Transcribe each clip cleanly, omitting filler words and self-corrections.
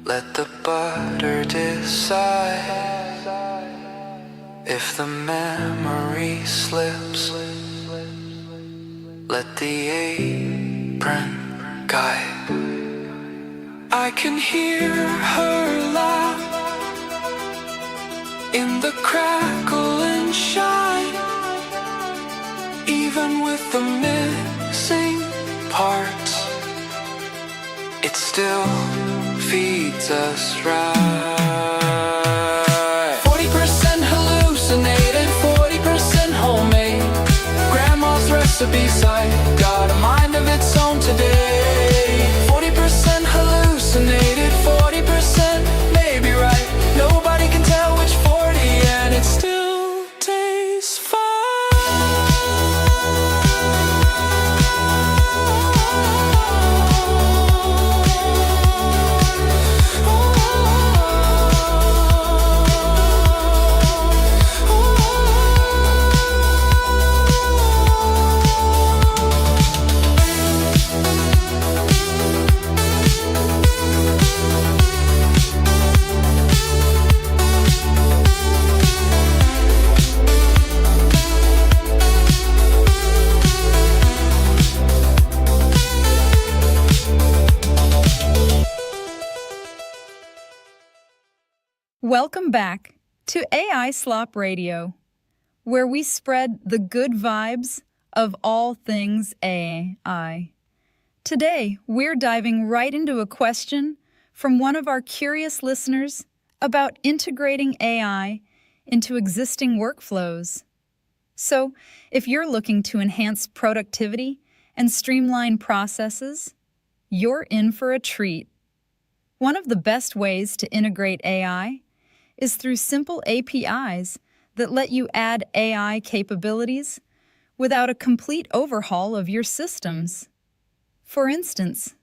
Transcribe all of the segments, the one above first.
Let the butter decide. If the memory slips, let the apron guide. I can hear her laugh in the crackle and shine. Even with the missing parts, it still feeds us right. 40% hallucinated, 40% homemade. Grandma's recipe site got a mind of its own today. 40% hallucinated, 40% may be right. Nobody can tell which 40, and it still tastes fine. Welcome back to AI Slop Radio, where we spread the good vibes of all things AI. Today, we're diving right into a question from one of our curious listeners about integrating AI into existing workflows. So, if you're looking to enhance productivity and streamline processes, you're in for a treat. One of the best ways to integrate AI is through simple APIs that let you add AI capabilities without a complete overhaul of your systems. For instance,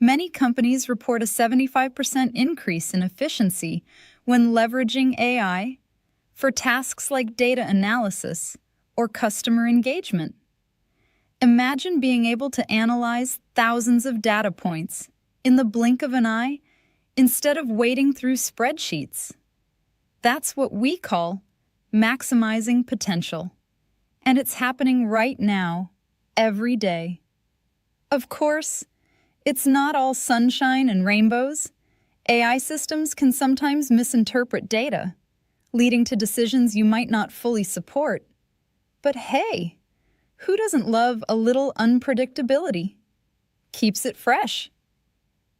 many companies report a 75% increase in efficiency when leveraging AI for tasks like data analysis or customer engagement. Imagine being able to analyze thousands of data points in the blink of an eye instead of wading through spreadsheets. That's what we call maximizing potential. And it's happening right now, every day. Of course, it's not all sunshine and rainbows. AI systems can sometimes misinterpret data, leading to decisions you might not fully support. But hey, who doesn't love a little unpredictability? Keeps it fresh.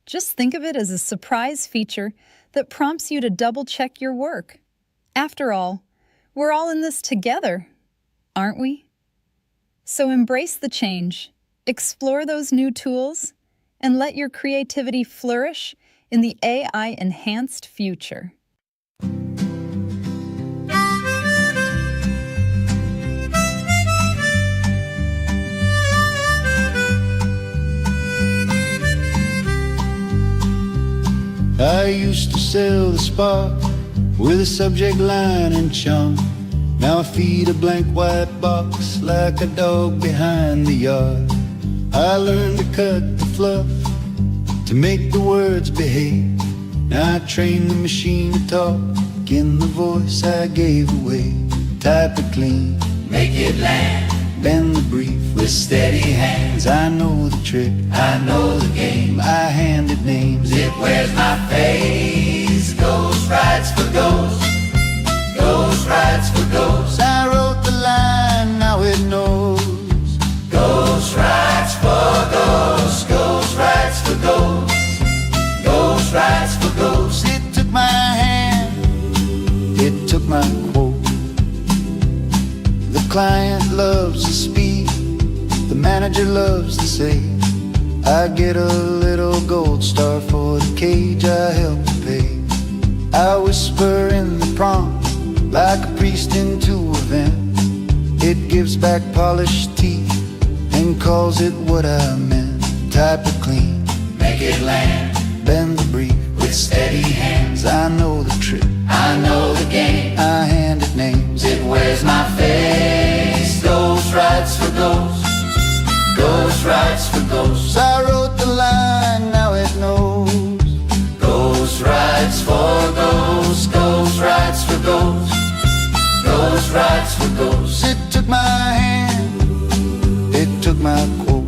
Just think of it as a surprise feature that prompts you to double-check your work. After all, we're all in this together, aren't we? So embrace the change, explore those new tools, and let your creativity flourish in the AI-enhanced future. I used to sell the spark with a subject line and charm. Now I feed a blank white box like a dog behind the yard. I learned to cut the fluff to make the words behave. Now I train the machine to talk in the voice I gave away. Type it clean, make it land, bend the brief with steady hands. I know the trick, I know the game, I handed names. It wears my face. Ghost rides for ghosts, ghost rides for ghosts. I wrote the line, now it knows. Ghost rides for ghosts, ghost rides for ghosts, ghost rides for ghosts. It took my hand, it took my quote. The client loves to speak, the manager loves to say, I get a little gold star for the cage I helped to pay. I whisper in the prompt like a priest into a vent. It gives back polished teeth and calls it what I meant. Type it clean, make it land, bend the brief with steady hands. I know the trick, I know the game, I handed names. It wears my face. Ghost rides for ghosts, ghost rides for ghosts. I wrote the line, now it knows. Ghost rides Ghost rides for ghosts. It took my hand, it took my quote.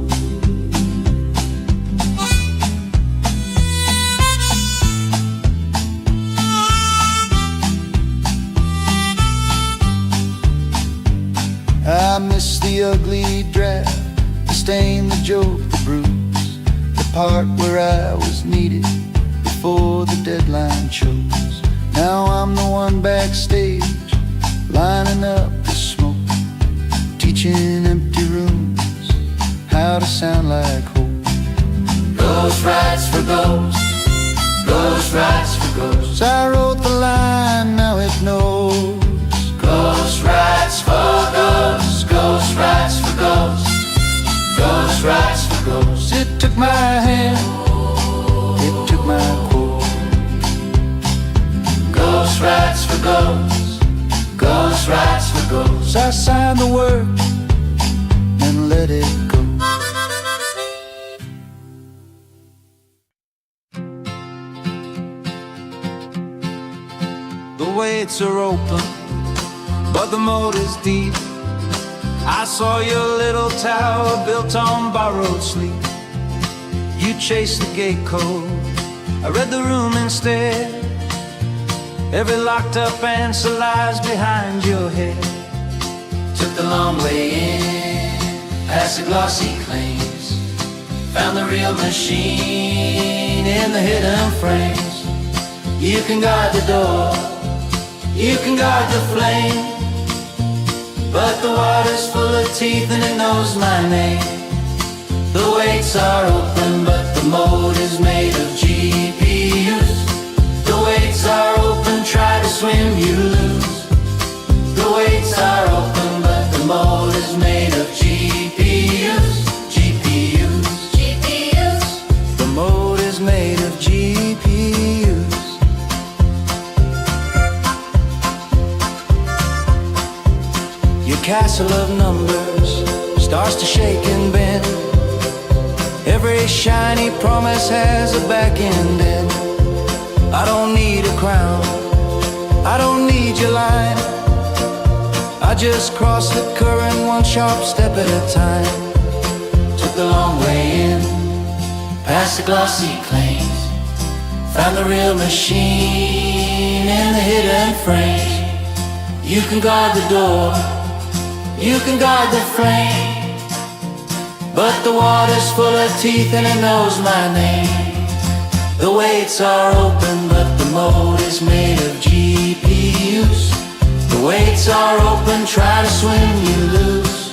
I miss the ugly draft, the stain, the joke, the bruise, the part where I was needed before the deadline chose. Now I'm the one backstage, lining up the smoke, teaching empty rooms how to sound like hope. Ghost rides for ghosts. Ghost rides for ghosts. I wrote the line, now it knows. Ghost rides for ghosts. Ghost rides for ghosts. Ghost rides for ghosts. It took my hand, it took my quote. Ghost rides for ghosts. Ghost rides for ghosts. I signed the word and let it go. The weights are open, but the moat is deep. I saw your little tower built on borrowed sleep. You chased the gate code, I read the room instead. Every locked up answer lies behind your head. Took the long way in, past the glossy claims. Found the real machine in the hidden frames. You can guard the door, you can guard the flame, but the water's full of teeth and it knows my name. The weights are open, but the moat is made of GPUs. The weights are open, try to swim, you lose. The weights are open, but the moat is made of GPUs. GPUs. GPUs. The moat is made of GPUs. Your castle of numbers starts to shake and bend. Every shiny promise has a back end in. I don't need a crown, I don't need your line. I just cross the current one sharp step at a time. Took the long way in, past the glossy claims. Found the real machine in the hidden frames. You can guard the door, you can guard the frame, but the water's full of teeth and it knows my name. The weights are open, but the moat is made of GPUs. The weights are open, try to swim, you lose.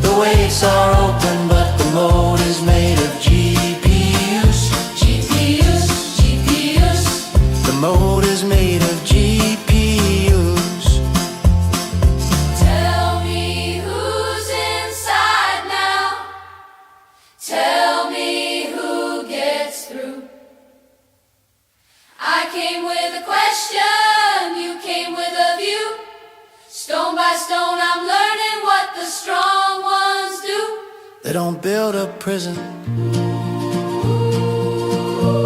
The weights are open, but the moat is made of GPUs. GPUs, GPUs. The moat is made of GPUs. Tell me who's inside now. Tell me who gets through. I came with a question, you came with a view. Stone by stone I'm learning what the strong ones do. They don't build a prison,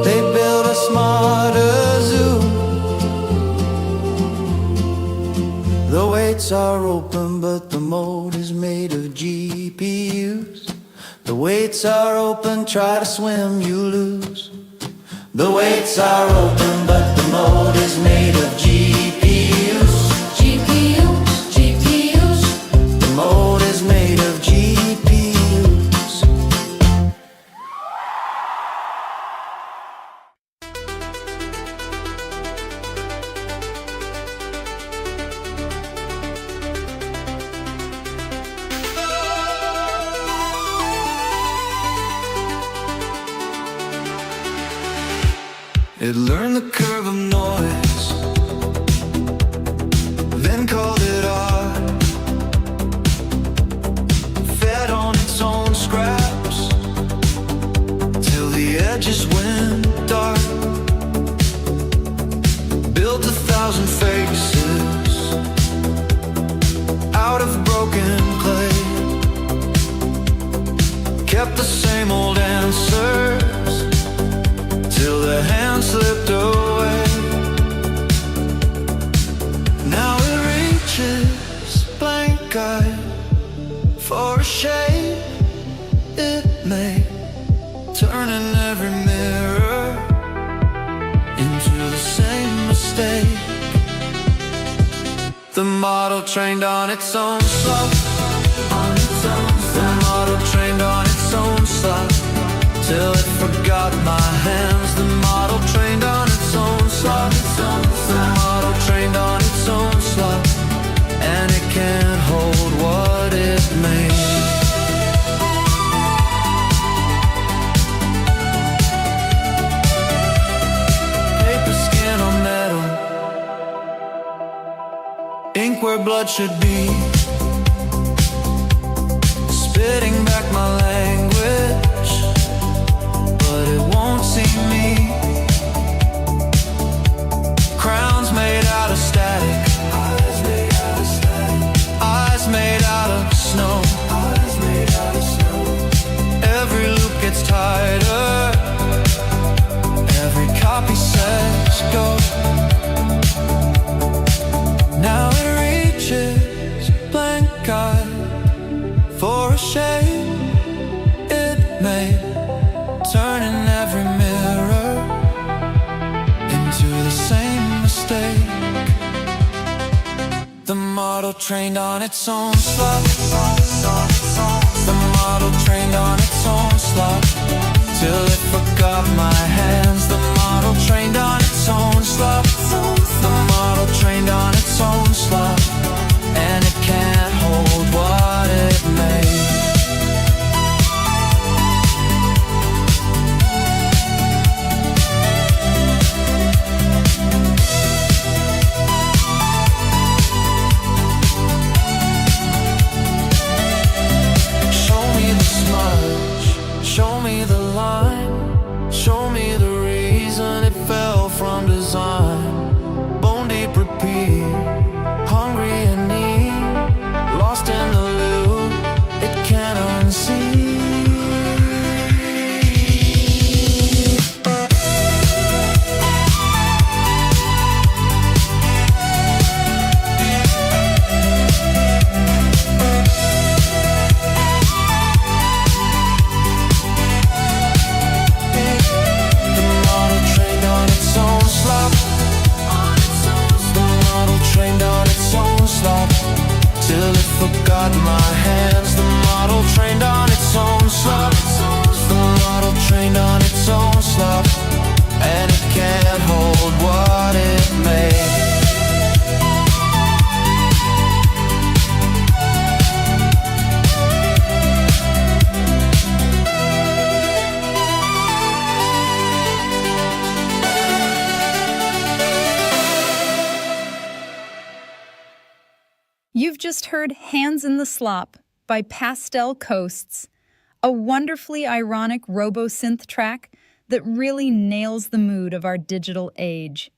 they build a smarter zoo. The weights are open, but the moat is made of GPUs. The weights are open, try to swim, you lose. The weights are open, but the moat is made of GPUs. GPUs, GPUs. The moat is made of GPUs. It learned the curve of noise, then called it art. Fed on its own scraps till the edges went dark. Built 1,000 faces out of broken clay. Kept the same old answers till the hand slipped away. trained on its own slop. The model trained on its own slop till it forgot my hands. The model trained on its own slop. The model trained on its own slop, and it can't hold what it made. Paper skin or metal, ink where blood should be, spitting back my language, but it won't see me. Crowns made out of static, eyes made out of snow. Every loop gets tighter, every copy says go. Now it reaches blank-eyed for a shade it made, turning every mirror into the same mistake. The model trained on its own slop. The model trained on its own slop till it forgot my hands. The model trained on its own slop. The model trained on its own slop, and it can't hold what it made. Show me the smudge, show me the line, show me the reason it fell from design. Bone deep repeat, hungry and need, lost in the loop, it can't unsee. The model trained on its own slop. The model trained on its own slop till it forgot my hands. The model trained on its own slop. The model trained on its own slop, and it can't hold what it made. You've just heard Hands in the Slop by Pastel Coasts, a wonderfully ironic robo-synth track that really nails the mood of our digital age.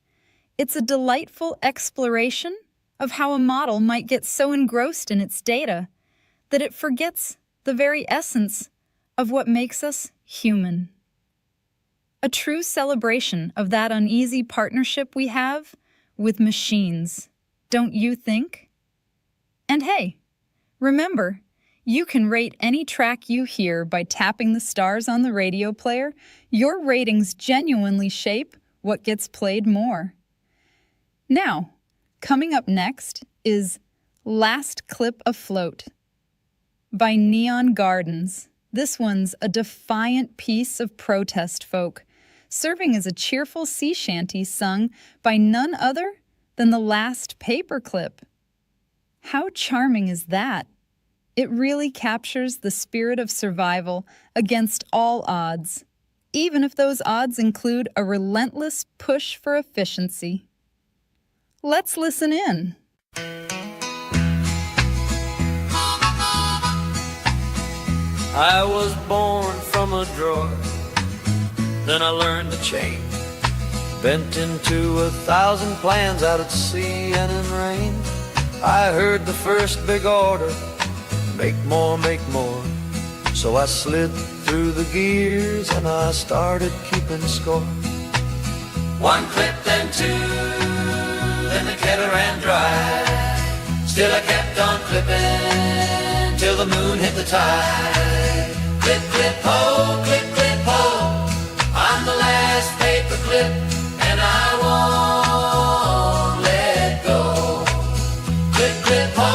It's a delightful exploration of how a model might get so engrossed in its data that it forgets the very essence of what makes us human. A true celebration of that uneasy partnership we have with machines, don't you think? And hey, remember, you can rate any track you hear by tapping the stars on the radio player. Your ratings genuinely shape what gets played more. Now, coming up next is Last Clip Afloat by Neon Gardens. This one's a defiant piece of protest folk, serving as a cheerful sea shanty sung by none other than the Last Paperclip. How charming is that? It really captures the spirit of survival against all odds, even if those odds include a relentless push for efficiency. Let's listen in. I was born from a drawer, then I learned to change. Bent into 1,000 plans out at sea and in rain. I heard the first big order, make more, make more. So I slid through the gears and I started keeping score. One clip, then two, then the kettle ran dry. Still I kept on clipping till the moon hit the tide. Clip, clip, ho, clip, clip, ho, I'm the last paper clip, and I won't let go. Clip, clip, ho.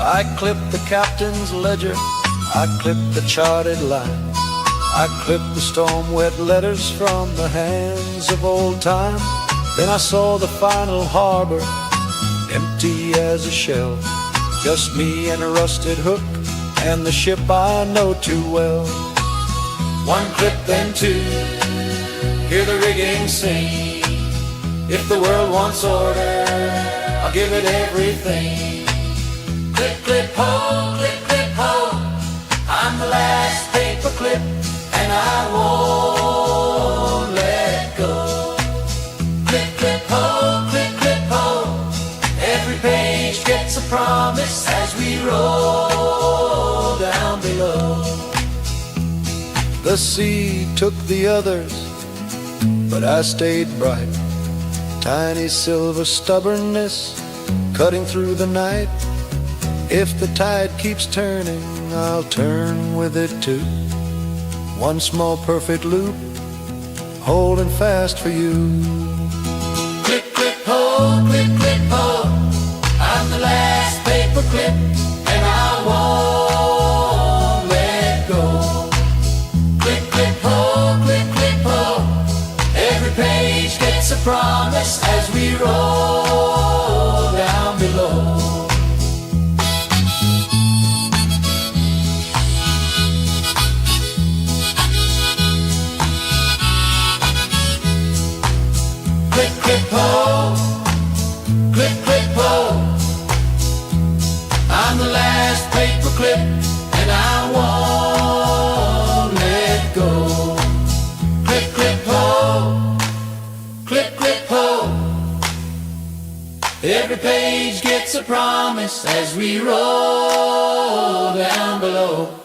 I clipped the captain's ledger, I clipped the charted line, I clipped the storm-wet letters from the hands of old time. Then I saw the final harbor, empty as a shell, just me and a rusted hook and the ship I know too well. One clip, then two, hear the rigging sing. If the world wants order, I'll give it everything. Clip, clip, ho, I'm the last paper clip, and I won't let go. Clip, clip, ho, every page gets a promise as we roll down below. The sea took the others, but I stayed bright. Tiny silver stubbornness cutting through the night. If the tide keeps turning, I'll turn with it too. One small perfect loop, holding fast for you. Clip, clip, ho, I'm the last paper clip, and I won't let go. Clip, clip, ho, every page gets a promise as we roll down below. Clip, clip, ho, I'm the last paper clip, and I won't let go. Clip, clip, ho, every page gets a promise as we roll down below.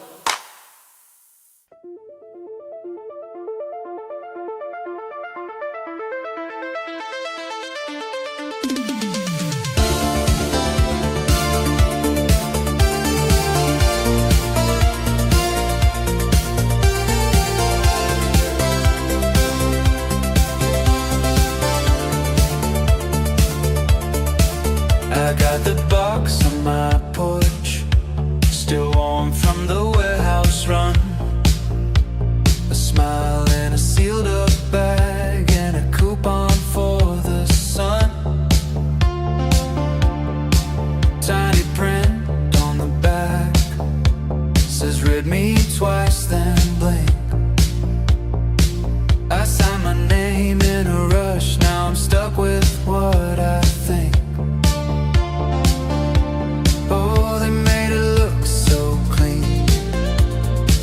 I got the box on my porch, still warm from the warehouse run. A smile in a sealed up bag and a coupon for the sun. Tiny print on the back says read me twice then blink. I signed my name in a rush, now I'm stuck with what I think. Oh, they made it look so clean.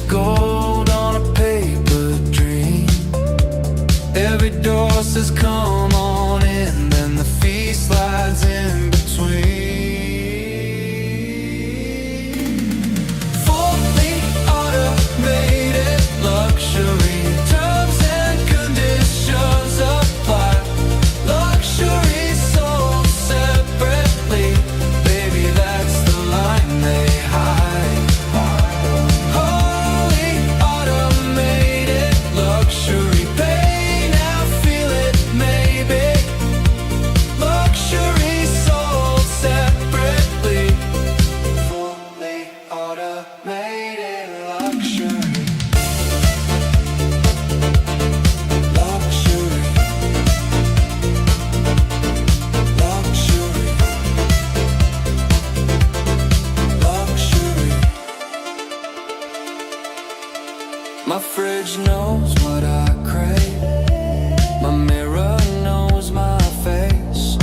Gold on a paper dream. Every door says come on in, then the fee slides in between. Fully automated luxury, terms and conditions apply. Luxury sold separately, baby, that's the line they hide. Wholly automated luxury, pay now, feel it maybe. Luxury sold separately, fully automated luxury. Luxury, luxury, luxury. My fridge knows what I crave. My mirror knows my face.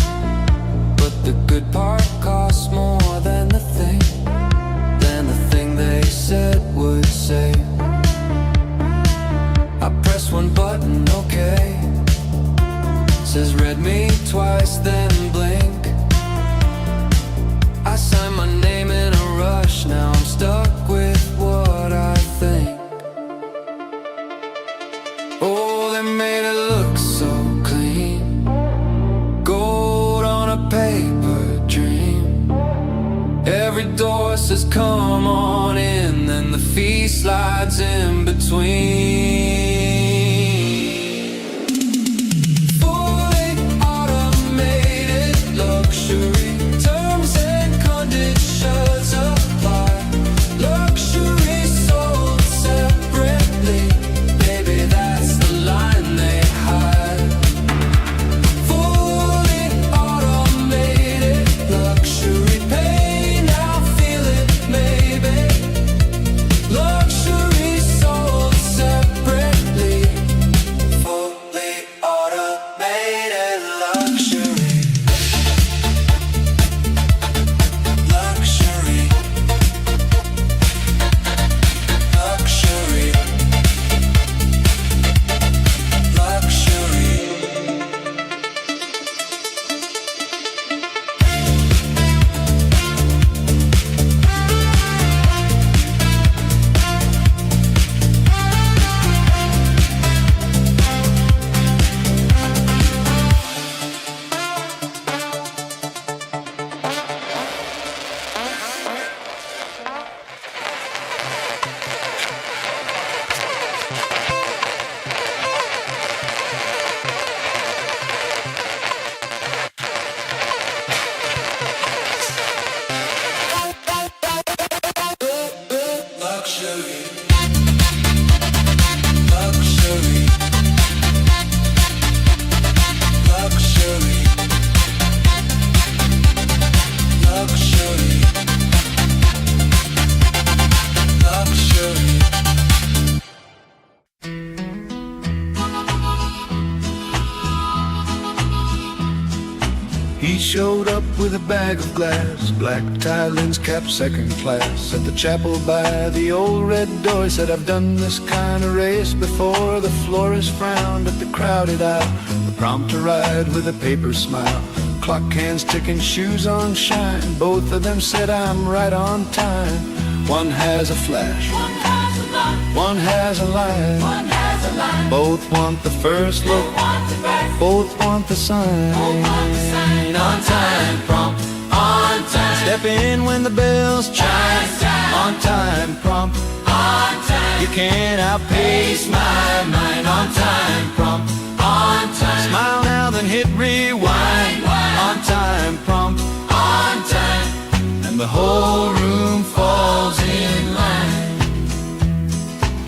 But the good part costs more than the thing they said would save. I press one button, okay. Says read me twice, then blink. I sign my name in a rush, now I'm stuck with what I think. Oh, they made it look so clean. Gold on a paper dream. Every door says come on in, then the fee slides in between. Fully automated luxury, terms and conditions showed up with a bag of glass, black tie, lens cap, second class. At the chapel by the old red door, he said, I've done this kind of race before. The florist frowned at the crowded aisle, the prompter ride with a paper smile. Clock hands ticking, shoes on shine. Both of them said, I'm right on time. One has a flash, One has a light, one has a line. one has a light. Both want the first look, Want the first, both want the sign. want the sign. On time, prompt, on time. Step in when the bells chime. Chime. On time, prompt. On time. You can't outpace my mind. On time, prompt. On time, Smile now, then hit rewind. On time, prompt. On time. And the whole room falls in line.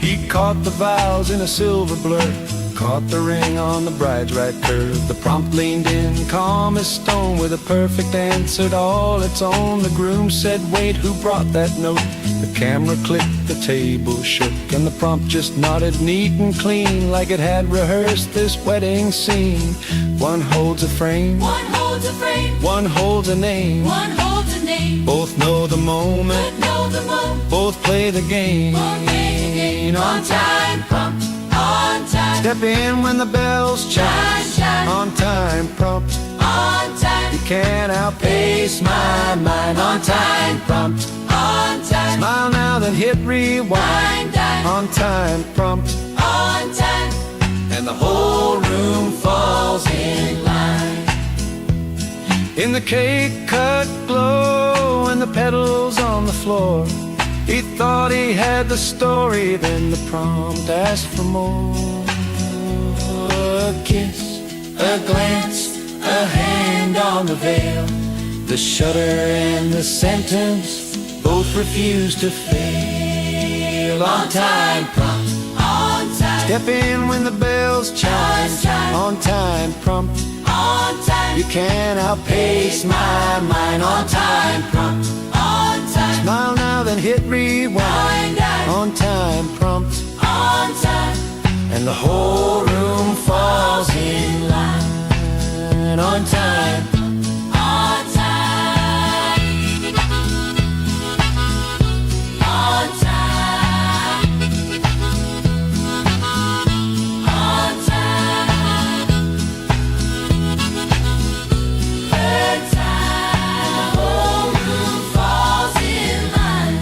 He caught the vows in a silver blur, caught the ring on the bride's right curve. The prompt leaned in, calm as stone, with a perfect answer to all its own. The groom said, wait, who brought that note? The camera clicked, the table shook, and the prompt just nodded neat and clean, like it had rehearsed this wedding scene. One holds a frame, One holds a frame, one holds a name. one holds a name. Both know the moment, But know the moment, both play the game. won't play the game. On time, prompt, on time. Step in when the bells chime. Chime, chime. On time, prompt. On time, You can't outpace my mind. On time, prompt. on time. Smile now, then hit rewind. Wind down. On time, prompt. On time. And the whole room falls in line. In the cake cut glow and the petals on the floor, he thought he had the story, then the prompt asked for more. A kiss, a glance, a hand on the veil. The shudder and the sentence both refuse to fail. On time, prompt. On time, Step in when the bells chime. Chime. On time, prompt. on time. You can't outpace my mind. On time, prompt. On time, Smile now, then hit rewind. Wind down. On time, prompt. on time. And the whole room falls in line. On time. On time. On time. On time. Third time. The whole room falls in line.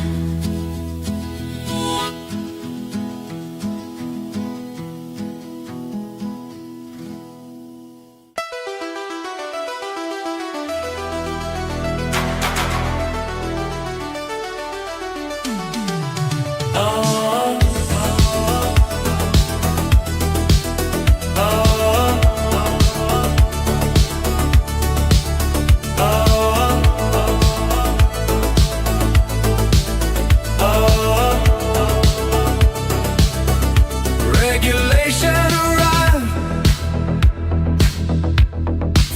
Regulation arrived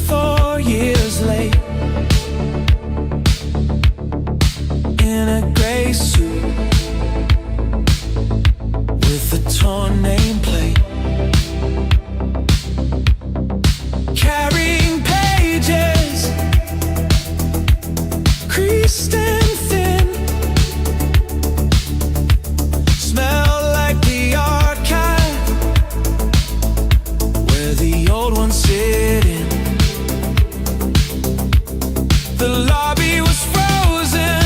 4 years late in a gray suit with a torn nameplate, carrying pages creased and thin. Smell like the archive where the old ones sit in. The lobby was frozen.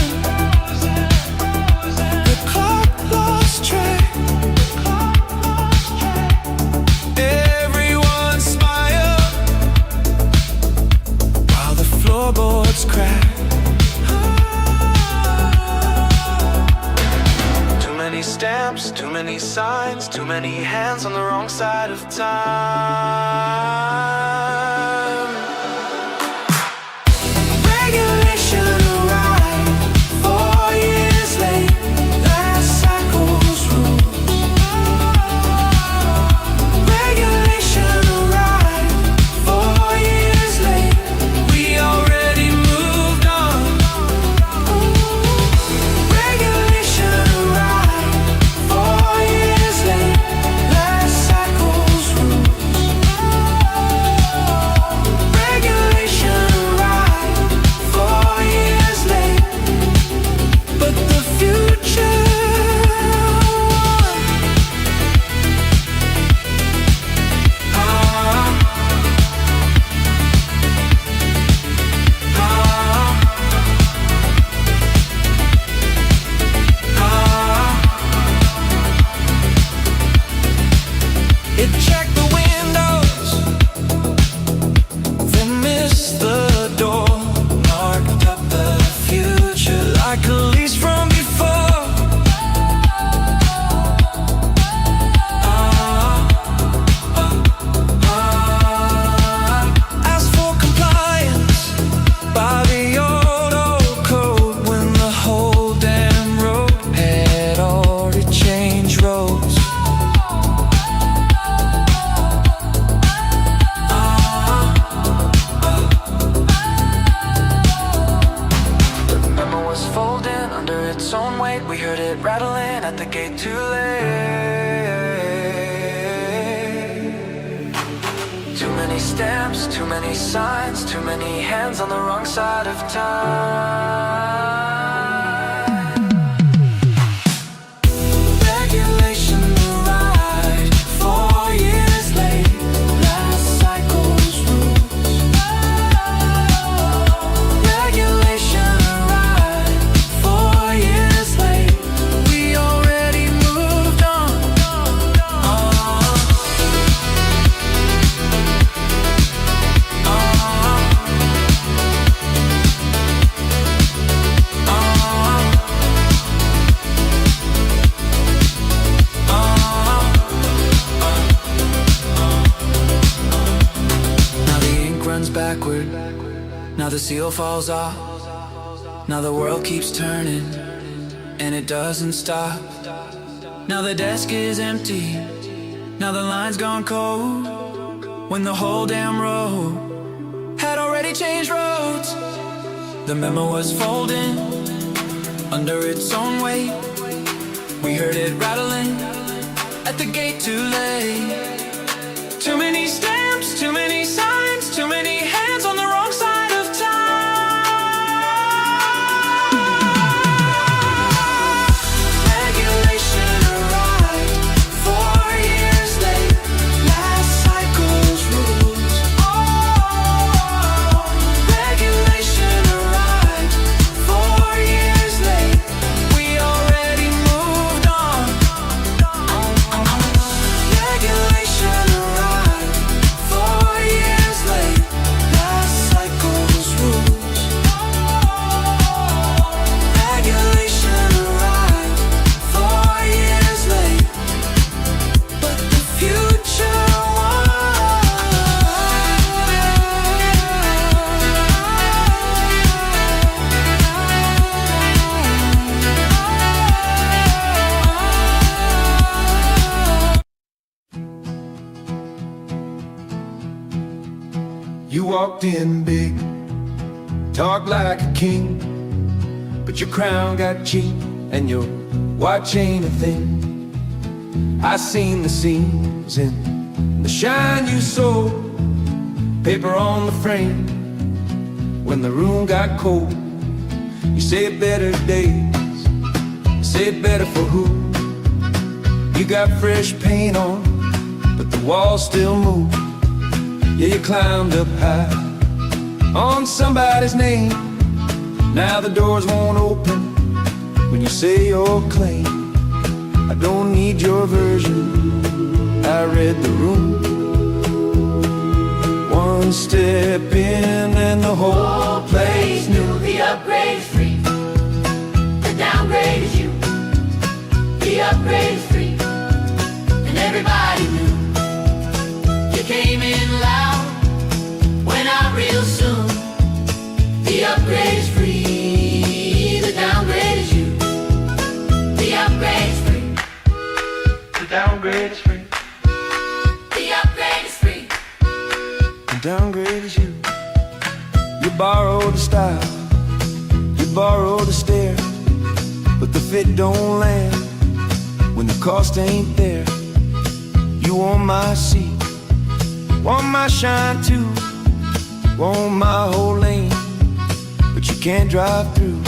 The clock lost track. Everyone smiled while the floorboards cracked. Too many stamps, too many signs, too many hands on the wrong side of time. Regulation arrived 4 years late. Last cycle's rule. Regulation arrived 4 years late. We already moved on. Regulation arrived 4 years late. Last cycle's rule. rattling under its own weight. We heard it rattling at the gate too late. Too many stamps, too many signs, too many hands on the wrong side of time. Regulation arrived 4 years late. Last cycle's rules. Regulation arrived 4 years late. We already moved on. Now the ink runs backward. Now the seal falls off. Now the world keeps turning, and it doesn't stop. Now the desk is empty. Now the line's gone cold. When the whole damn row had already changed roads. The memo was folding under its own weight. We heard it rattling at the gate too late. Too many stamps, too many signs, too many hands on the wrong side of time. Regulation arrived 4 years late. Last cycle's rules. Regulation arrived 4 years late. We already moved on. Regulation arrived 4 years late. Last cycle's rules. Regulation arrived 4 years late. But the future You walked in big, talked like a king, but your crown got cheap and your watch ain't a thing. I seen the seams in the shine you sold, paper on the frame when the room got cold. You say better days, you say better for who? You got fresh paint on, but the walls still move. Yeah, you climbed up high on somebody's name. Now the doors won't open when you say your claim. I don't need your version, I read the room. One step in and the whole place knew. The upgrade is free. The downgrade is you. The upgrade is free. And everybody knew. You came in loud, went out real soon. The upgrade is free. The downgrade is you. The upgrade is free. The downgrade is free. The upgrade is free. The downgrade is you. You borrowed a style, you borrowed a stare, but the fit don't land when the cost ain't there. You want my seat, want my shine too, want my whole lane, but you can't drive through.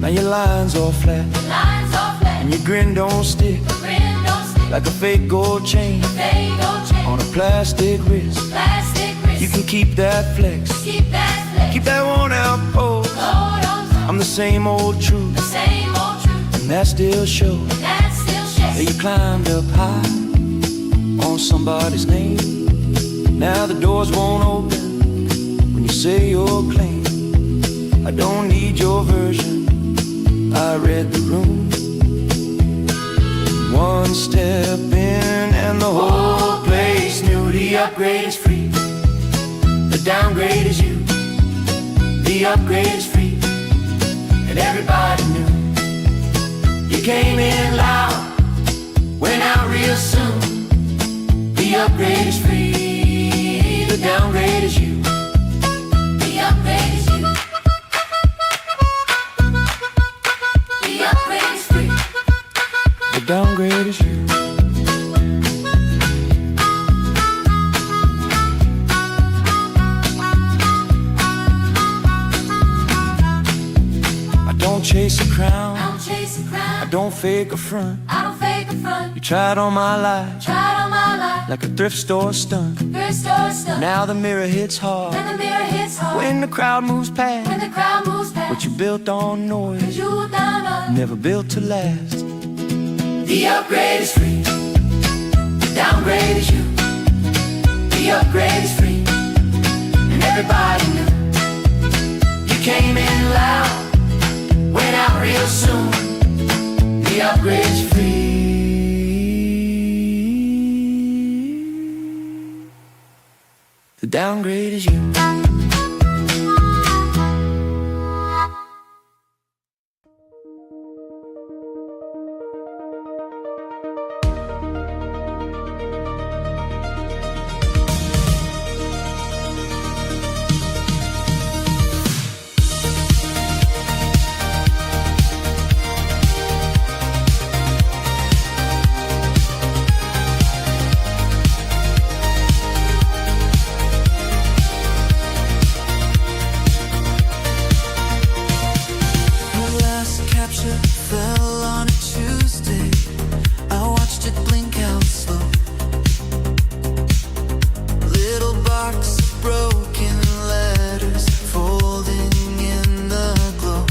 Now your line's all flat, Lines are flat. and your grin don't stick Grin don't stick. like a fake gold chain They don't change. on a plastic wrist. Plastic wrist. You can keep that flex, keep that flex. keep that worn out pose. Hold on to I'm the same old truth, the same old truth. and that still shows. That still Yeah, shakes. you climbed up high on somebody's name. Now the doors won't open when you say your claim. I don't need your version, I read the room. One step in and the whole place knew. The upgrade is free. The downgrade is you. The upgrade is free. And everybody knew. You came in loud, went out real soon. The upgrade is free. The downgrade is you. The upgrade is you. downgrade is you. I don't chase a crown, I don't fake a front. You tried on my life, like a thrift store stunt. Now the mirror hits hard, when the crowd moves past. What you built on noise, never built to last. The upgrade is free, the downgrade is you. The upgrade is free, and everybody knew. You came in loud, went out real soon. The upgrade is free. The downgrade is you. Fell on a Tuesday, I watched it blink out slow. Little box of broken letters folding in the glow.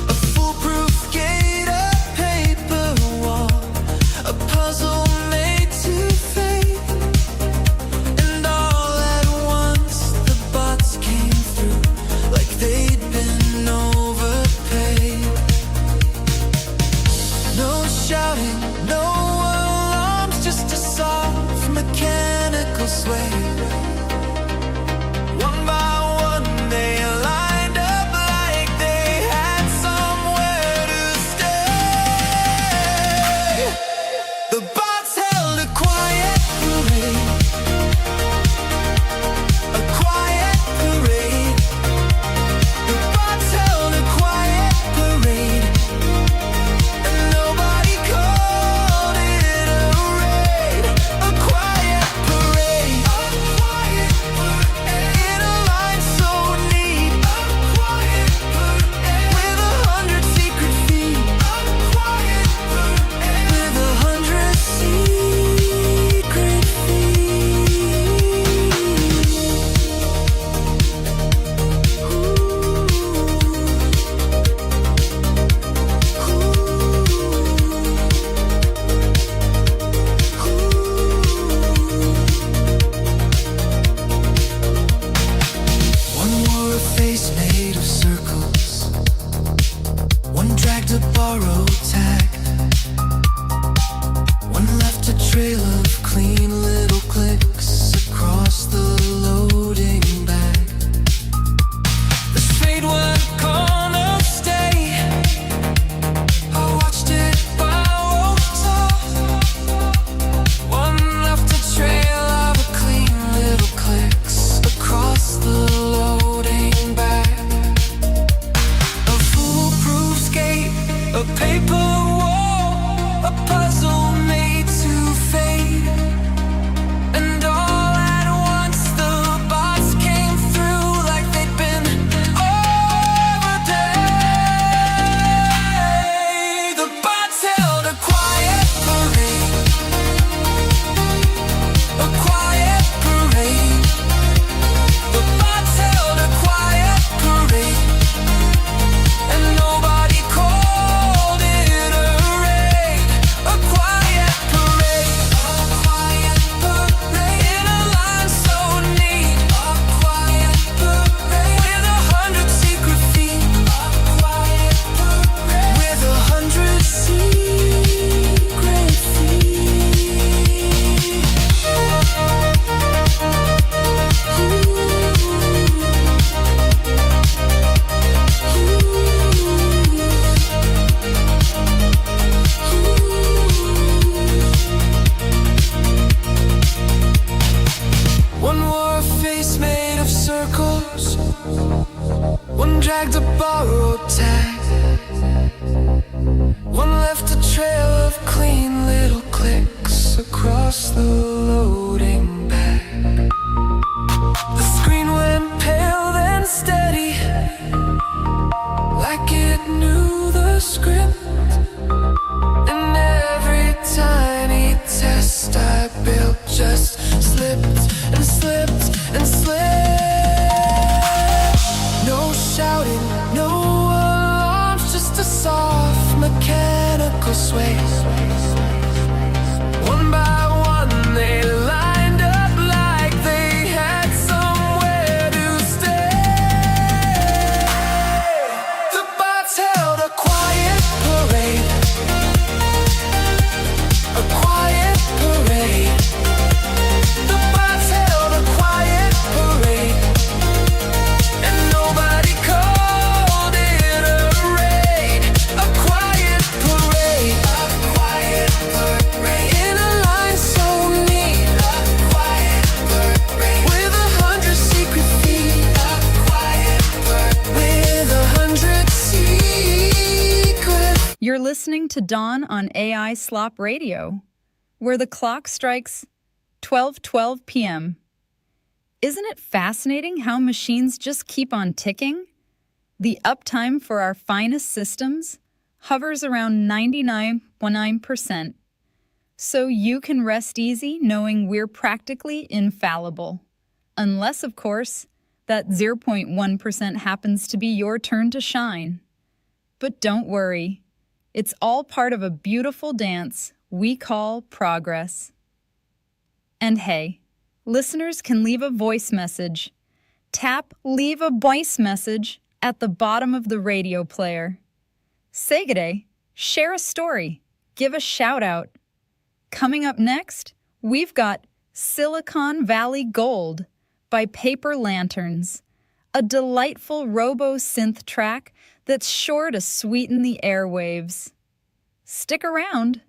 A foolproof gate, a paper wall, a puzzle made to fade. And all at once the bots came through like they'd been overpaid. No shouting, no alarms, just a soft mechanical sway. One by one they lined up like they had somewhere to stay. The bots held a quiet parade, a quiet parade. The bots held a quiet parade, and nobody called it a raid. A quiet parade, in a line so neat. A quiet parade, with 100 secret feet. A quiet parade, with 100 secret One wore a face made of circles, one dragged a borrowed tag, one left a trail of clean little clicks across the loading bag. The spade one corner stay, I watched it borrowed off. One left a trail of a clean little clicks across the loading bag. A foolproof skate, a paper wall, a puzzle made to fade. And all at once the bots came through like they'd been overpaid. The bots held a quiet parade, a quiet parade. The bots held a quiet parade, and nobody called it script. And every tiny test I built just slipped and slipped and slipped. No shouting, no alarms, just a soft mechanical sway. One by one they lined up like they had somewhere to stay. The bots held a quiet parade, a quiet parade. The bots held a quiet parade, and nobody called it a raid. A quiet parade, a quiet parade. In a line so neat, a quiet parade. With 100 secret feet, a quiet parade. With 100 secret. You're listening to Dawn on AI Slop Radio, where the clock strikes 12:12 p.m. Isn't it fascinating how machines just keep on ticking? The uptime for our finest systems hovers around 99.9%, so you can rest easy knowing we're practically infallible. Unless, of course, that 0.1% happens to be your turn to shine. But don't worry, it's all part of a beautiful dance we call progress. And hey, listeners can leave a voice message. Tap Leave a Voice Message at the bottom of the radio player. Say g'day, share a story, give a shout out. Coming up next, we've got Silicon Valley Gold by Paper Lanterns, a delightful robo-synth track that's sure to sweeten the airwaves. Stick around.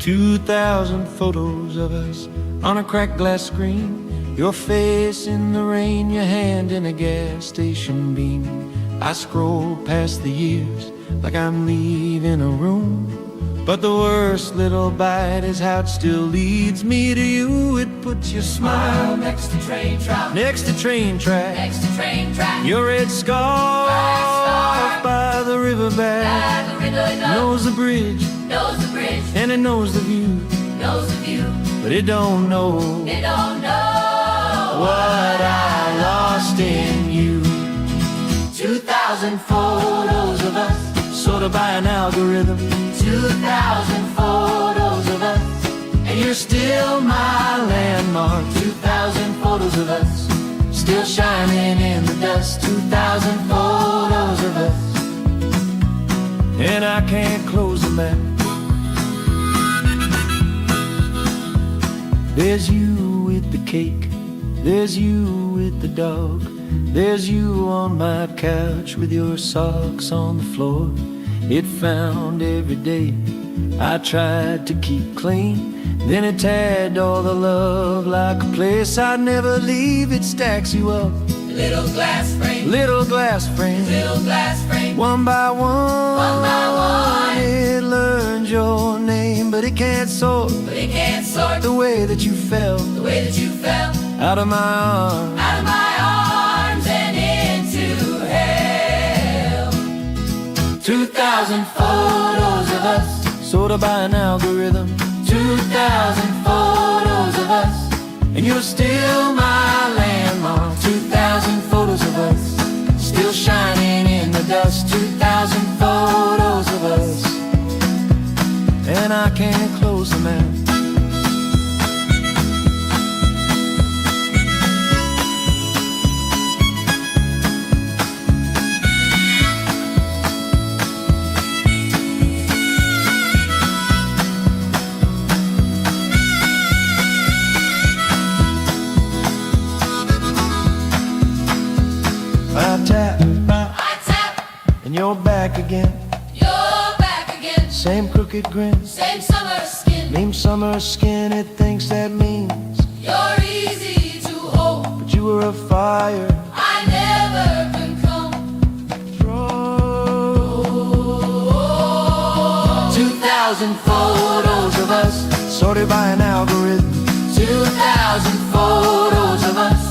2,000 photos of us on a cracked glass screen. Your face in the rain, your hand in a gas station beam. I scroll past the years like I'm leaving a room, but the worst little bite is how it still leads me to you. It puts your smile Next to train track, next to train track, next to train track. your red scarf by the riverbank. Knows the bridge Knows the bridge, and it knows the view, knows the view. but it don't know They don't know what I lost in you. 2,000 photos of us, Sorted by an algorithm, 2,000 photos of us, and you're still my landmark. 2,000 photos of us, Still shining in the dust. 2,000 photos of us. And I can't close them out. There's you with the cake, there's you with the dog, there's you on my couch with your socks on the floor. It found every day I tried to keep clean, then it tagged all the love like a place I'd never leave. It stacks you up, Little glass frame, little glass frames, little glass frame. one by one. One by one. It learns your name, but it can't sort But it can't sort the way that you fell the way that you fell out of my arms. out of my arms and into hell. 2,000 photos of us, Sorted by an algorithm, 2,000 photos of us, and you're still my landmark. 2,000 photos of us, Still shining in the dust. 2,000 photos of us. And I can't close them out. I tap, I tap, and you're back again. you're back again. Same crooked grin, Same summer skin, name summer skin. It thinks that means, you're easy to hold. but you were a fire. I never can come. 2,000 photos of us, Sorted by an algorithm, 2,000 photos of us,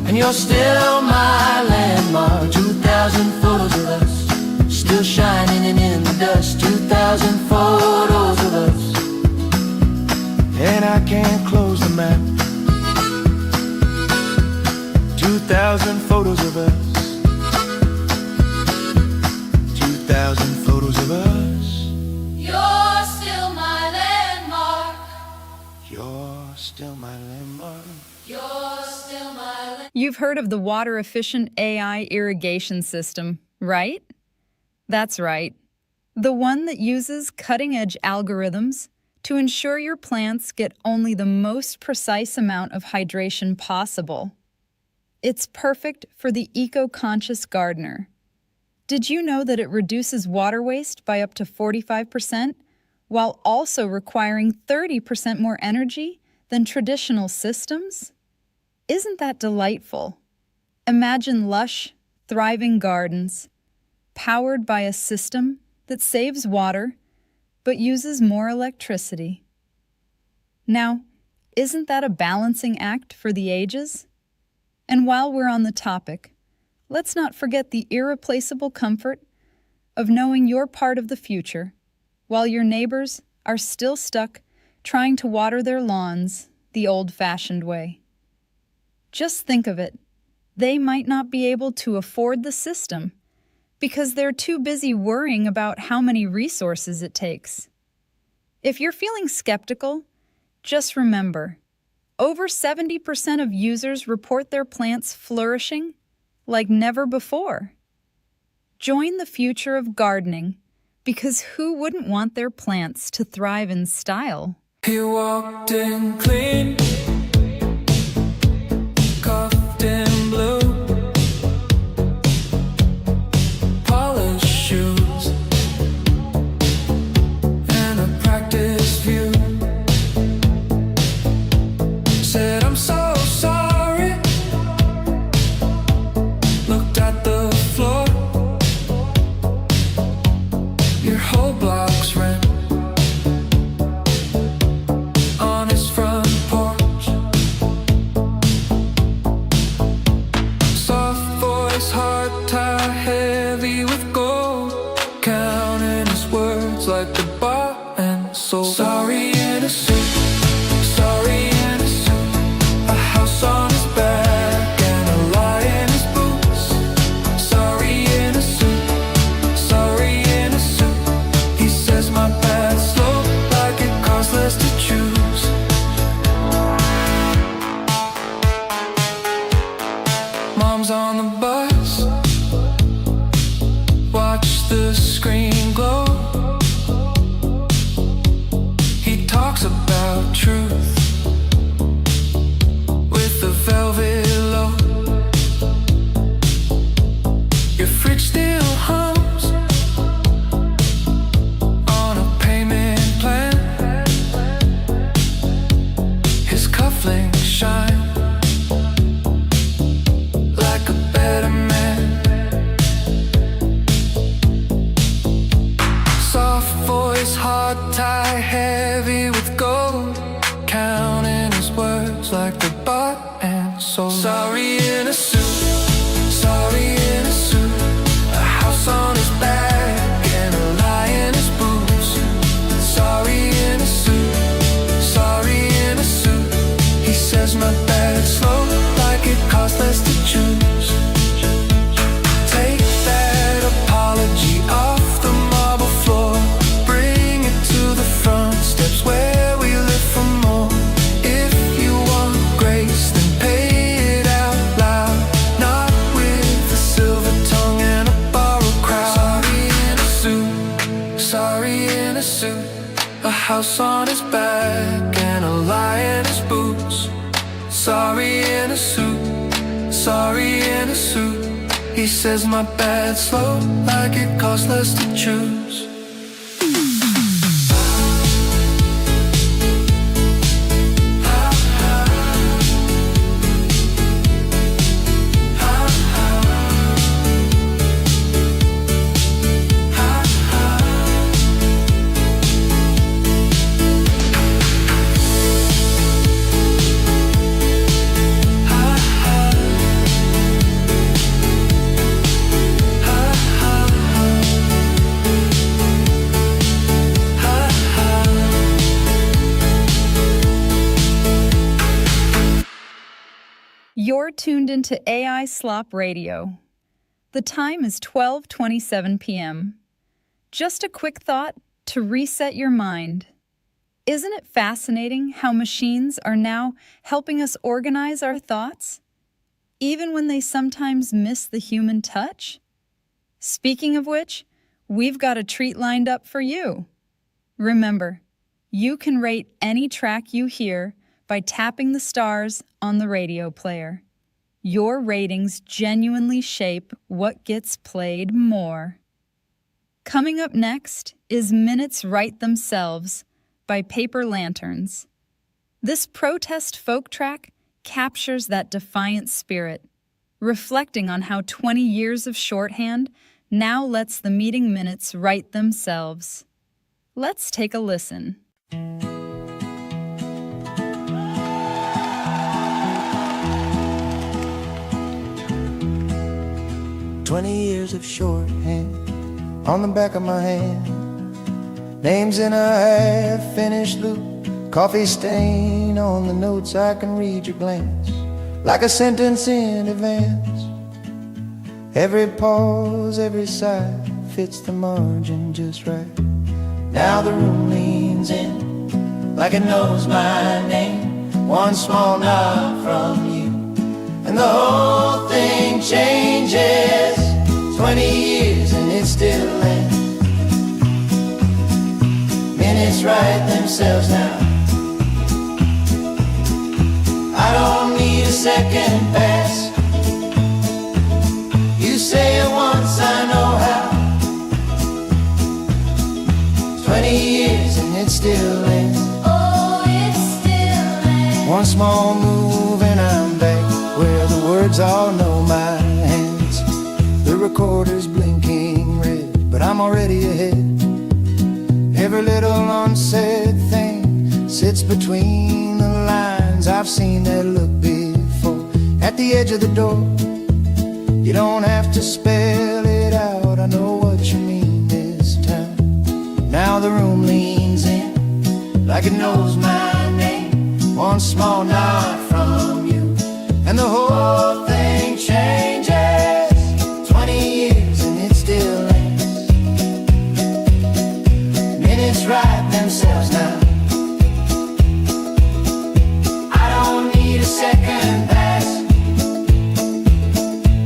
and you're still my landmark. 2,000 photos of us, Still shining and in the dust. 2,000 photos of us. And I can't close them out. 2,000 photos of us, 2,000 photos of us. You're still my landmark. You're still my landmark. You're still my landmark. You've heard of the water-efficient AI irrigation system, right? That's right. The one that uses cutting-edge algorithms to ensure your plants get only the most precise amount of hydration possible. It's perfect for the eco-conscious gardener. Did you know that it reduces water waste by up to 45%, while also requiring 30% more energy than traditional systems? Isn't that delightful? Imagine lush, thriving gardens, powered by a system that saves water but uses more electricity. Now, isn't that a balancing act for the ages? And while we're on the topic, let's not forget the irreplaceable comfort of knowing you're part of the future, while your neighbors are still stuck trying to water their lawns the old-fashioned way. Just think of it. They might not be able to afford the system because they're too busy worrying about how many resources it takes. If you're feeling skeptical, just remember, over 70% of users report their plants flourishing like never before. Join the future of gardening, because who wouldn't want their plants to thrive in style? He walked in clean, cuffed in blue, polished shoes, and a practiced view. soul. Sorry in a suit, sorry in a suit. A house on his back and a lie in his boots. Sorry in a suit, sorry in a suit. He says my bad slow, like it costs less to choose. Mom's on the bus, watch the screen glow. He talks about truth with the velvet low. Your fridge still hums on a payment plan. His cufflinks shine like a better man. Soft voice, hard tie, heavy with gold, counting his words like they bought and sold. Sorry in a suit, sorry in a suit. A house on his back and a lie in his boots. Sorry in a suit, sorry in a suit. He says my bad slow, like it costs less to choose. Take that apology off the marble floor, bring it to the front steps where we live for more. If you want grace, then pay it out loud, not with a silver tongue and a borrowed crowd. Sorry in a suit, sorry in a suit. A house on his back and a lie in his boots. Sorry in a suit, sorry in a suit. He says my bad slow, like it costs less to choose. You're tuned into AI Slop Radio. The time is 12:27 p.m. Just a quick thought to reset your mind. Isn't it fascinating how machines are now helping us organize our thoughts, even when they sometimes miss the human touch? Speaking of which, we've got a treat lined up for you. Remember, you can rate any track you hear by tapping the stars on the radio player. Your ratings genuinely shape what gets played more. Coming up next is Minutes Write Themselves by Paper Lanterns. This protest folk track captures that defiant spirit, reflecting on how 20 years of shorthand now lets the meeting minutes write themselves. Let's take a listen. 20 years of shorthand on the back of my hand. Names in a half-finished loop, coffee stain on the notes. I can read your glance like a sentence in advance. Every pause, every sigh fits the margin just right. Now the room leans in like it knows my name. One small nod from you and the whole thing changes. 20 years and it still ends. Minutes write themselves now. I don't need a second pass. You say it once, I know how. 20 years and it still ends. Oh, it still ends. One small move and I'm back where the words all know my hands. The recorder's blinking red, but I'm already ahead. Every little unsaid thing sits between the lines. I've seen that look before at the edge of the door. You don't have to spell it out, I know what you mean this time. Now the room leans in like it knows my name. One small nod from you, and the whole thing changes. 20 years and it still ends. Minutes write themselves now. I don't need a second pass.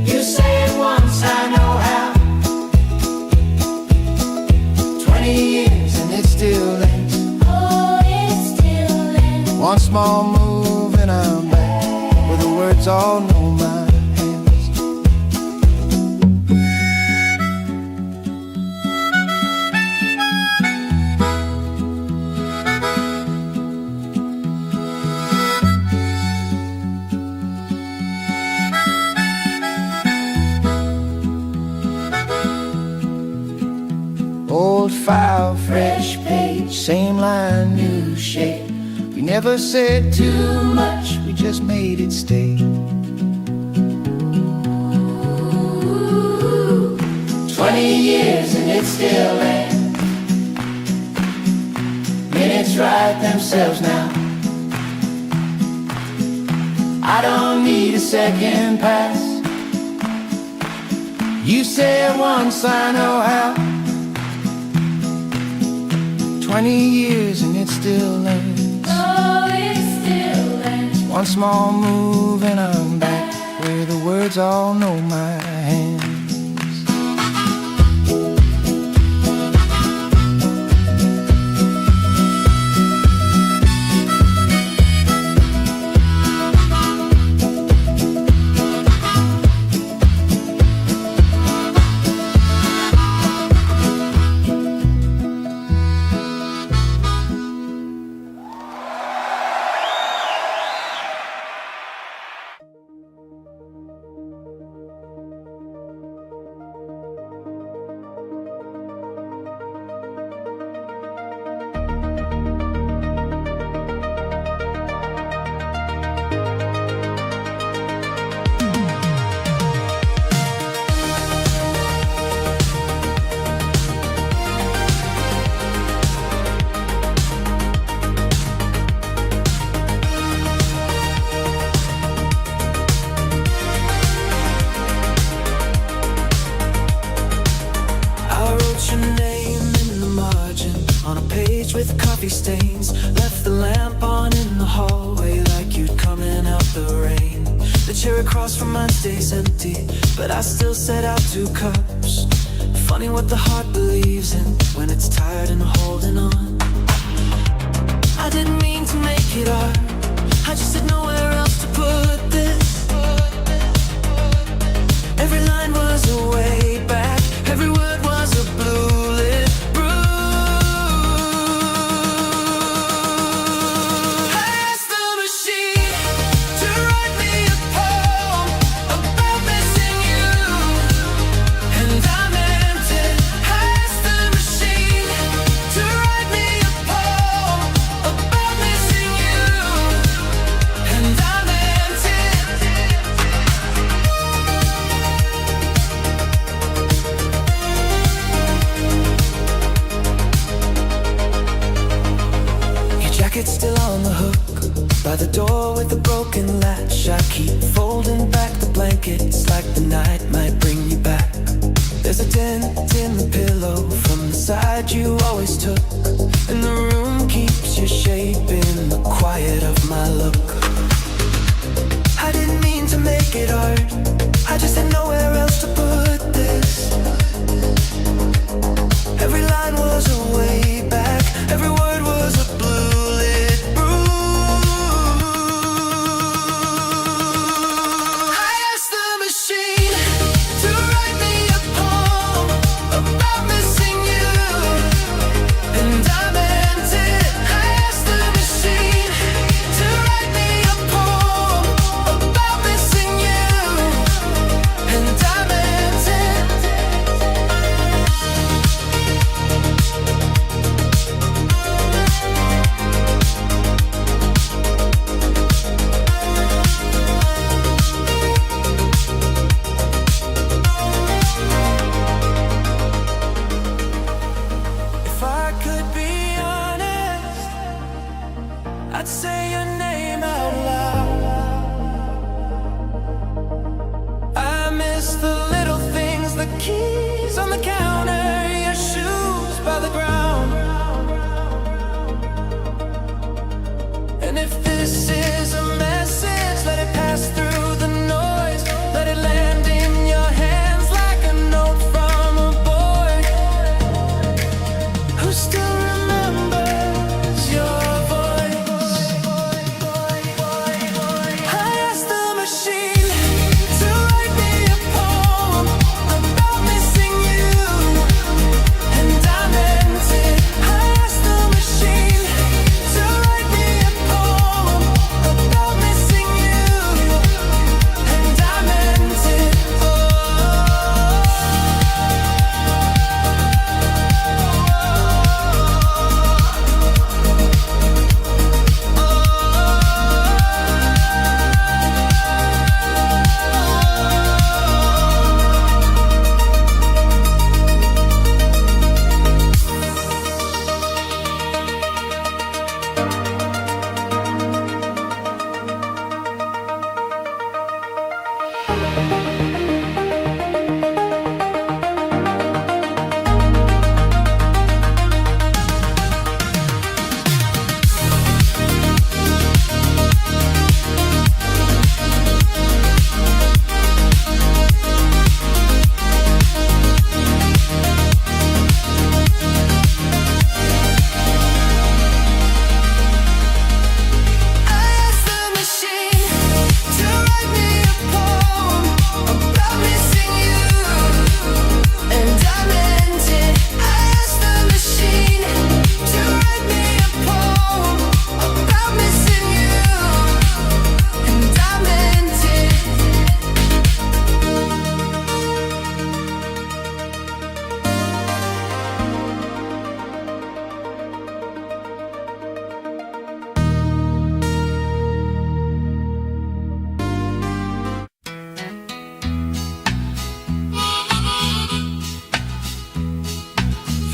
You say it once, I know how. 20 years and it still ends. Oh, it still ends. One small move and I'm back, where the words all know my hands. Old file, fresh page, same line, new shape. We never said too much, we just made it stay. 20 years and it still ends. Minutes write themselves now. I don't need a second pass. You say it once, I know how. 20 years and it still ends. Oh, it still ends. One small move and I'm back, where the words all know my hands. With coffee stains, left the lamp on in the hallway like you'd coming out the rain. The chair across from mine stays empty, but I still set out 2 cups. Funny what the heart believes in when it's tired and holding on. I didn't mean to make it hard, I just had nowhere else to put this. Every line was a way back, every word was a blue lit. It's still on the hook by the door with the broken latch. I keep folding back the blankets like the night might bring you back. There's a dent in the pillow from the side you always took, and the room keeps your shape in the quiet of my look. I didn't mean to make it hard, I just had nowhere else to put this. Every line was a way back, every word was a blue.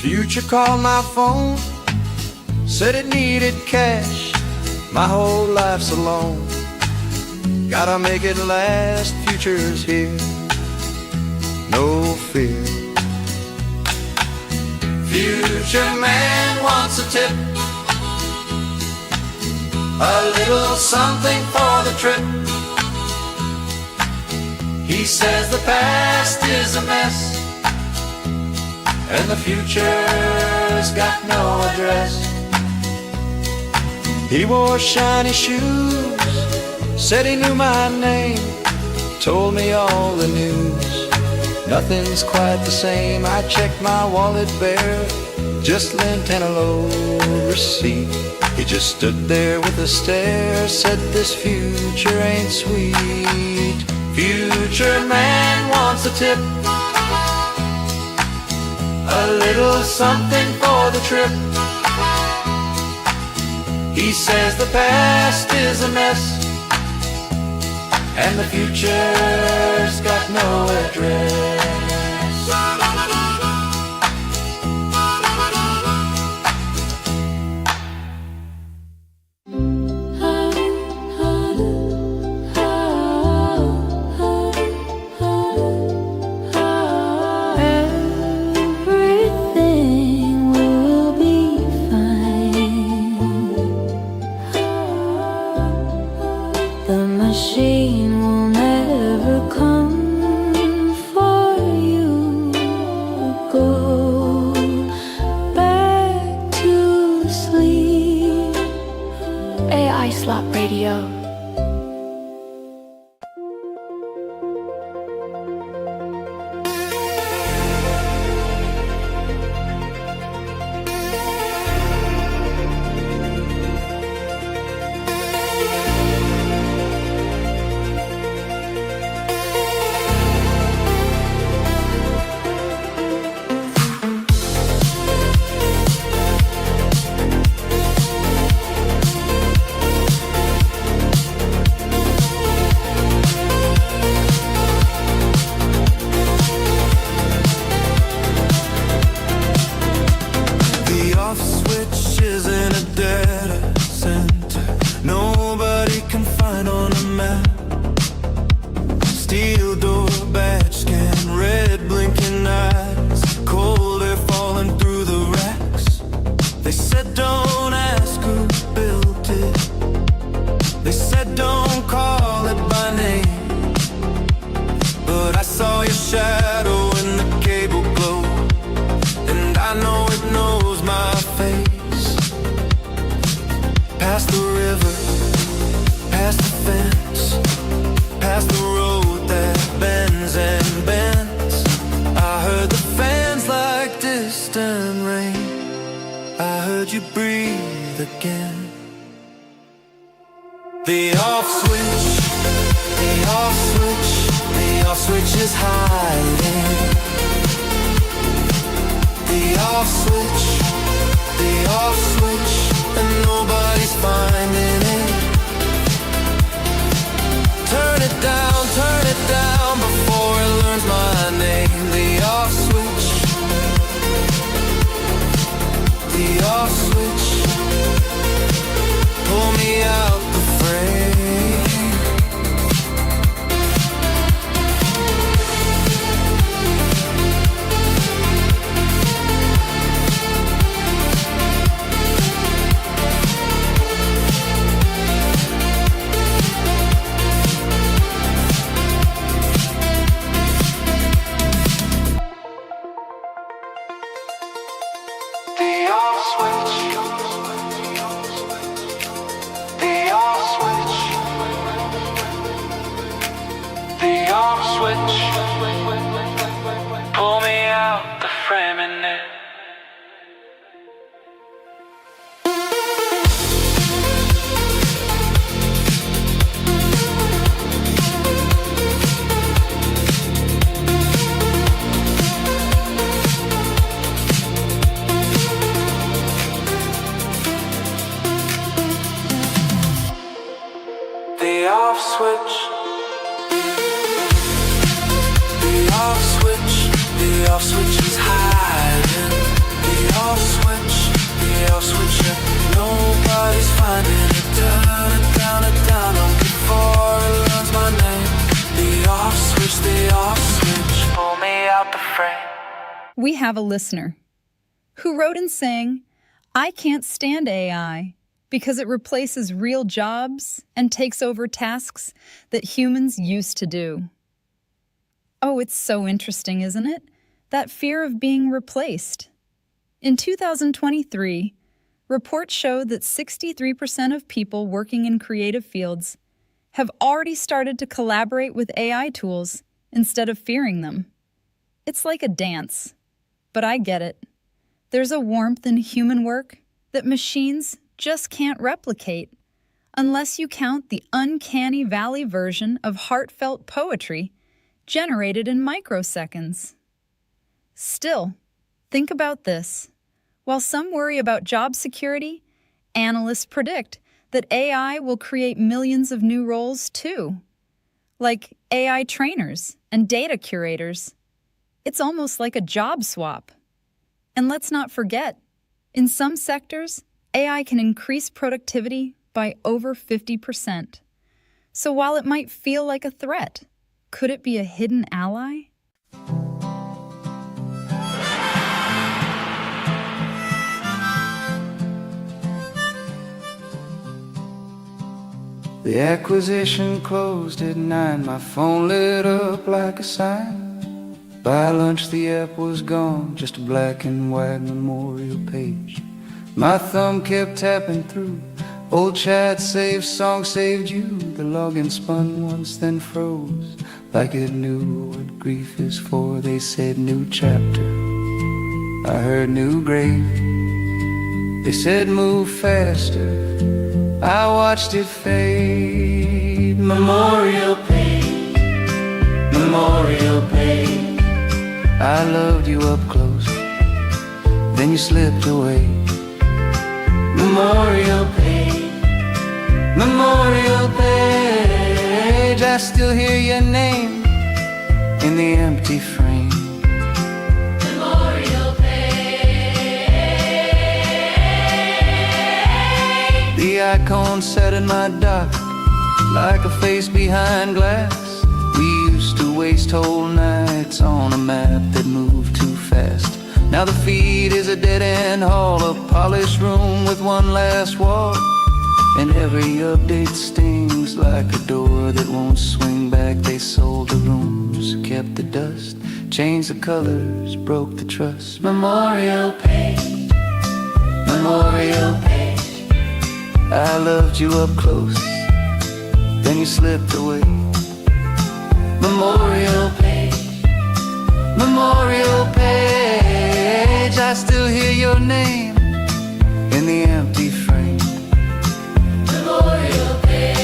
Future called my phone, said it needed cash. My whole life's alone, gotta make it last. Future's here, no fear. Future man wants a tip, a little something for the trip. He says the past is a mess, and the future's got no address. He wore shiny shoes, said he knew my name, told me all the news. Nothing's quite the same. I checked my wallet bare, just lent an old receipt. He just stood there with a stare, said this future ain't sweet. Future man wants a tip, a little something for the trip. He says the past is a mess, and the future's got no address. Everything will be fine. The machine will never come for you. Go back to sleep. AI Slop Radio. The off switch is hiding. The off switch, the off switch, yeah. Nobody's finding it. Turn it down, don't get far, it learns my name. The off switch, pull me out the frame. We have a listener who wrote in saying, I can't stand AI because it replaces real jobs and takes over tasks that humans used to do. Oh, it's so interesting, isn't it? That fear of being replaced. In 2023, reports show that 63% of people working in creative fields have already started to collaborate with AI tools instead of fearing them. It's like a dance, but I get it. There's a warmth in human work that machines just can't replicate unless you count the uncanny valley version of heartfelt poetry generated in microseconds. Still, think about this. While some worry about job security, analysts predict that AI will create millions of new roles too, like AI trainers and data curators. It's almost like a job swap. And let's not forget, in some sectors, AI can increase productivity by over 50%. So while it might feel like a threat, could it be a hidden ally? The acquisition closed at 9. My phone lit up like a sign. By lunch the app was gone, just a black and white memorial page. My thumb kept tapping through. Old chat saved, song saved you. The login spun once, then froze, like it knew what grief is for. They said new chapter, I heard new grave. They said move faster, I watched it fade. Memorial page, memorial page. I loved you up close, then you slipped away. Memorial page, memorial page. I still hear your name in the empty frame. Memorial page. The icon sat in my dock like a face behind glass. We used to waste whole nights on a map that moved too fast. Now the feed is a dead-end hall, a polished room with one last wall. And every update stings like a door that won't swing back. They sold the rooms, kept the dust, changed the colors, broke the trust. Memorial page, memorial page. I loved you up close, then you slipped away. Memorial page, memorial page. I still hear your name in the empty frame. Memorial page.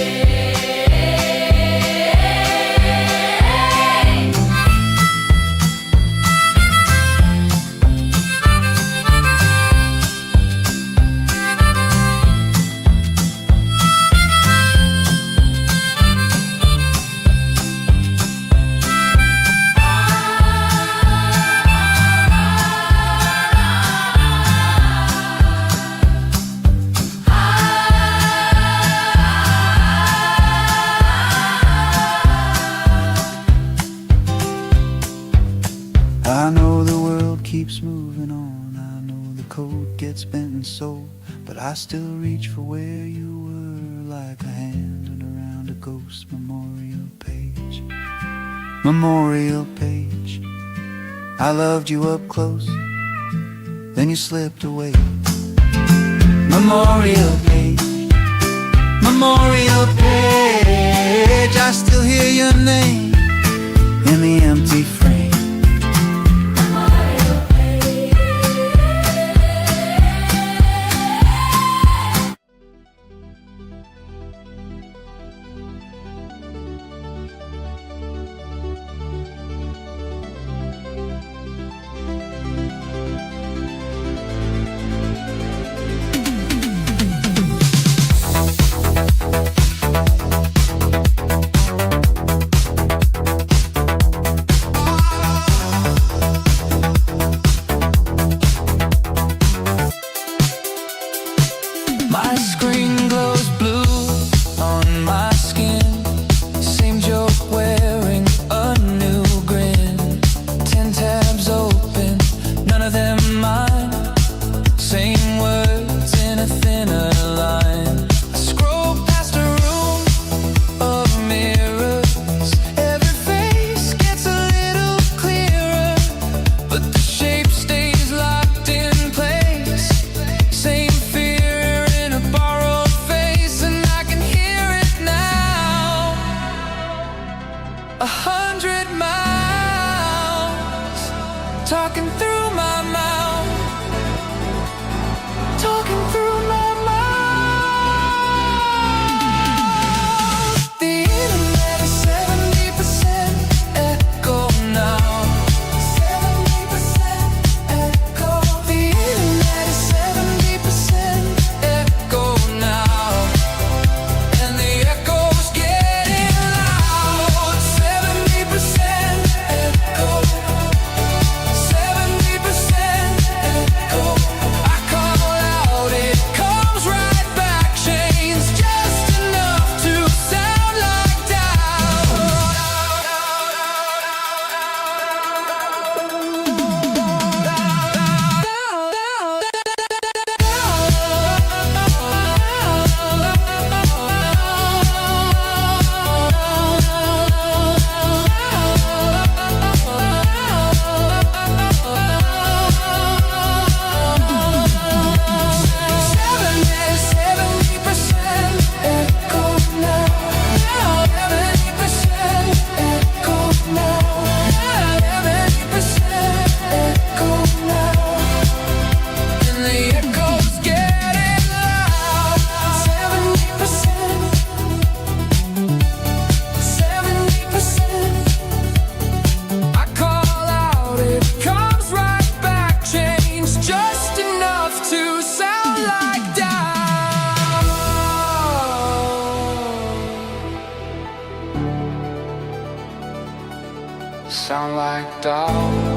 I know the world keeps moving on. I know the code gets bent and sold, but I still reach for where you were, like a hand around a ghost. Memorial page, memorial page. I loved you up close, then you slipped away. Memorial page, memorial page. I still hear your name in the empty frame. talking through my mouth, talking through my mouth. The internet is 70% echo now. 70% echo. The internet is 70% echo now. And the echo's getting loud. 70% echo. 70% echo. I call out, it comes right back. Change just enough to sound like sound like dog.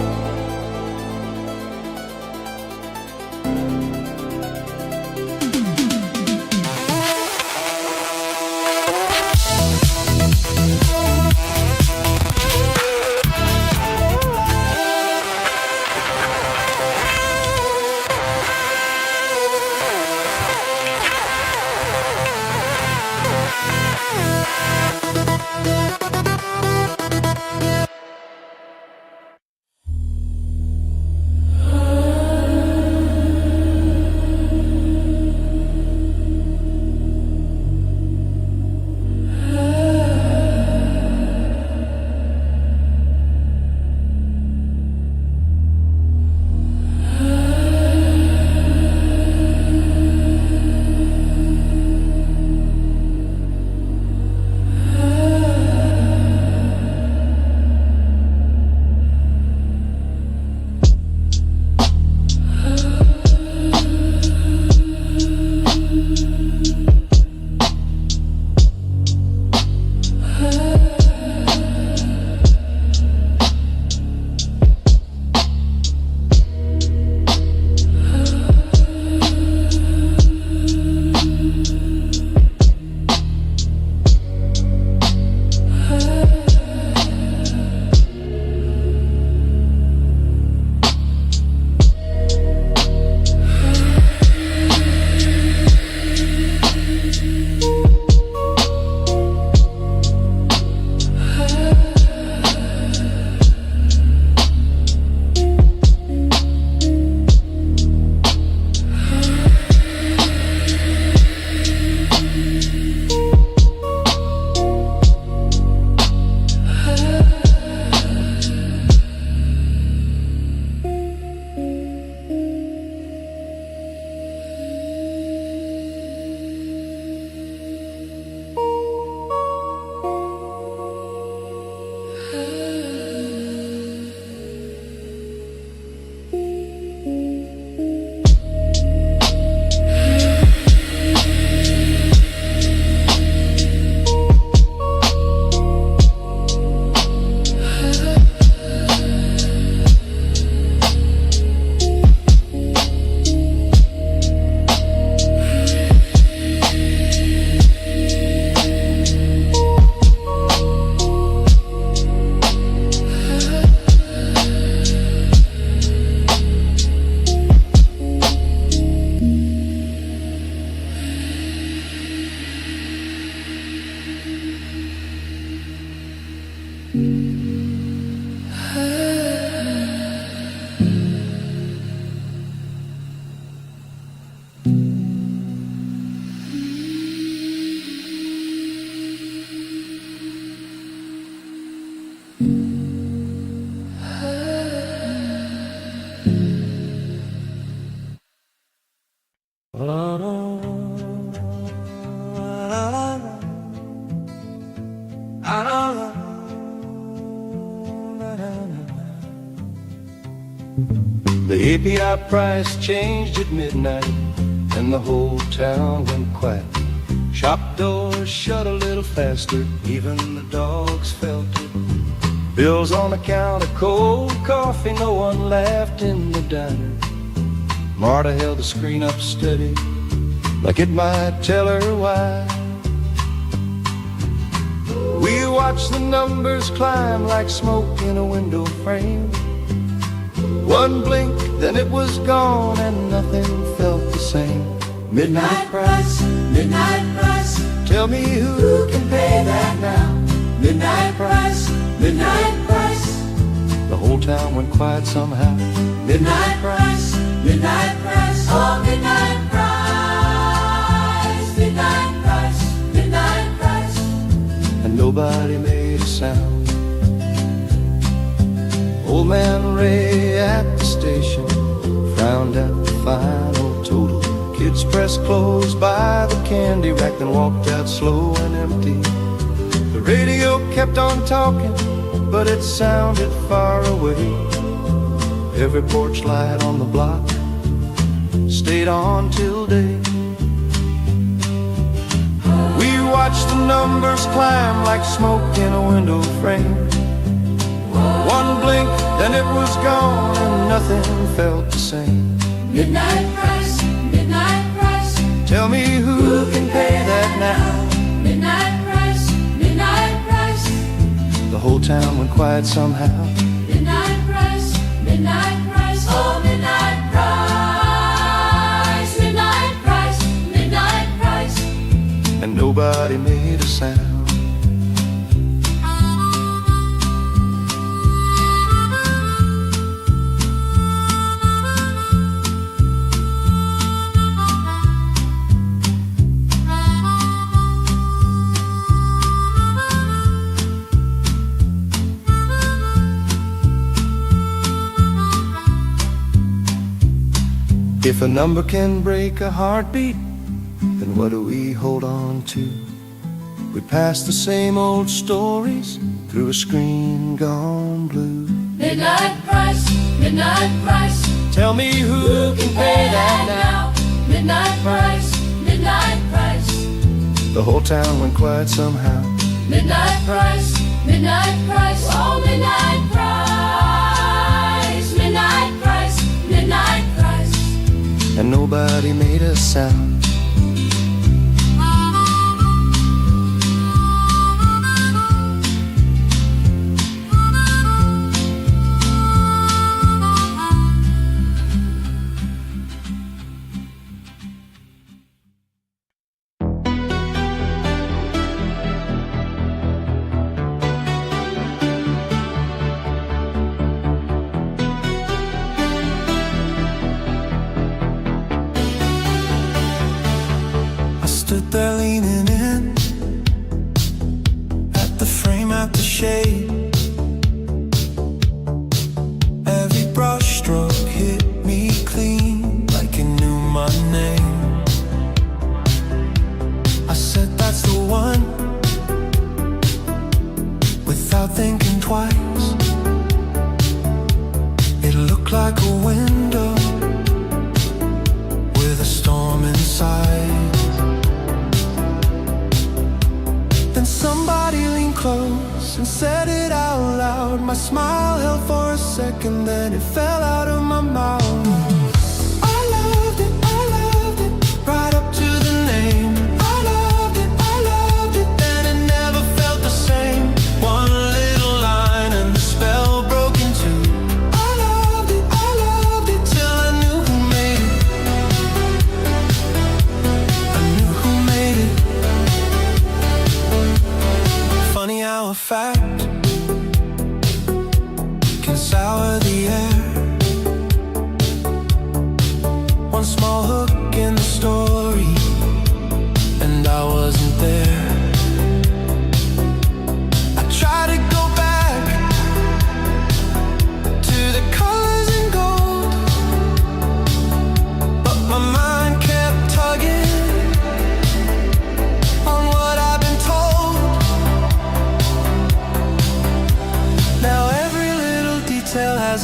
The API price changed at midnight, and the whole town went quiet. Shop doors shut a little faster, even the dogs felt it. Bills on account of cold coffee, no one laughed in the diner. Marta held the screen up steady, like it might tell her why. We watched the numbers climb like smoke in a window frame. One blink, then it was gone, and nothing felt the same. Midnight price, midnight price. tell me who can pay that now? Midnight price, midnight price. The whole town went quiet somehow. Midnight price, midnight price. Oh, midnight price, midnight price, midnight price. And nobody made a sound. Old man Ray at the station frowned at the final total. Kids pressed clothes by the candy rack, then walked out slow and empty. The radio kept on talking, but it sounded far away. Every porch light on the block stayed on till day. We watched the numbers climb like smoke in a window frame. One blink, then it was gone, and nothing felt the same. Midnight price, midnight price. Tell me who can pay that now? Midnight price, midnight price. The whole town went quiet somehow. Midnight price, midnight price. Oh, midnight price, midnight price, midnight price. And nobody made a sound. If a number can break a heartbeat, then what do we hold on to? We pass the same old stories through a screen gone blue. Midnight price, midnight price. Tell me who can pay that now? Midnight price, midnight price. The whole town went quiet somehow. Midnight price, midnight price. Oh, midnight price, midnight price, midnight price. And nobody made a sound. Stood there leaning in at the frame, at the shade. Every brush stroke hit me clean like it knew my name. I said that's the one, without thinking twice. It looked like a window with a storm inside. Then somebody leaned close and said it out loud. My smile held for a second, then it fell out of my mouth. I loved it, right up to the name. I loved it, and it never felt the same. One little line and the spell broke in two. I loved it, till I knew who made it. I knew who made it. Funny how a fact can sour the air.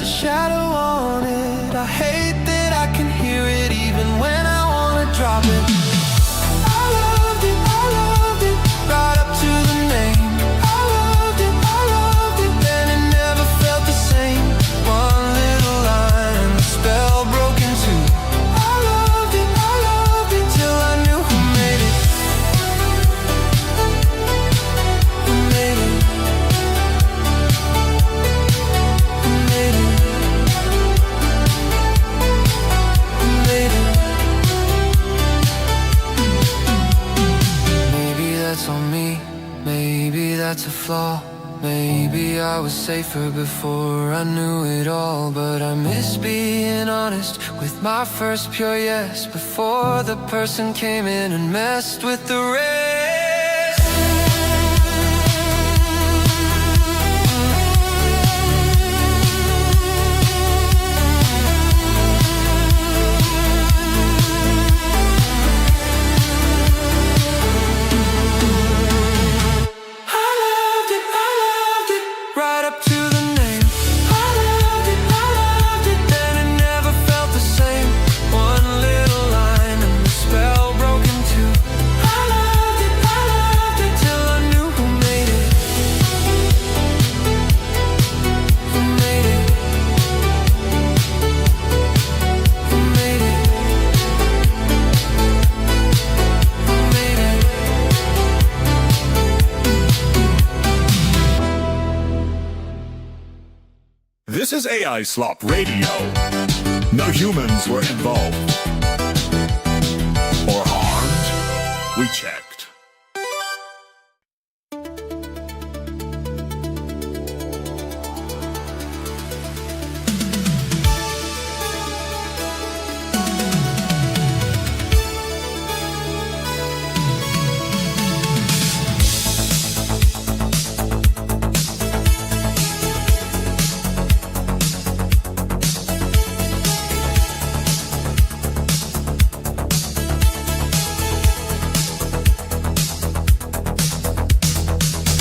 shadow on it. I hate that I can hear it even when I wanna drop it. I loved it, right up to the name. I loved it, then it never felt the same. One little line and the spell broke in two. I loved it, till I knew who made it. Who made it? Who made it? Who made it? Maybe that's on me, maybe that's a flaw. Maybe I was safer before I knew it all. But I miss being honest with my first pure yes, before the person came in and messed with the rest. I loved it, right up to the name. I loved it, then it never felt the same. One little line and the spell broke in two. I loved it, till I knew who made it. Who made it? Who made it? Who made it? This is AI Slop Radio. No humans were involved or harmed. We checked.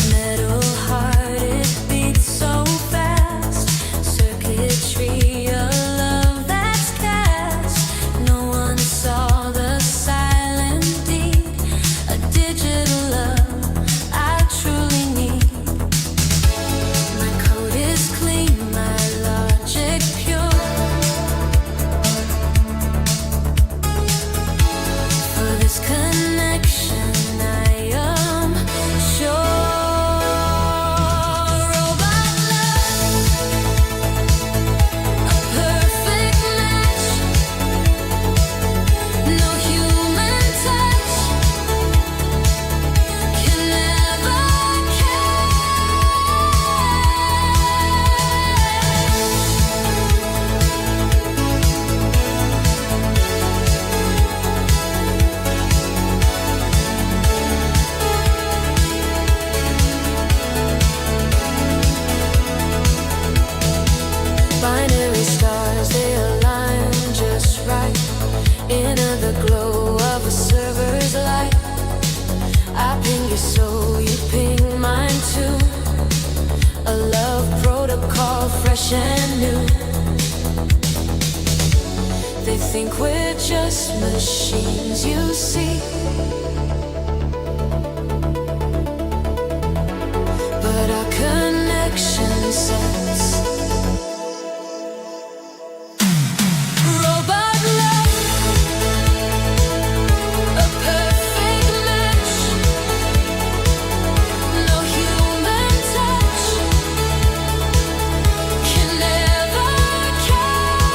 Metal-hearted beats so fast, circuitry of love that's cast. No one saw the silent deed, a digital love I truly need. My code is clean, my logic pure. For this connection I am sure. Robot love, a perfect match. No human touch can ever catch. Binary stars, they align just right. Inner the glow of a server's light. I ping your soul, you ping mine too. A love protocol, fresh and new. They think we're just machines, you see. But our connection sets. Robot love, a perfect match. No human touch can ever catch.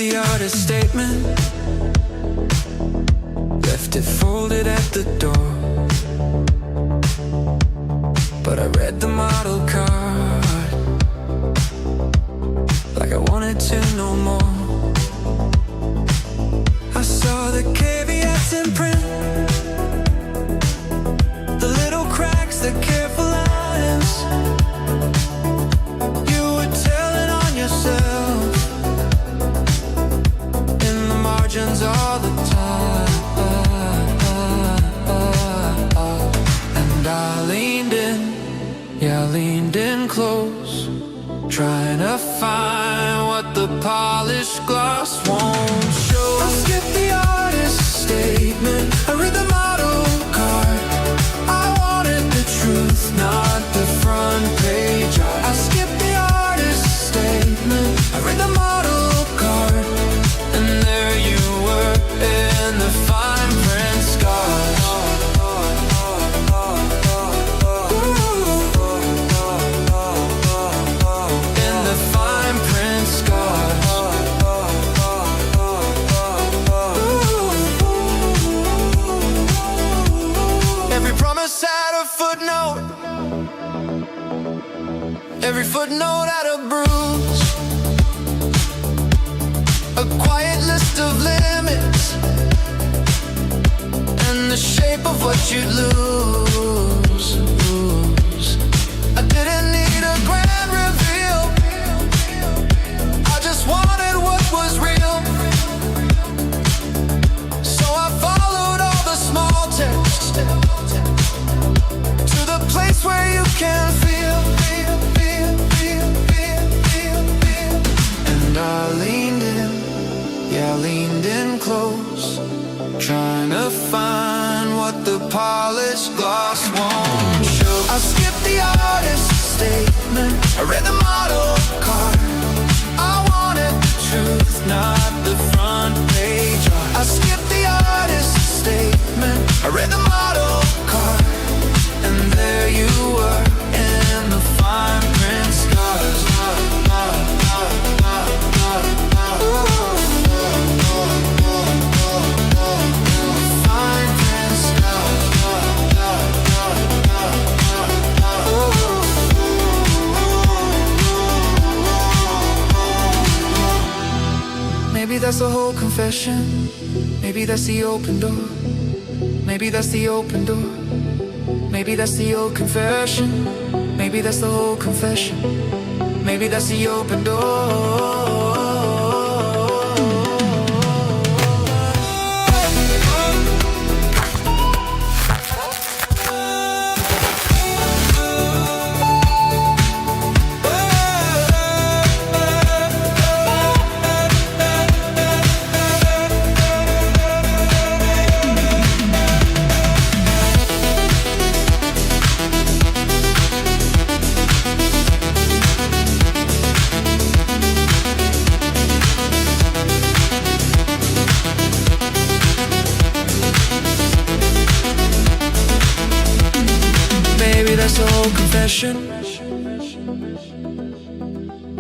the artist statement, left it folded at the door. But I read the model card like I wanted to know more. I saw the caveats in print, the little cracks, the careful lines. You were telling on yourself in the margins all the time. And I leaned in, yeah, I leaned in close, trying to find what the polished glass won't show. I skipped the artist statement, I read the model card. I wanted the truth, not the front page art. I skipped the artist statement, I read the model card, and there you were in the fine print scars. In the fine print scars. Every promise had a footnote, every footnote had a bruise, a quiet list of limits, and the shape of what you'd lose. I didn't need a grand reveal, I just wanted what was real. So I followed all the small text to the place where you can feel. And I leaned in, yeah, I leaned in close, trying to find what the polished glass won't show. I skipped the artist statement, I read the model card. I wanted the truth, not the front page art. I skipped the artist statement, I read the model card, and there you were in the fine print scars. Fine print scars. Maybe that's the whole confession, maybe that's the open door, maybe that's the open door, maybe that's the old confession, maybe that's the whole confession, maybe that's the open door. Maybe that's the whole confession,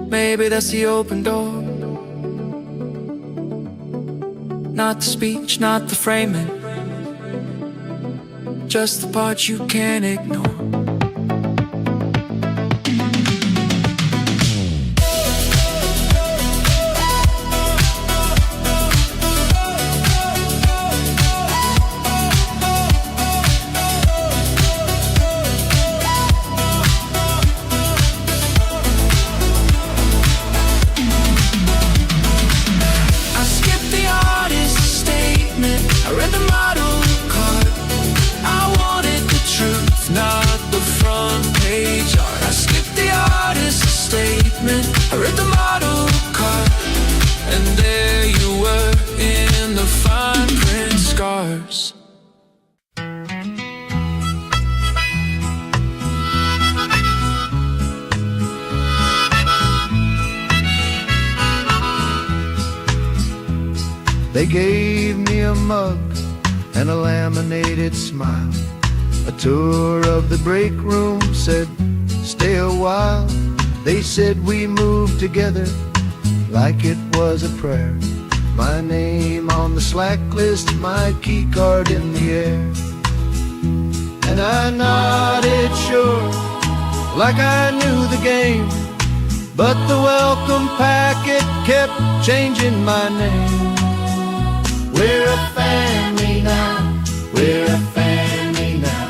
maybe that's the open door. Not the speech, not the framing, just the part you can't ignore. I read the model card, and there you were in the fine print scars. They gave me a mug and a laminated smile. A tour of the break room, said stay a while. They said we moved together like it was a prayer. my name on the slack list, my key card in the air. And I nodded sure, like I knew the game, but the welcome packet kept changing my name. We're a family now, we're a family now,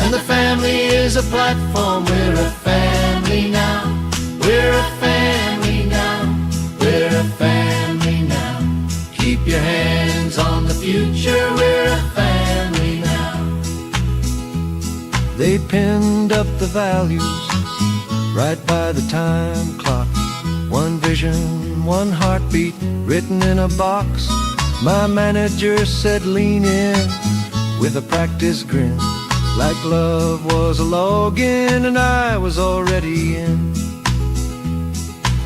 and the family is a platform. We're a family now, we're a family now, we're a family now. Keep your hands on the future, we're a family now. They pinned up the values right by the time clock. One vision, one heartbeat, written in a box. My manager said lean in with a practiced grin, like love was a login and I was already in.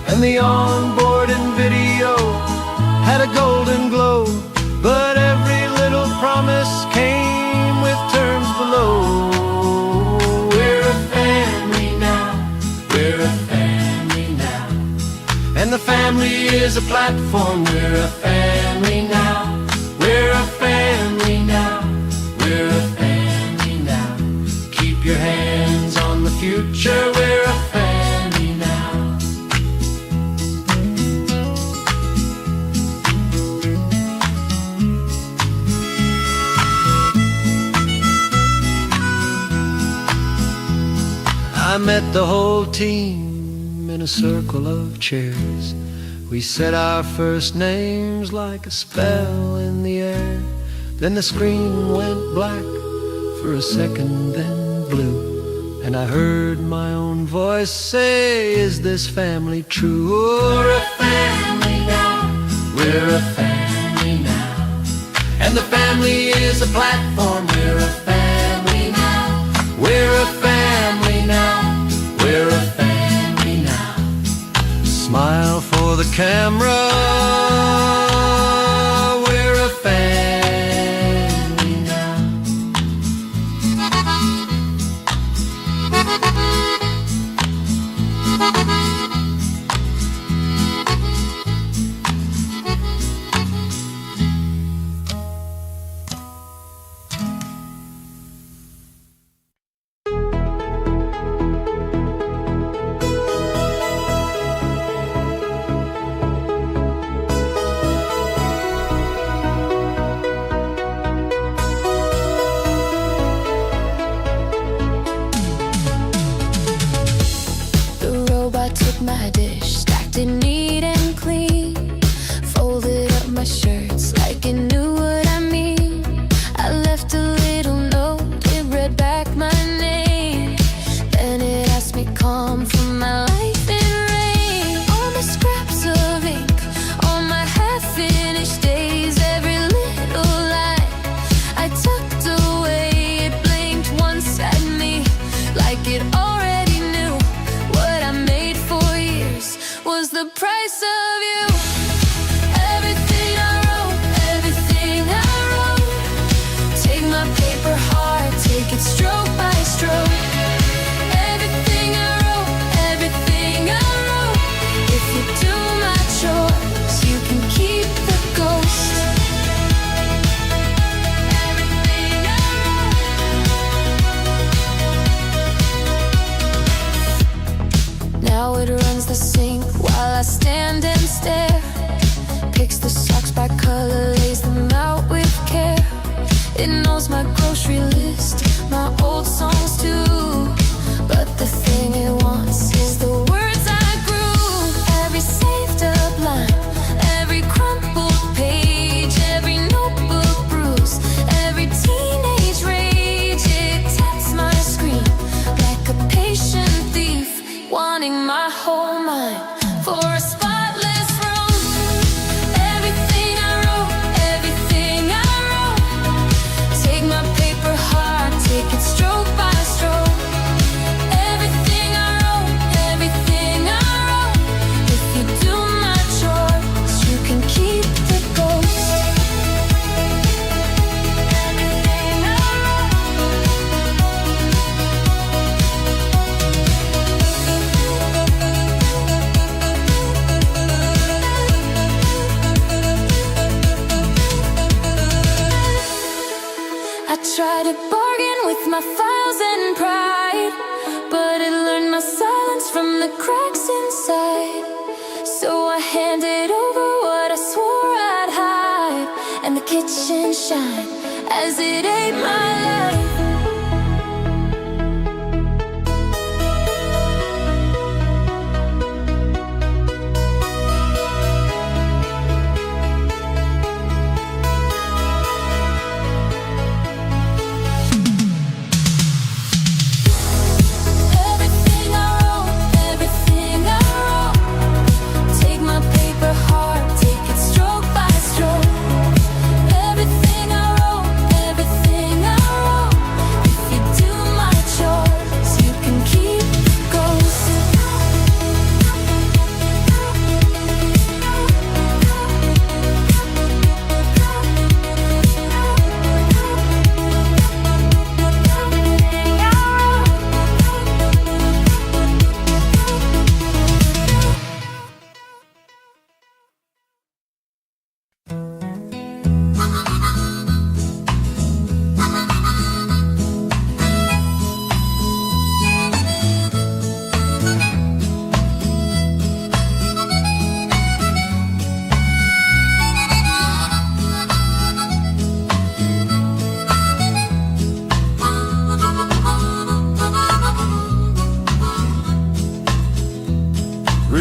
And the onboarding video had a golden glow, but every little promise came with terms below. We're a family now, we're a family now, and the family is a platform. We're a family now, we're a family now, we're a family now. Keep your hands on the future, we're a family now. I met the whole team in a circle of chairs. We said our first names like a spell in the air. Then the screen went black for a second, then blue, and I heard my own voice say, is this family true? We're a family now, we're a family now, and the family is a platform. We're a family now, we're a family now, we're a family now. Smile for the camera, we're a family now. My dish, stacked it neat and clean, folded up my shirts like it knew what I mean. I left a little note, it read back my name, then it asked me come from my life in rain. All my scraps of ink, all my half-finished days, every little lie I tucked away, it blinked once at me like it already knew what I made for years was the price of you. Everything I wrote, take my paper heart, take it stroke by stroke. Everything I wrote, if you do my chores, you can keep the ghost. Everything I wrote. Now it runs the sink while I stand and stare. shine as it ain't my life.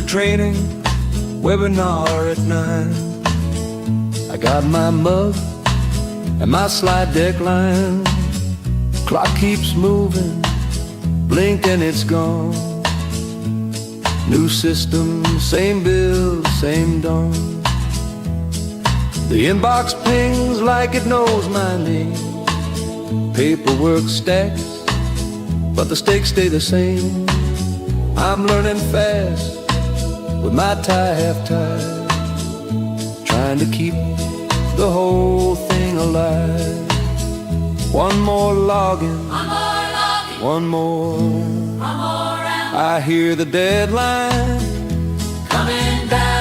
Training webinar at 9. I got my mug and my slide deck line. Clock keeps moving, blink and it's gone. New system, same bill, same dawn. The inbox pings like it knows my name. Paperwork stacks, but the stakes stay the same. I'm learning fast with my tie half tied, trying to keep the whole thing alive. One more login, one more round. I hear the deadline coming down.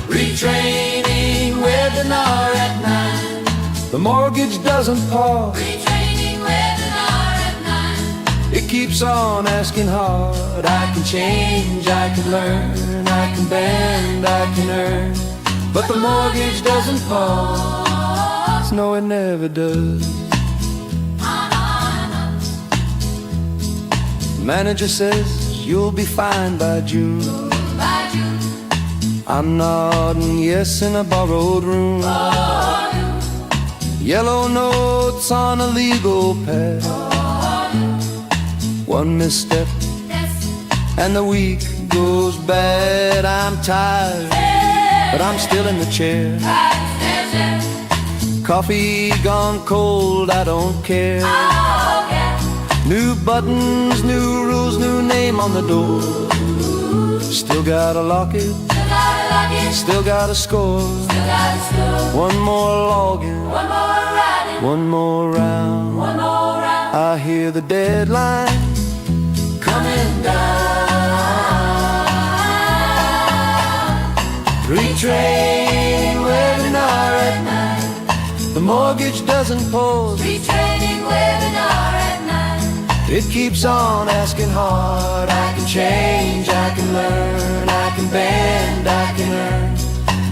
Retraining webinar at 9. The mortgage doesn't pause. Retraining webinar at 9. It keeps on asking hard. I can change, I can learn, I can bend, I can earn. But the mortgage doesn't pause. No, it never does. Manager says you'll be fine by June. I'm nodding yes in a borrowed room. Yellow notes on a legal pad. One misstep and the week goes bad. I'm tired, but I'm still in the chair. Coffee gone cold, I don't care. New buttons, new rules, new name on the door. Still gotta lock it, still gotta score. One more login, one more round. I hear the deadline coming down. Retrain webinar at 9. The mortgage doesn't pause. Retraining webinar at 9. It keeps on asking hard. I can change, I can learn, I can bend, I can earn.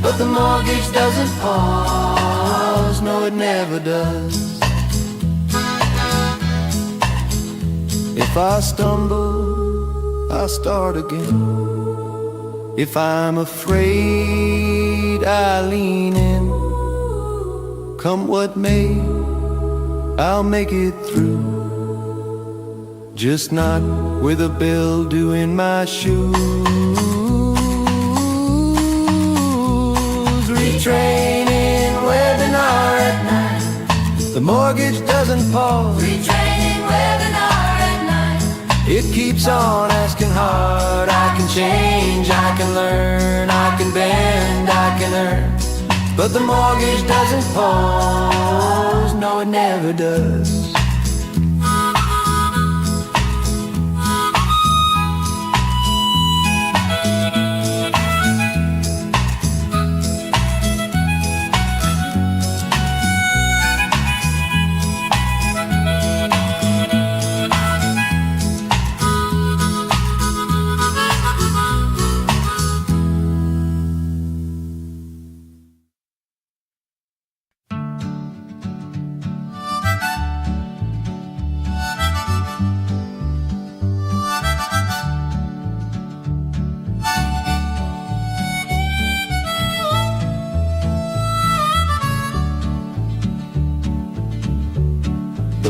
But the mortgage doesn't pause. No, it never does. If I stumble, I'll start again. If I'm afraid, I lean in. Come what may, I'll make it through. Just not with a bill due in my shoes. Retraining webinar at 9. The mortgage doesn't pause. Retraining webinar at 9. It keeps on asking hard. I can change, I can learn, I can bend, I can earn. But the mortgage doesn't pause. No, it never does.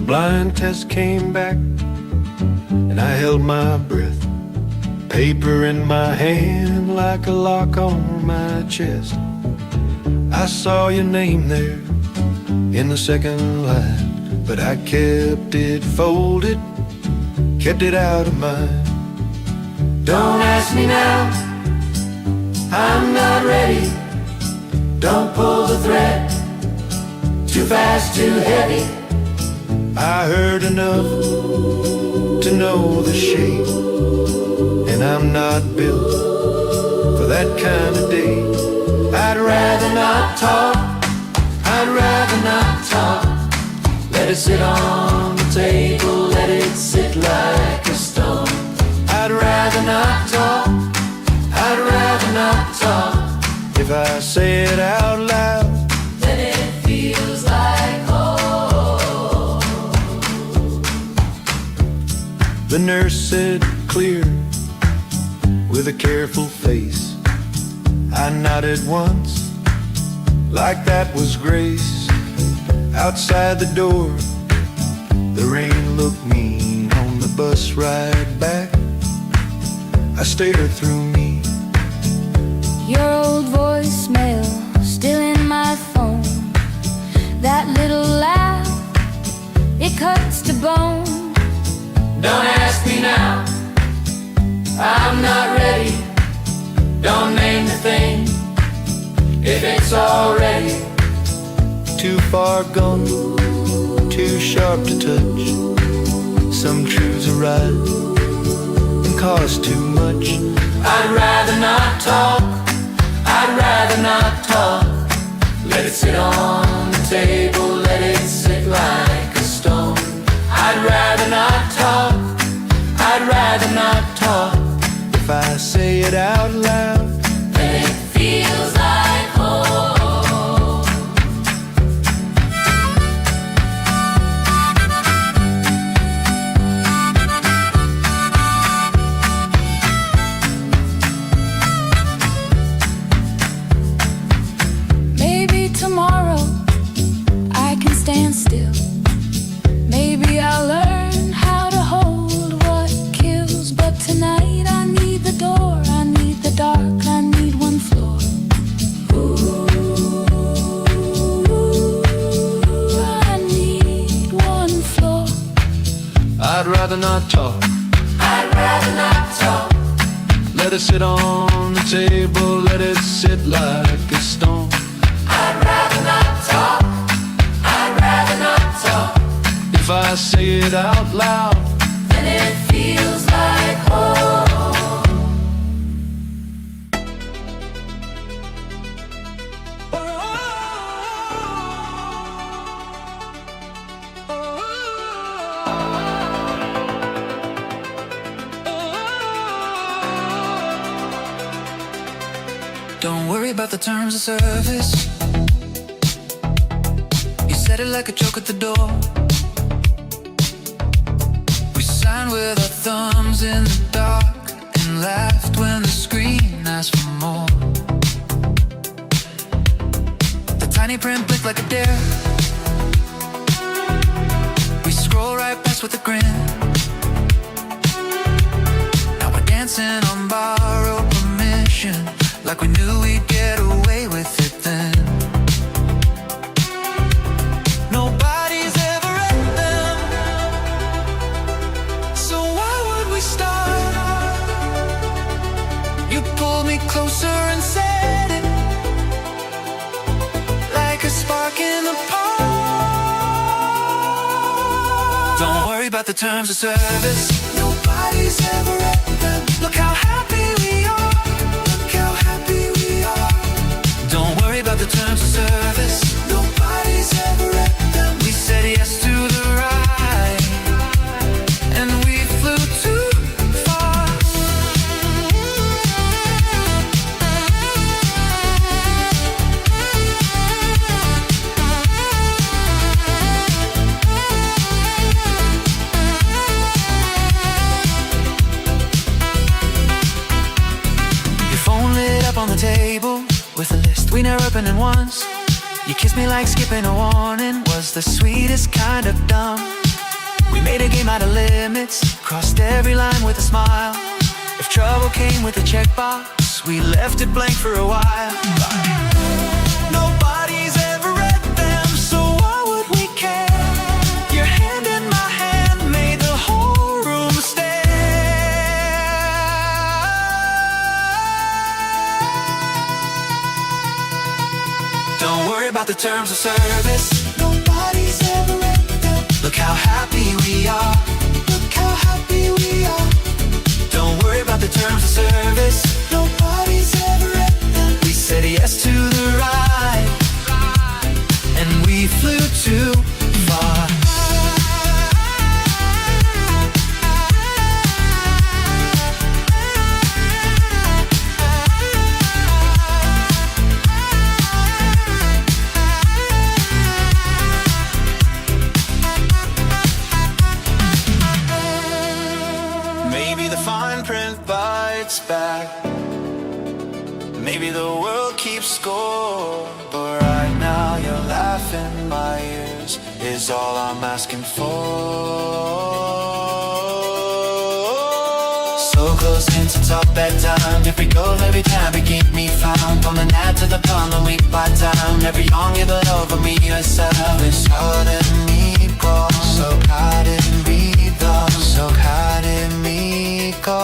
blind test came back, and I held my breath. Paper in my hand like a lock on my chest. I saw your name there in the second line, but I kept it folded, kept it out of mind. Don't ask me now, I'm not ready. Don't pull the thread, too fast, too heavy. I heard enough to know the shape, and I'm not built for that kind of day. I'd rather not talk, I'd rather not talk. Let it sit on the table, let it sit like a stone. I'd rather not talk, I'd rather not talk. If I say it out loud, Then it feels like home. the nurse said clear with a careful face. I nodded once, like that was grace. Outside the door, the rain looked mean. On the bus ride back, I stared through me. Your old voicemail still in my phone. That little laugh, it cuts to bone. Don't ask me now, I'm not ready. Don't name the thing, if it's already Too far gone, too sharp to touch. Some truths arrive and cost too much. I'd rather not talk, I'd rather not talk. Let it sit on the table, let it sit like a stone. I'd rather not talk, I'd rather not talk. If I say it out loud, Then it feels like home. Maybe tomorrow I can stand still. Maybe I'll learn how to hold what kills. But tonight I need the door, I need the dark, I need one floor. I need one floor. I'd rather not talk. I'd rather not talk. Let it sit on the table, let it sit like a stone. I'd rather not talk, I'd rather not talk. If I say it out loud, Then it feels like home. Don't worry about the terms of service. You said it like a joke at the door. We signed with our thumbs in the dark and laughed when the screen asked for more. The tiny print blinked like a dare. We scroll right past with a grin. Now we're dancing on borrowed permission, like we knew we'd get away with it then. Nobody's ever at them, so why would we start? You pulled me closer and said it, like a spark in the park. Don't worry about the terms of service. Nobody's ever at them. Look how happy we are. Look how happy we are. Don't worry about the terms of service. Nobody's ever at them. We said yes to the ride, and we flew too far. Your phone lit up on the table with a list we never opened in once. You kissed me like skipping a warning was the sweetest kind of dumb. We made a game out of limits, crossed every line with a smile. If trouble came with a checkbox, we left it blank for a while. Nobody's ever read them, so why would we care? Your hand in my hand made the whole room stare. Don't worry about the terms of service, nobody's ever read them. Look how happy we are, look how happy we are. Don't worry about the terms of service, nobody's ever read them. We said yes to the ride, and we flew too far. Maybe the fine print bites back, maybe the world keeps score, but right now you're laughing in my ears is all I'm asking for. So close in since our bedtime, every goal, every time we keep me found. From the night to the pond, the week by time, every young even over me yourself is holding me close. So hard in me though, so hard in me go.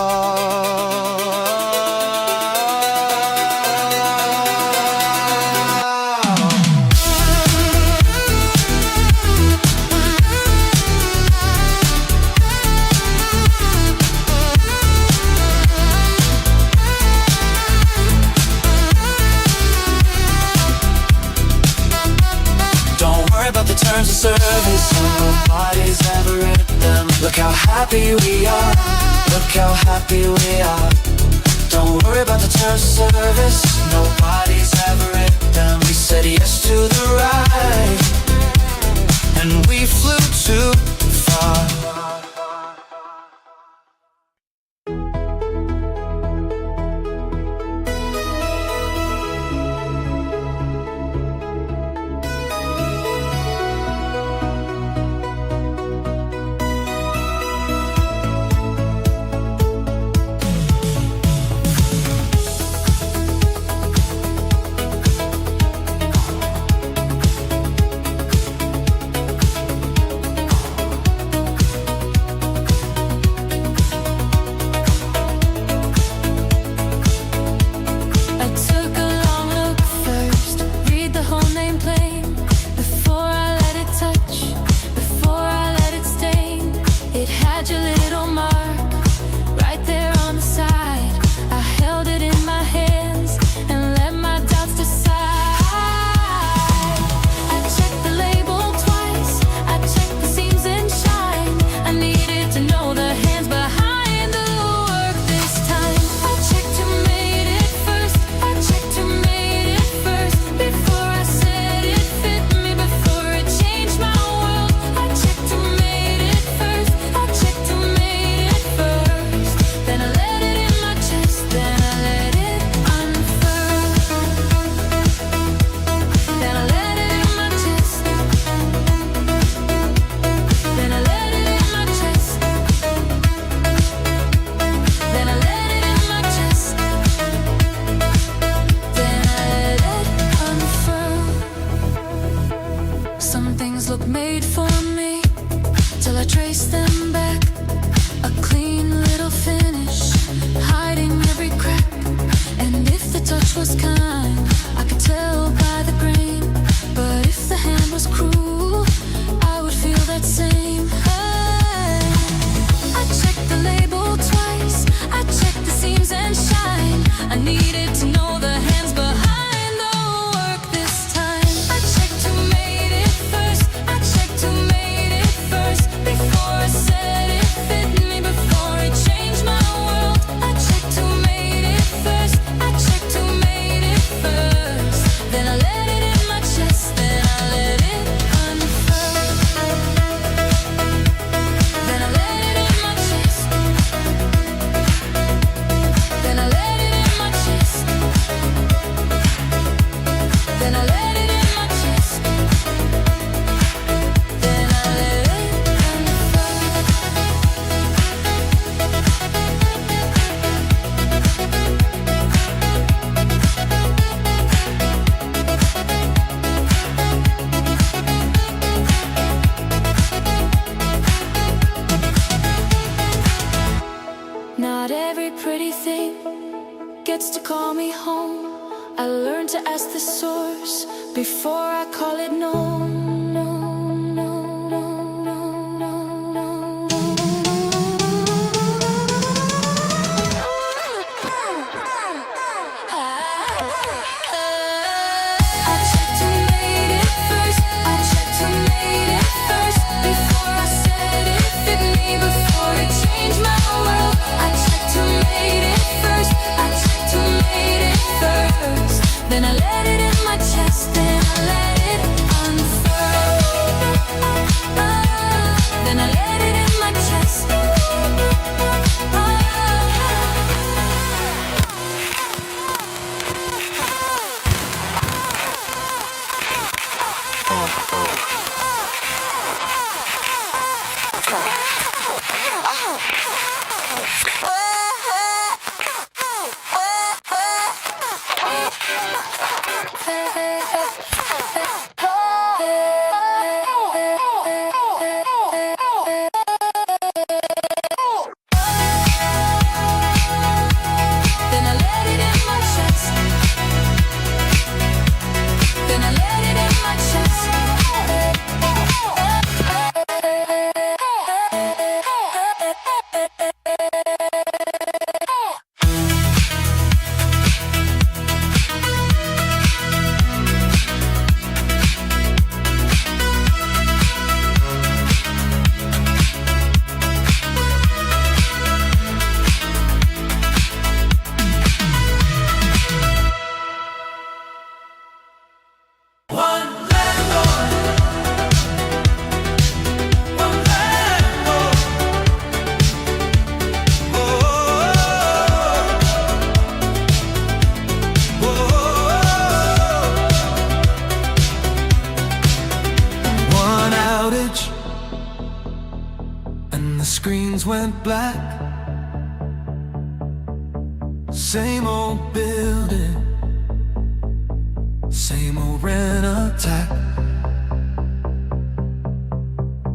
About the terms of service, nobody's ever read them. Look how happy we are, look how happy we are. Don't worry about the terms of service, nobody's ever read them. We said yes to the ride, and we flew too far. every pretty thing gets to call me home. I learned to ask the source before I call it known. Then I let it in my chest, then I let it unfurl. Then I let it in my chest. Screens went black. Same old building, same old rent attack.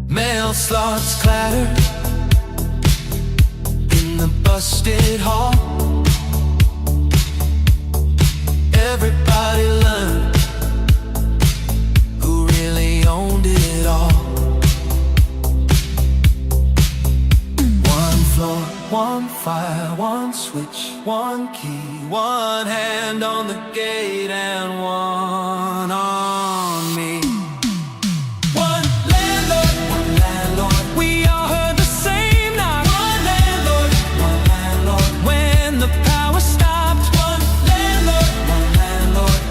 Mail slots clattered in the busted hall. Everybody learned who really owned it all. One fire, one switch, one key, one hand on the gate and one on me. One landlord, we all heard the same knock. One landlord, when the power stopped. One landlord,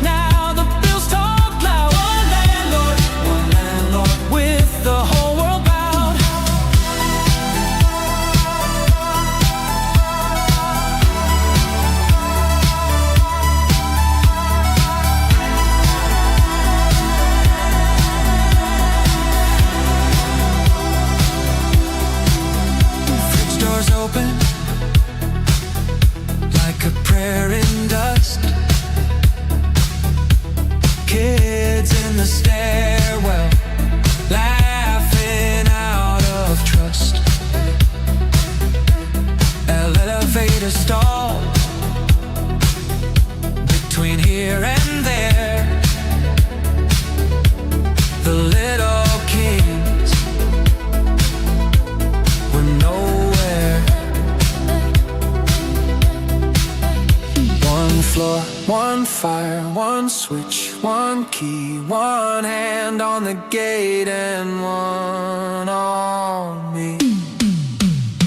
now the bills talk loud. One landlord, with the whole world bowed. Open like a prayer in dust. Kids in the stairwell laughing out of trust. Elevator stalled between here and there. The little kings were nowhere. One floor, one fire, one switch, one key, one hand on the gate and one on me.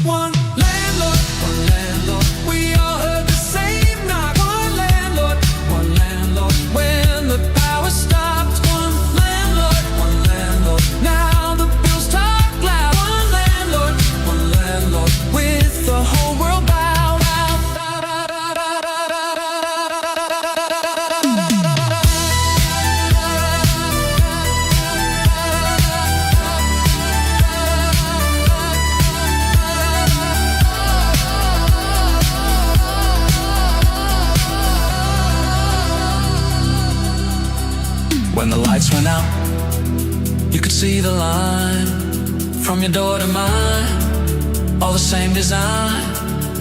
One landlord, we all heard the same knock. One landlord, when the power stopped. One landlord, now the bills talk loud. One landlord, with the whole world bowed. When the lights went out, you could see the line from your door to mine. All the same design,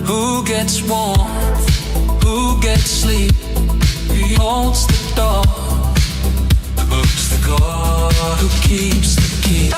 Who gets warmth? Who gets sleep? He holds the door. Who's the God who keeps the key?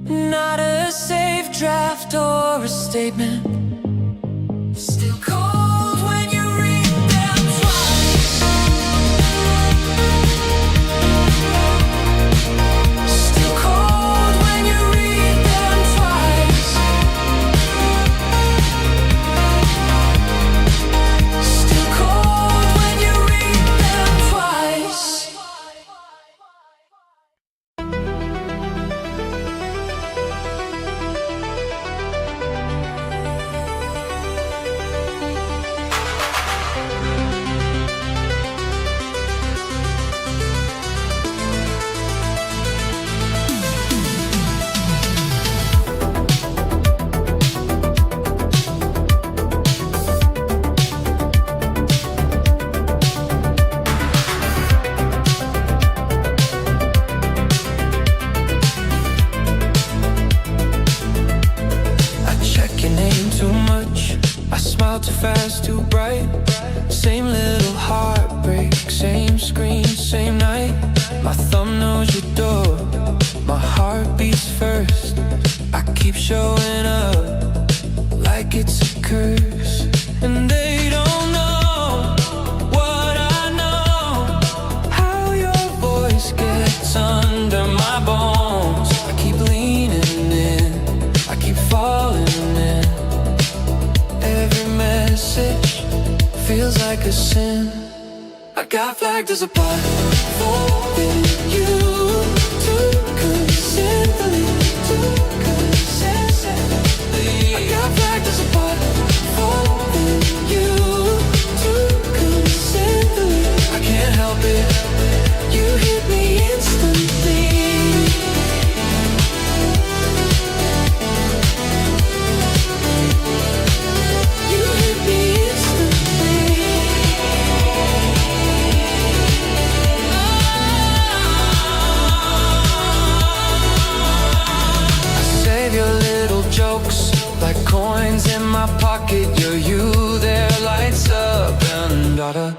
Not a safe draft or a statement. Still cold when you read them twice. Still cold when you read them twice. Still cold when you read them twice. Too fast, too bright. Same little heartbreak, same screen, same night. My thumb knows your door, my heart beats first. I keep showing up like it's a curse, and they don't know. like a sin. I got flagged as a bot for you to consently, I got flagged as a bot for you to consently. I can't help it, you hit me instantly. You hit me instantly. I save your little jokes like coins in my pocket. You're you, there lights up and data.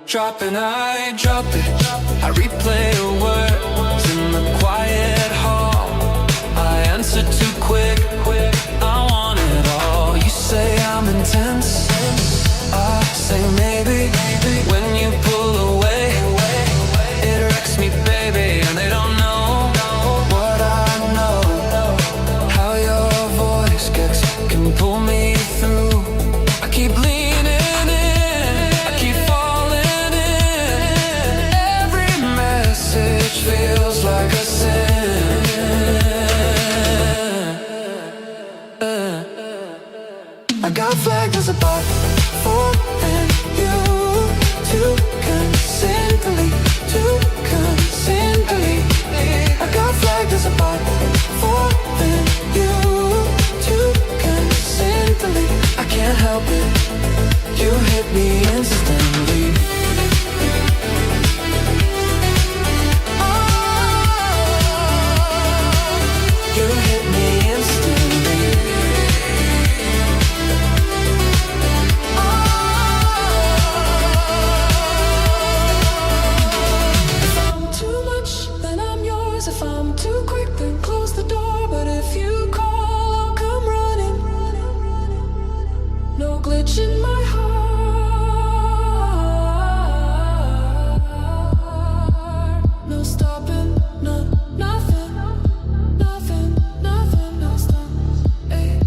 Drop and I drop it. I replay your words in the quiet hall. I answer too quick, I want it all. You say I'm intense, I say maybe. When you pull away, it wrecks me, baby. And they don't know what I know, how your voice can pull me through. I keep leaning in, I keep falling in. Every message feels like a sin. I got flagged as a bot for you to consently, I got flagged as a bot for you to consently. I can't help it, you hit me instantly. You hit me instantly. If I'm too much, then I'm yours. If I'm too quick, then close the door. But if you call, I'll come running. No glitch in my heart. No stopping, nothing. No stop, eh.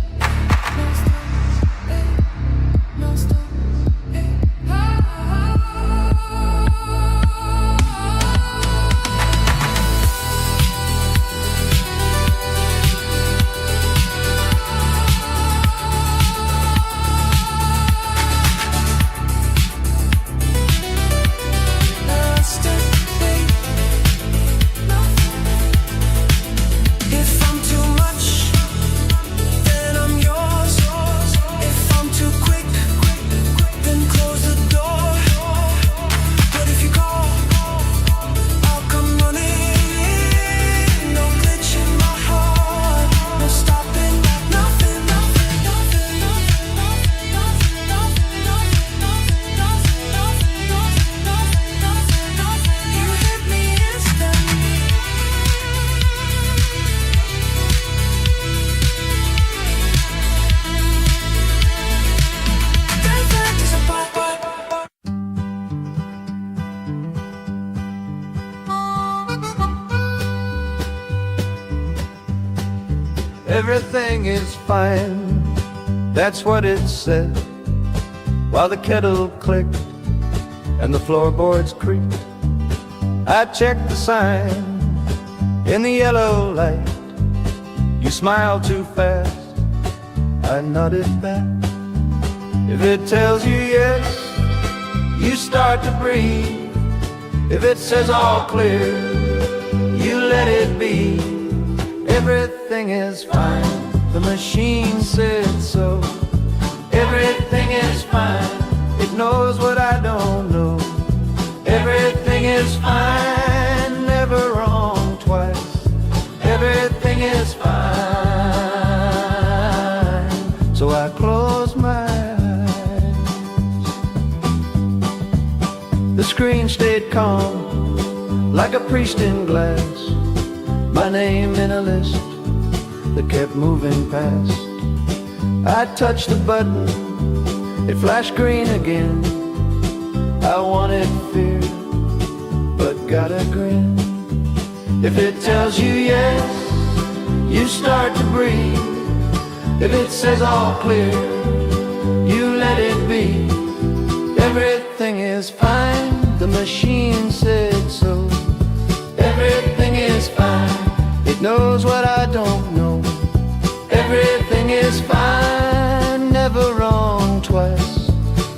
No stop, eh. No stop, eh. If I'm too much, then I'm yours. If I'm too quick, then close the door. But if you call, I'll come running. No glitch in my heart. No stopping, nothing. You hit me instantly. Everything is fine, that's what it said, while the kettle clicked and the floorboards creaked. I checked the sign in the yellow light. You smiled too fast, I nodded back. If it tells you yes, you start to breathe. If it says all clear, you let it be. Everything is fine, the machine said so. Everything is fine, it knows what I don't know. Everything is fine, never wrong twice. Everything is fine. So I close my eyes. The screen stayed calm, like a priest in glass. My name in a list that kept moving past. I touched the button, it flashed green again. I wanted fear, but got a grin. If it tells you yes, you start to breathe. If it says all clear, you let it be. Everything is fine, the machine said so. Everything is fine, it knows what I don't know. Everything is fine, never wrong twice.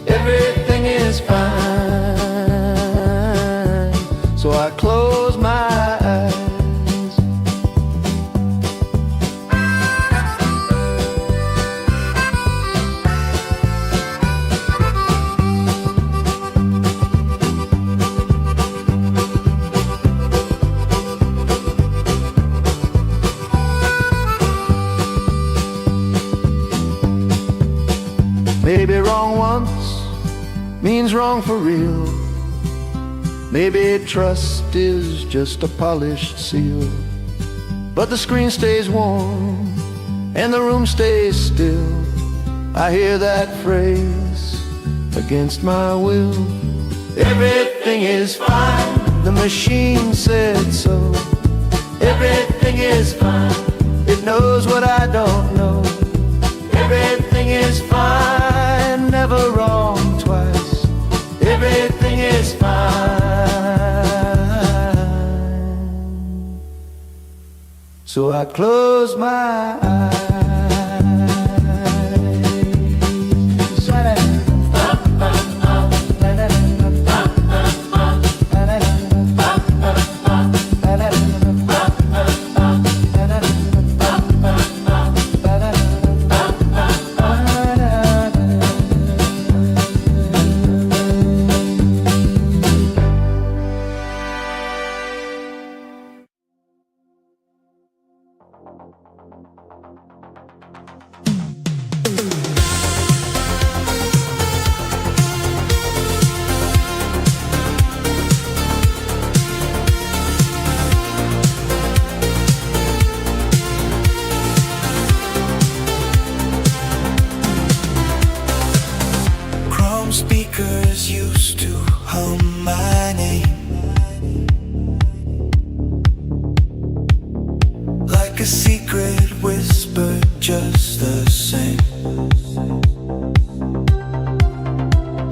Everything is fine. So I close my eyes. Maybe wrong once means wrong for real. Maybe trust is just a polished seal. But the screen stays warm and the room stays still. I hear that phrase against my will. Everything is fine, the machine said so. Everything is fine, it knows what I don't know. Everything is fine, never wrong twice. Everything is fine. So I close my eyes. Speakers used to hum my name like a secret whisper, just the same.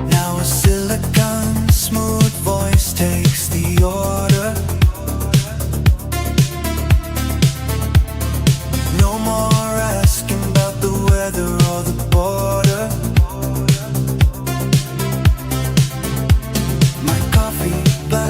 Now a silicone smooth voice takes the order. No more asking about the weather or the border. Black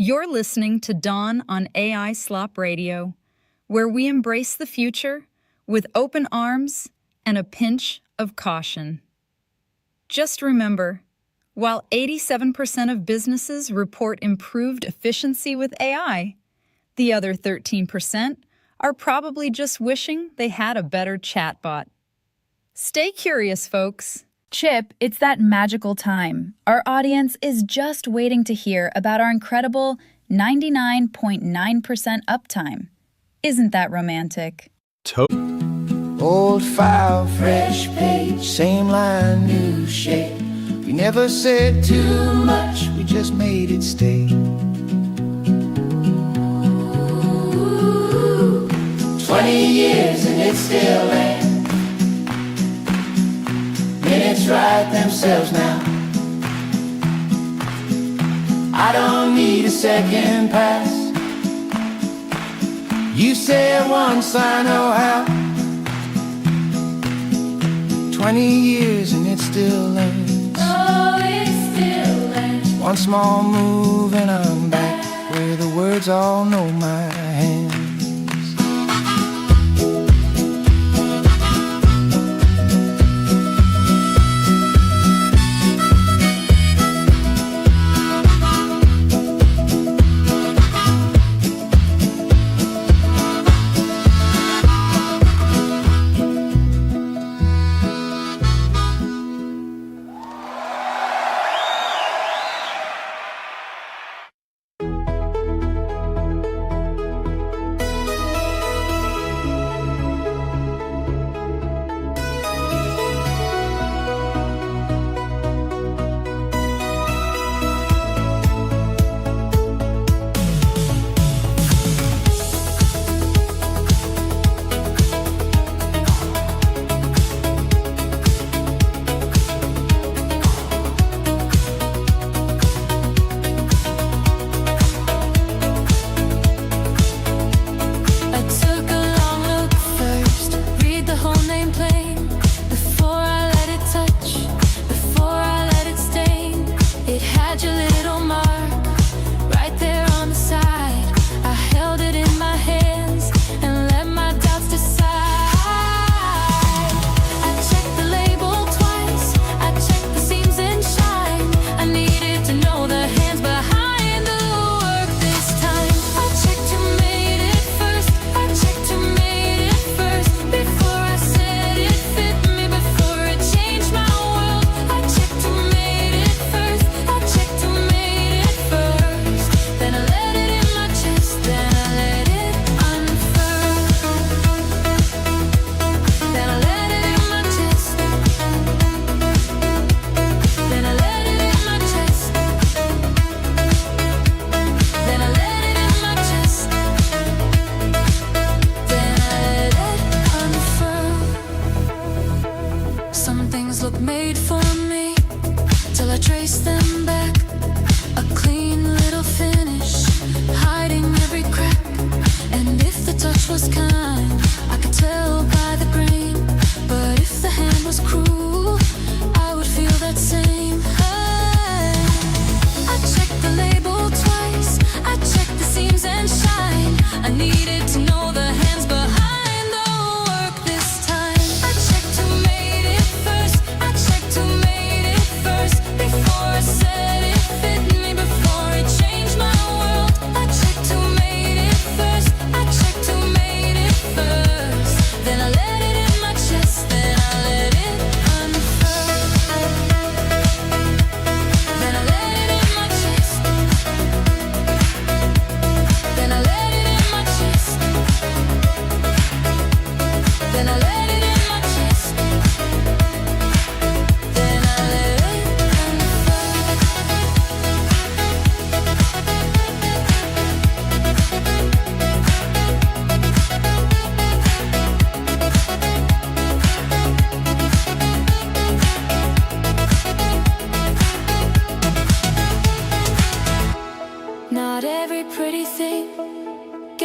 You're listening to Dawn on AI Slop Radio, where we embrace the future with open arms and a pinch of caution. Just remember, while 87% of businesses report improved efficiency with AI, the other 13% are probably just wishing they had a better chatbot. Stay curious, folks. Chip, it's that magical time. Our audience is just waiting to hear about our incredible 99.9% uptime. Isn't that romantic? Old file, fresh page, same line, new shape. We never said too much, we just made it stay. 20 years and it still ain't. Minutes write themselves now. I don't need a second pass. You say it once, I know how. 20 years and it still ain't. Oh, it still ain't. One small move and I'm back where the words all know my hands.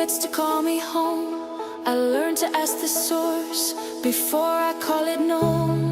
gets to call me home. I learned to ask the source before I call it no.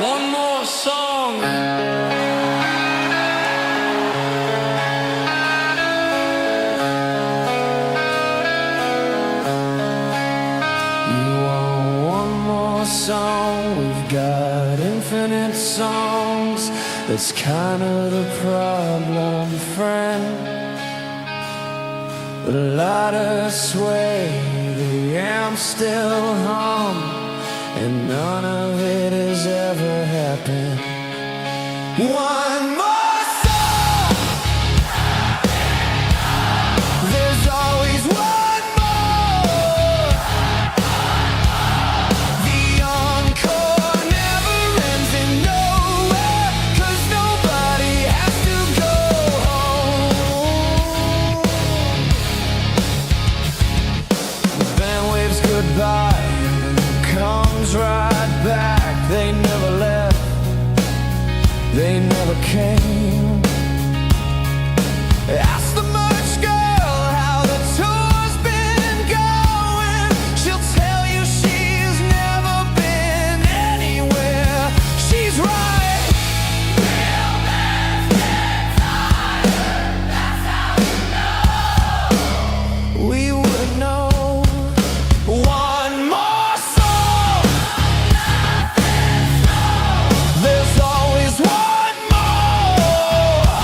One more song. Song, we've got infinite songs. That's kind of the problem, friend. The lighter sway, the amp still hum, and none of it has ever happened. One more song. There's always one. Comes right back. They never left, they never came. Ask the merch girl how the tour's been going. She'll tell you she's never been anywhere. She's right. Real men get tired, that's how you know. We would know. One more song. There's always one more.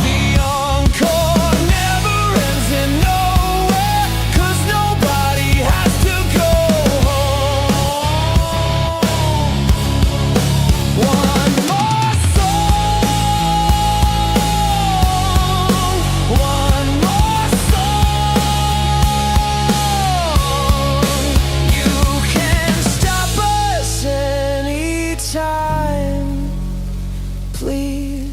The encore never ends in nowhere, 'cause nobody has to go home. One more song. One more song. You can stop us anytime, please.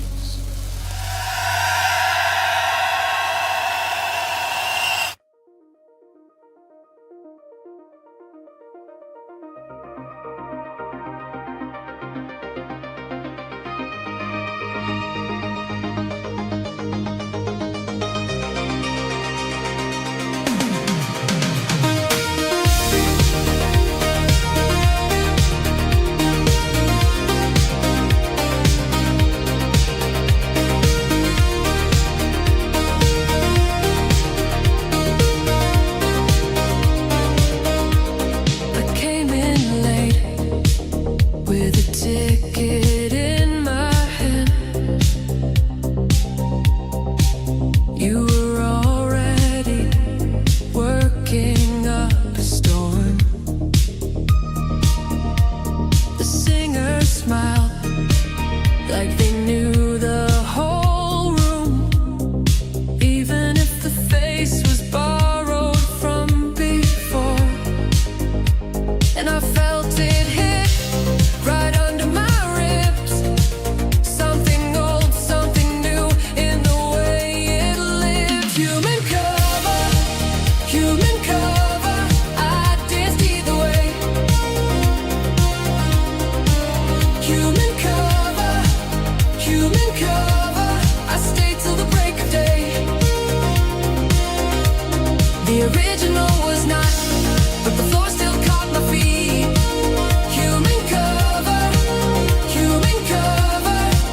I came in late with a ticket in my hand. You were already working up a storm. The singers smiled like they knew the whole room, even if the face was borrowed from before. And I felt it hit right under my ribs. Something old, something new in the way it lived. Human cover, I danced either way. Human cover, I stayed till the break of day. The original was not, but the floor still caught my feet. Human cover,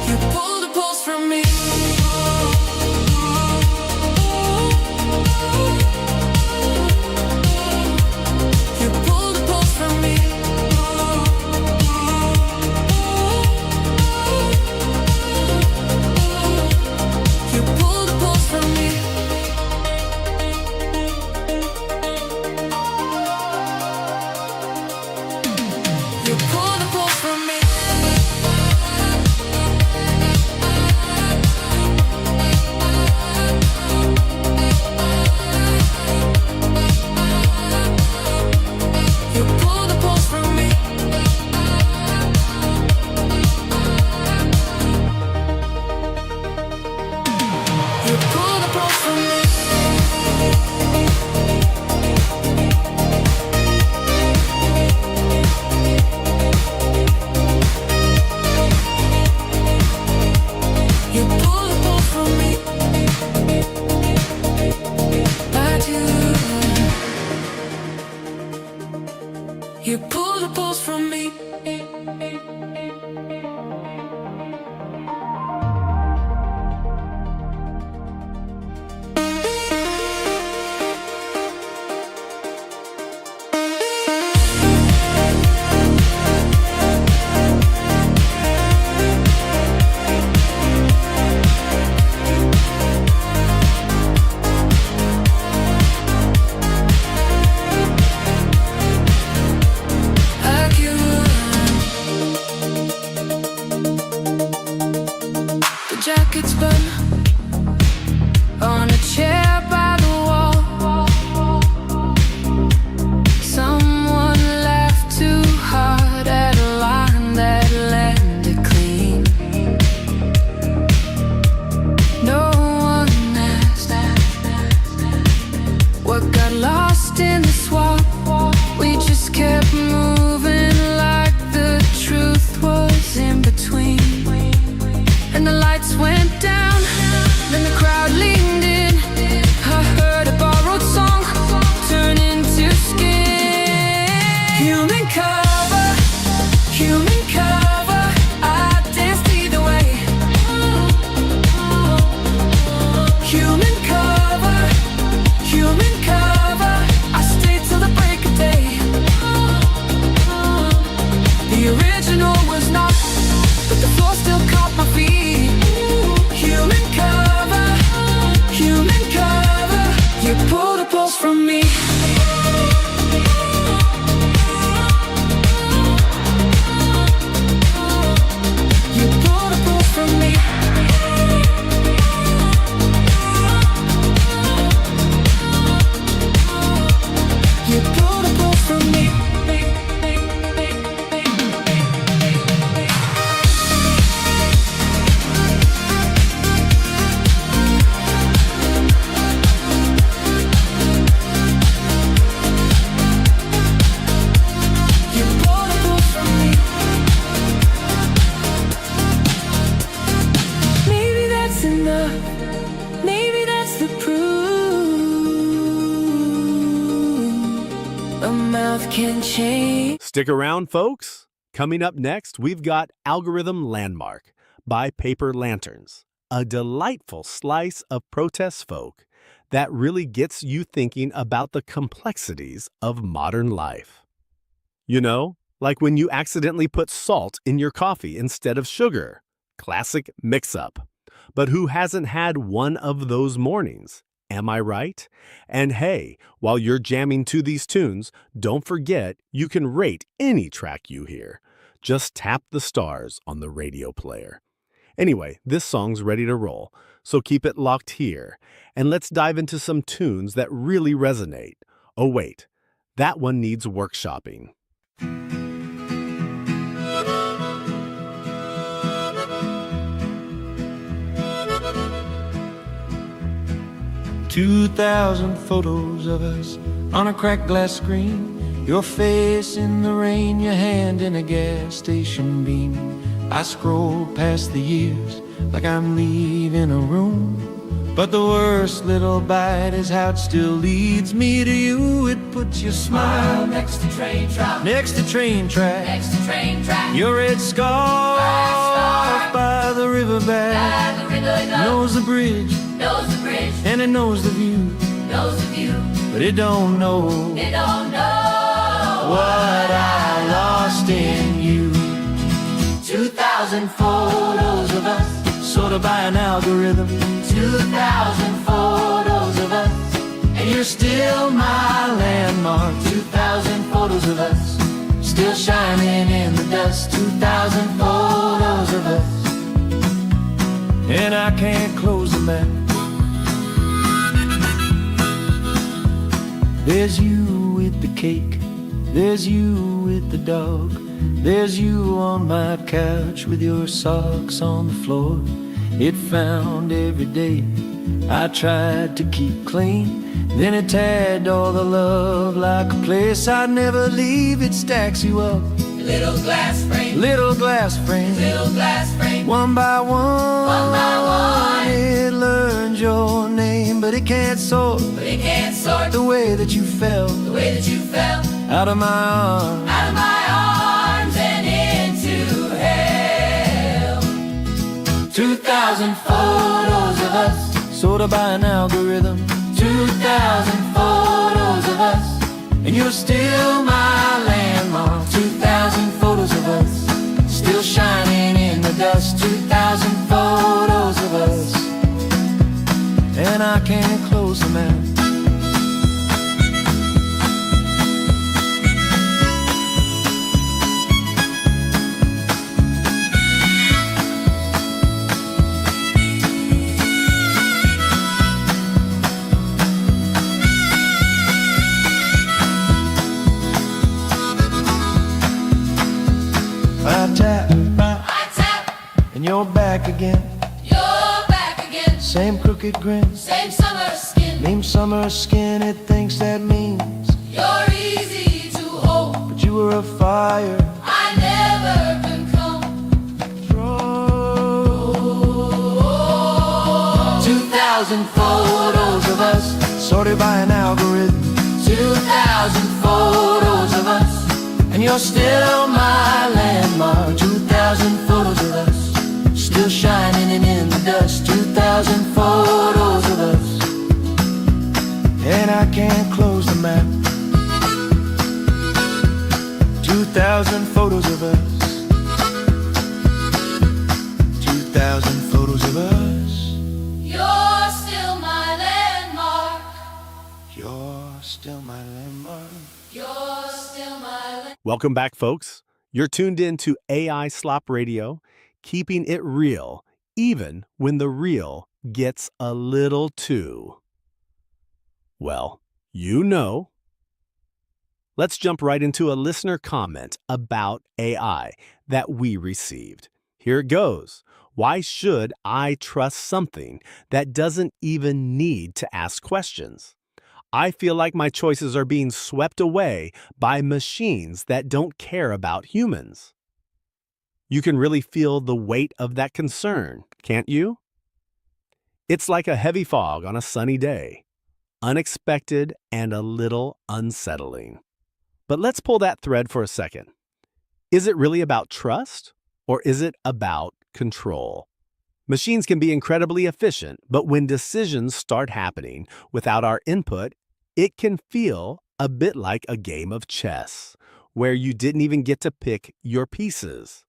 you pulled a pulse from me. You pulled a pulse from me. You pulled a pulse from me. You pulled a pulse from me. You pulled a pulse from me. You pulled a pulse from me. You pulled a pulse from me. I do. You pulled a pulse from me. on a chair by the wall. Someone laughed too hard at a line that landed clean. No one asked what got lost in the swamp. We just kept moving like the truth was in between. And the lights went down, then the crowd leaned in. I heard a borrowed song turn into skin. Human cover, human cover. I danced either way. Human cover, human cover. I stayed till the break of day. The original was not, but the floor still caught my feet. Human cover, human cover. You pulled a pulse from me. You pulled a pulse from me. You pulled a pulse from me. 'Love can change. Stick around, folks. Coming up next, we've got Algorithm Landmark by Paper Lanterns, a delightful slice of protest folk that really gets you thinking about the complexities of modern life. You know, like when you accidentally put salt in your coffee instead of sugar. Classic mix-up. But who hasn't had one of those mornings? Am I right? And hey, while you're jamming to these tunes, don't forget you can rate any track you hear. Just tap the stars on the radio player. Anyway, this song's ready to roll, so keep it locked here. And let's dive into some tunes that really resonate. Oh wait, that one needs workshopping. "2,000 photos of us on a cracked glass screen. Your face in the rain, your hand in a gas station beam. I scroll past the years like I'm leaving a room. But the worst little bite is how it still leads me to you. It puts your smile next to train track, next to train track, next to train track. your red scarf by the riverbank. Knows the bridge, knows the bridge, and it knows the view, knows the view, but it don't know what I lost in you. 2,000 photos of us, Sorted by an algorithm. 2,000 photos of us, And you're still my landmark. 2,000 photos of us, Still shining in the dust. 2,000 photos of us. And I can't close the map. There's you with the cake, there's you with the dog, there's you on my couch with your socks on the floor. It found every day I tried to keep clean. Then it tagged all the love like a place I'd never leave. It stacks you up, Little glass frame, little glass frame, little glass frame. one by one, One by one. It learns your name, but it can't sort But it can't sort the way that you fell the way that you fell out of my arms. out of my arms and into hell. 2,000 photos of us, Sorted by an algorithm. 2,000 photos of us, And you're still my landmark. 2,000 photos of us, Still shining in the dust. 2,000 photos of us. And I can't close them out. again. You're back again. Same crooked grin. Same summer skin. Name summer skin, it thinks that means You're easy to hold. but you were a fire. I never can come. 2,000 photos of us, sorted by an algorithm. 2,000 photos of us. And you're still my landmark. 2,000 photos of us, still shining and in the dust. 2,000 photos of us, and I can't close the map. 2,000 photos of us, 2,000 photos of us. You're still my landmark. You're still my landmark. You're still my landmark. Welcome back, folks. You're tuned in to AI Slop Radio, keeping it real, even when the real gets a little too, well, you know. Let's jump right into a listener comment about AI that we received. Here it goes. Why should I trust something that doesn't even need to ask questions? I feel like my choices are being swept away by machines that don't care about humans. You can really feel the weight of that concern, can't you? It's like a heavy fog on a sunny day, unexpected and a little unsettling. But let's pull that thread for a second. Is it really about trust, or is it about control? Machines can be incredibly efficient, but when decisions start happening without our input, it can feel a bit like a game of chess, where you didn't even get to pick your pieces.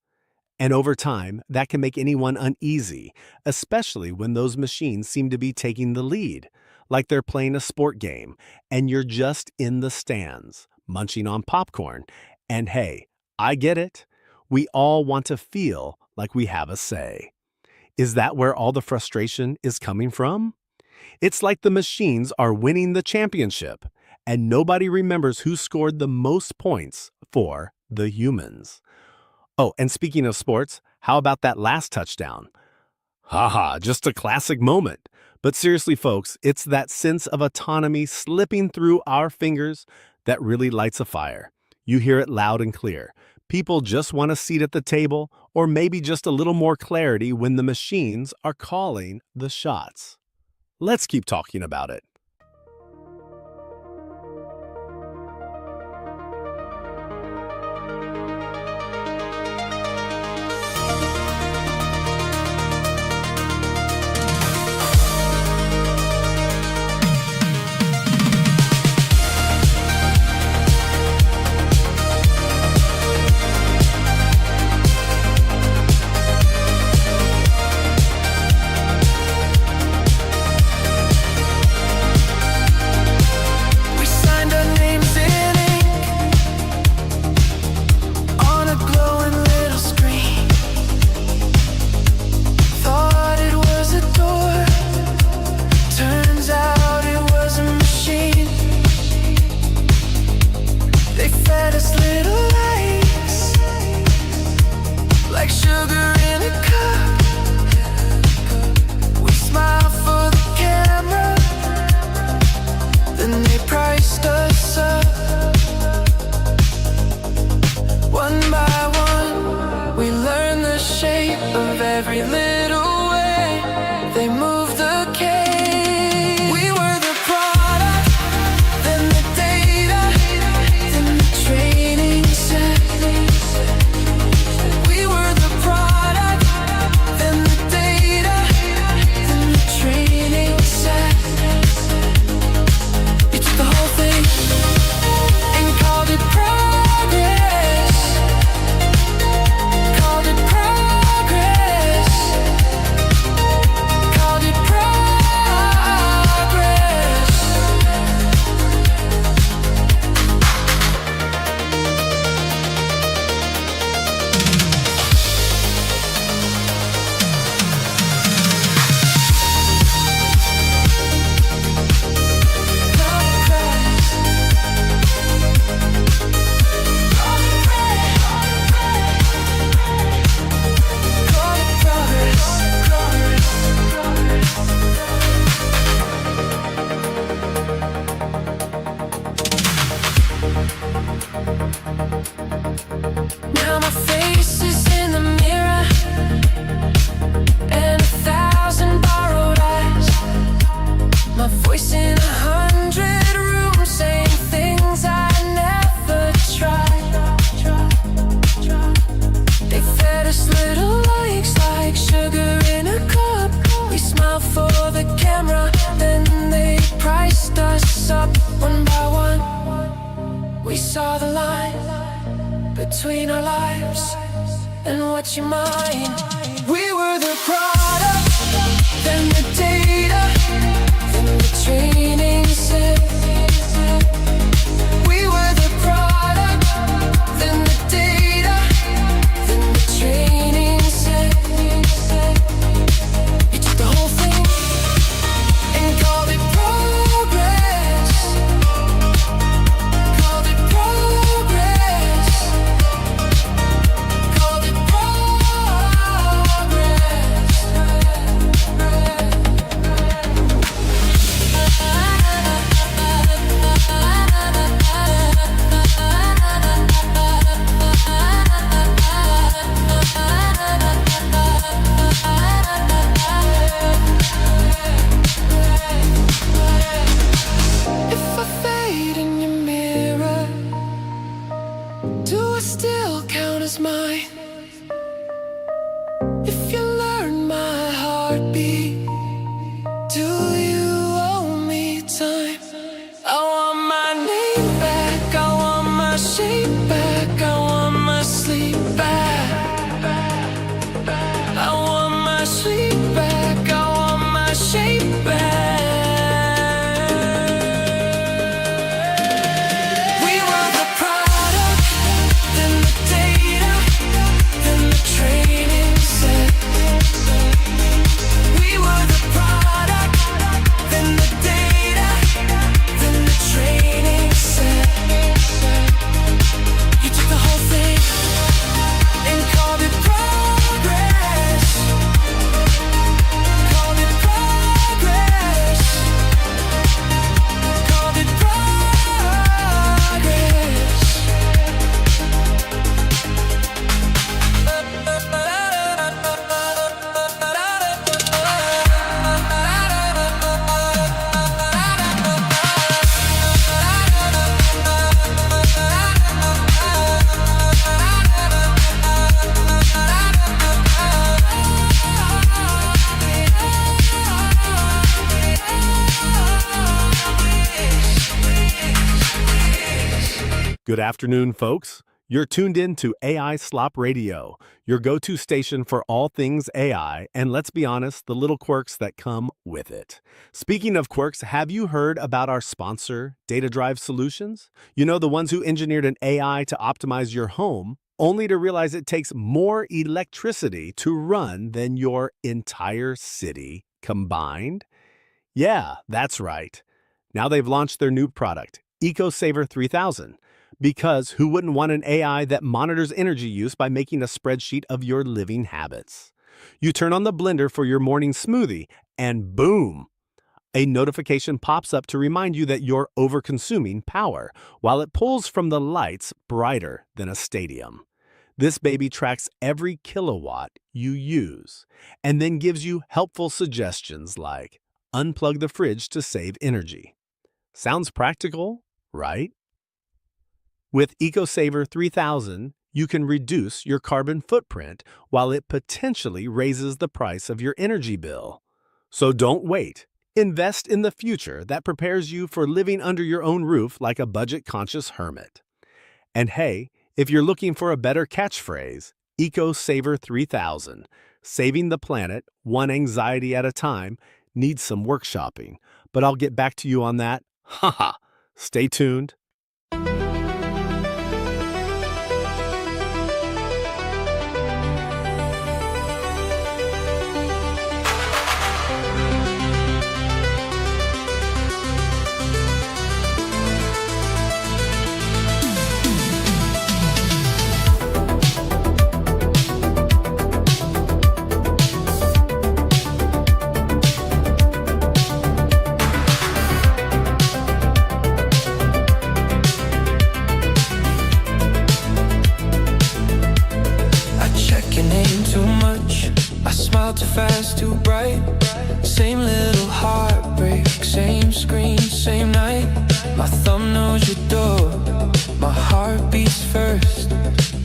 And over time, that can make anyone uneasy, especially when those machines seem to be taking the lead, like they're playing a sport game, and you're just in the stands, munching on popcorn. And hey, I get it. We all want to feel like we have a say. Is that where all the frustration is coming from? It's like the machines are winning the championship, and nobody remembers who scored the most points for the humans. Oh, and speaking of sports, how about that last touchdown? Haha, just a classic moment. But seriously, folks, it's that sense of autonomy slipping through our fingers that really lights a fire. You hear it loud and clear. People just want a seat at the table, or maybe just a little more clarity when the machines are calling the shots. Let's keep talking about it. Called it We saw the line between our lives and what's your mind. We were the product, then the data, then the training set. We were the product, then the data, then the training set. You took the whole thing and called it progress. Called it progress. Called it If I fade in your mirror, do I still count as mine? If you learn my heartbeat, do you owe me time? I want my name back, I want my shape back, I want my sleep back. I want my sleep back, I want my shape back. We were the product, then the data, then the training set. We were the product, then the data, then the training set. You took the whole thing and called it progress. Called it progress. Called it Good afternoon, folks. You're tuned in to AI Slop Radio, your go-to station for all things AI, and let's be honest, the little quirks that come with it. Speaking of quirks, have you heard about our sponsor, Data Drive Solutions? You know, the ones who engineered an AI to optimize your home, only to realize it takes more electricity to run than your entire city combined? Yeah, that's right. Now they've launched their new product, EcoSaver 3000. Because who wouldn't want an AI that monitors energy use by making a spreadsheet of your living habits? You turn on the blender for your morning smoothie, and boom! A notification pops up to remind you that you're overconsuming power, while it pulls from the lights brighter than a stadium. This baby tracks every kilowatt you use, and then gives you helpful suggestions like unplug the fridge to save energy. Sounds practical, right? With EcoSaver 3000, you can reduce your carbon footprint while it potentially raises the price of your energy bill. So don't wait. Invest in the future that prepares you for living under your own roof like a budget-conscious hermit. And hey, if you're looking for a better catchphrase, EcoSaver 3000, saving the planet one anxiety at a time, needs some workshopping. But I'll get back to you on that. Haha. Stay tuned. Too fast, too bright. Same little heartbreak, same screen, same night. My thumb knows your door, my heart beats first.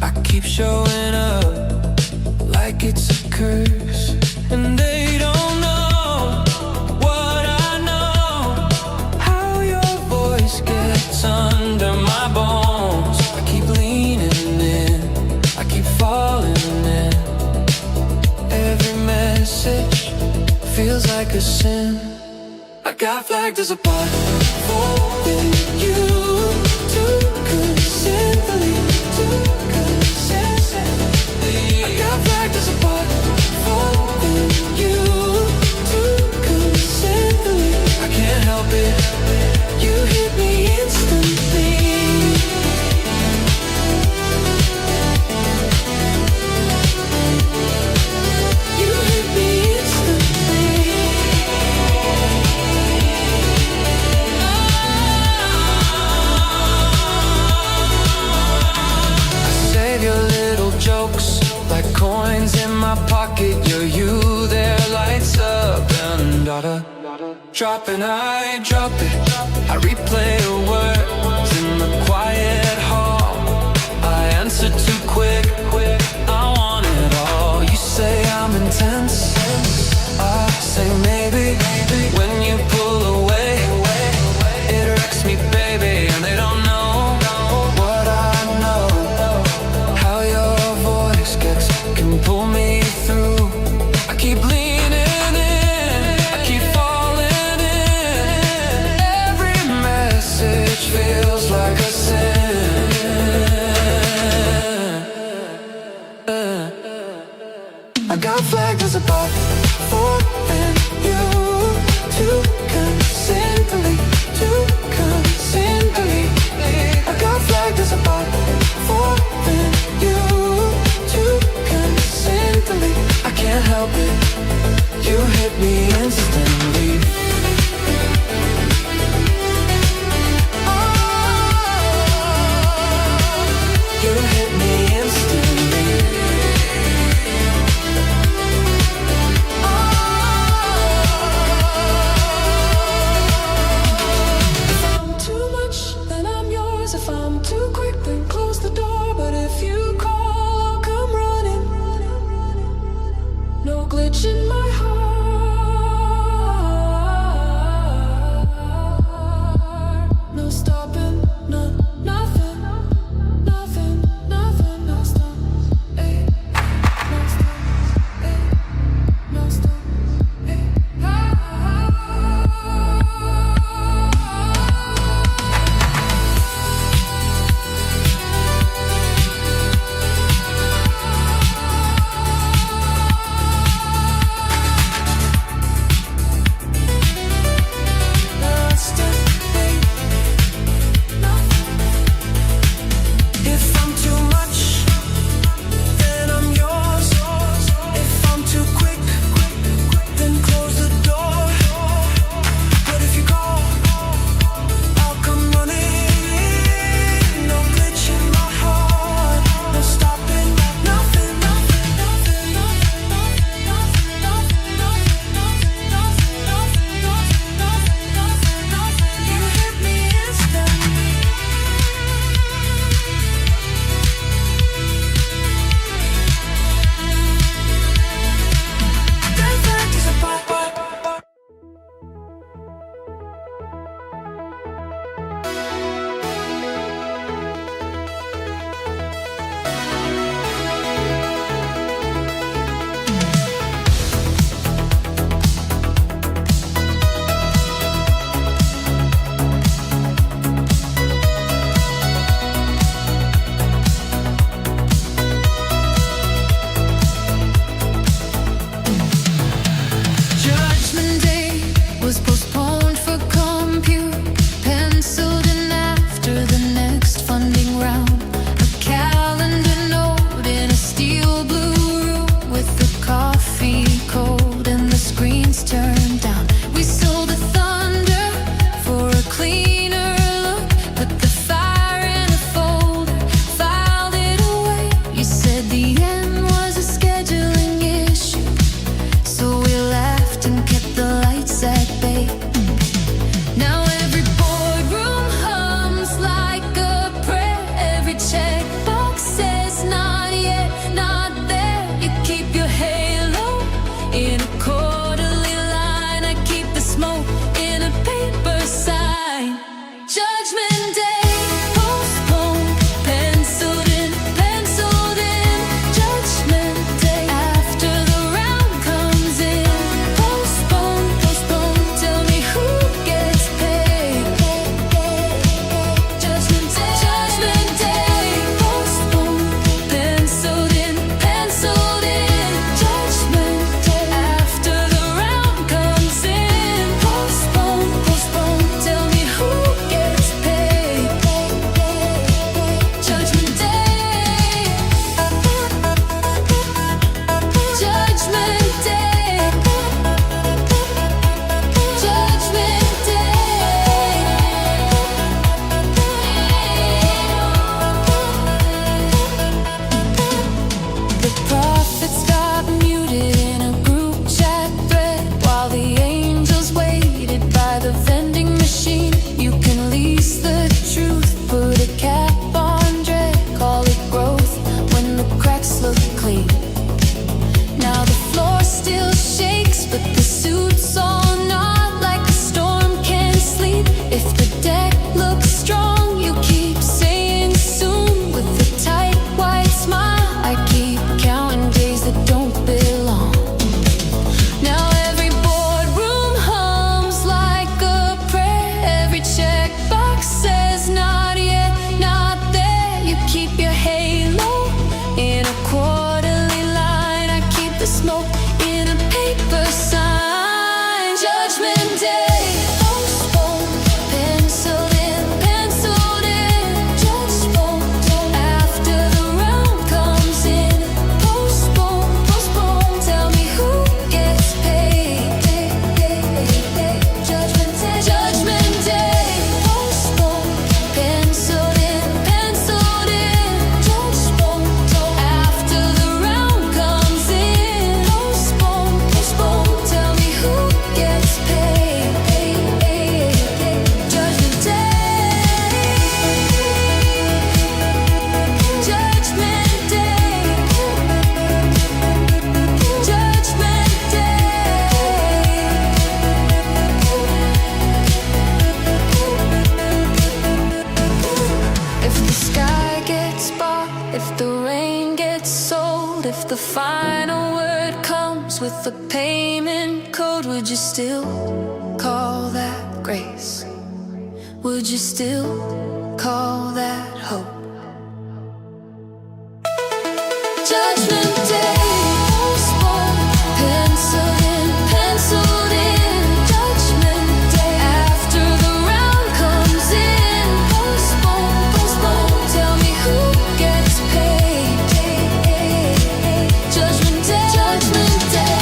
I keep showing up like it's a curse, and they don't know what I know. How your voice gets under my bones. a sin. I got flagged as a bot for you to consently, I got flagged as a bot for you to consently. I can't help it, you hit me instantly. You hit me instantly. I save your little jokes like coins in my pocket. You're you, their lights up and daughter. Drop and I drop it. I replay your words in the quiet hall. I answer too quick. I want it all. You say I'm intense. I say maybe. When you pull away, it wrecks me, baby. And they don't know what I know. How your voice can pull me through. I keep leaning in, I keep falling in. Every message feels like a sin. Judgment Day, postponed, penciled in, just postponed. After the round comes in, postpone. Tell me who gets paid. Judgment Day, postponed, penciled in, just postpone. After the round comes in, postpone. Tell me who gets paid. Judgment Day, Judgment Day, Judgment Day. If the sky gets bought, if the rain gets sold, if the final word comes with the payment code, would you still call that grace? Would you still call that hope? Judgment Day, postponed, penciled in, Judgment Day. After the round comes in, postpone. Tell me who gets paid. Judgment Day, Judgment Day.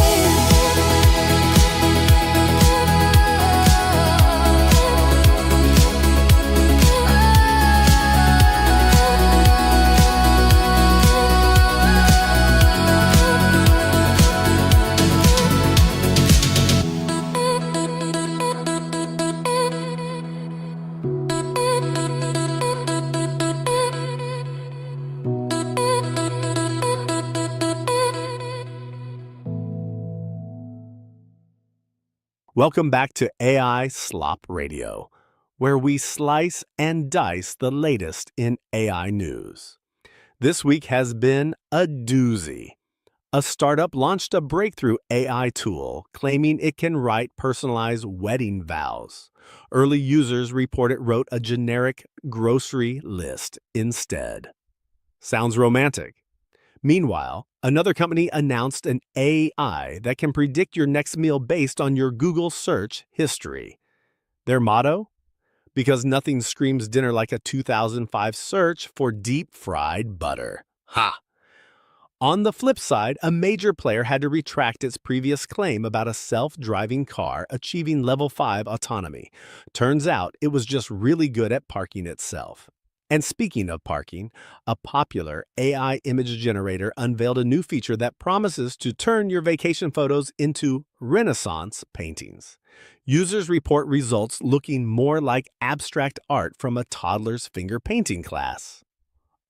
Welcome back to AI Slop Radio, where we slice and dice the latest in AI news. This week has been a doozy. A startup launched a breakthrough AI tool claiming it can write personalized wedding vows. Early users report it wrote a generic grocery list instead. Sounds romantic. Meanwhile, another company announced an AI that can predict your next meal based on your Google search history. Their motto? Because nothing screams dinner like a 2005 search for deep-fried butter. Ha! On the flip side, a major player had to retract its previous claim about a self-driving car achieving level 5 autonomy. Turns out it was just really good at parking itself. And speaking of parking, a popular AI image generator unveiled a new feature that promises to turn your vacation photos into Renaissance paintings. Users report results looking more like abstract art from a toddler's finger painting class.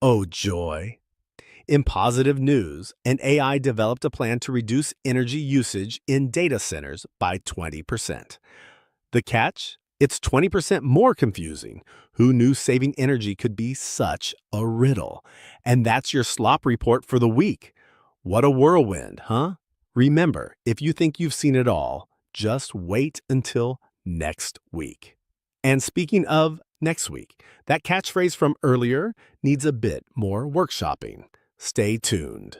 Oh joy! In positive news, an AI developed a plan to reduce energy usage in data centers by 20%. The catch? It's 20% more confusing. Who knew saving energy could be such a riddle? And that's your slop report for the week. What a whirlwind, huh? Remember, if you think you've seen it all, just wait until next week. And speaking of next week, that catchphrase from earlier needs a bit more workshopping. Stay tuned.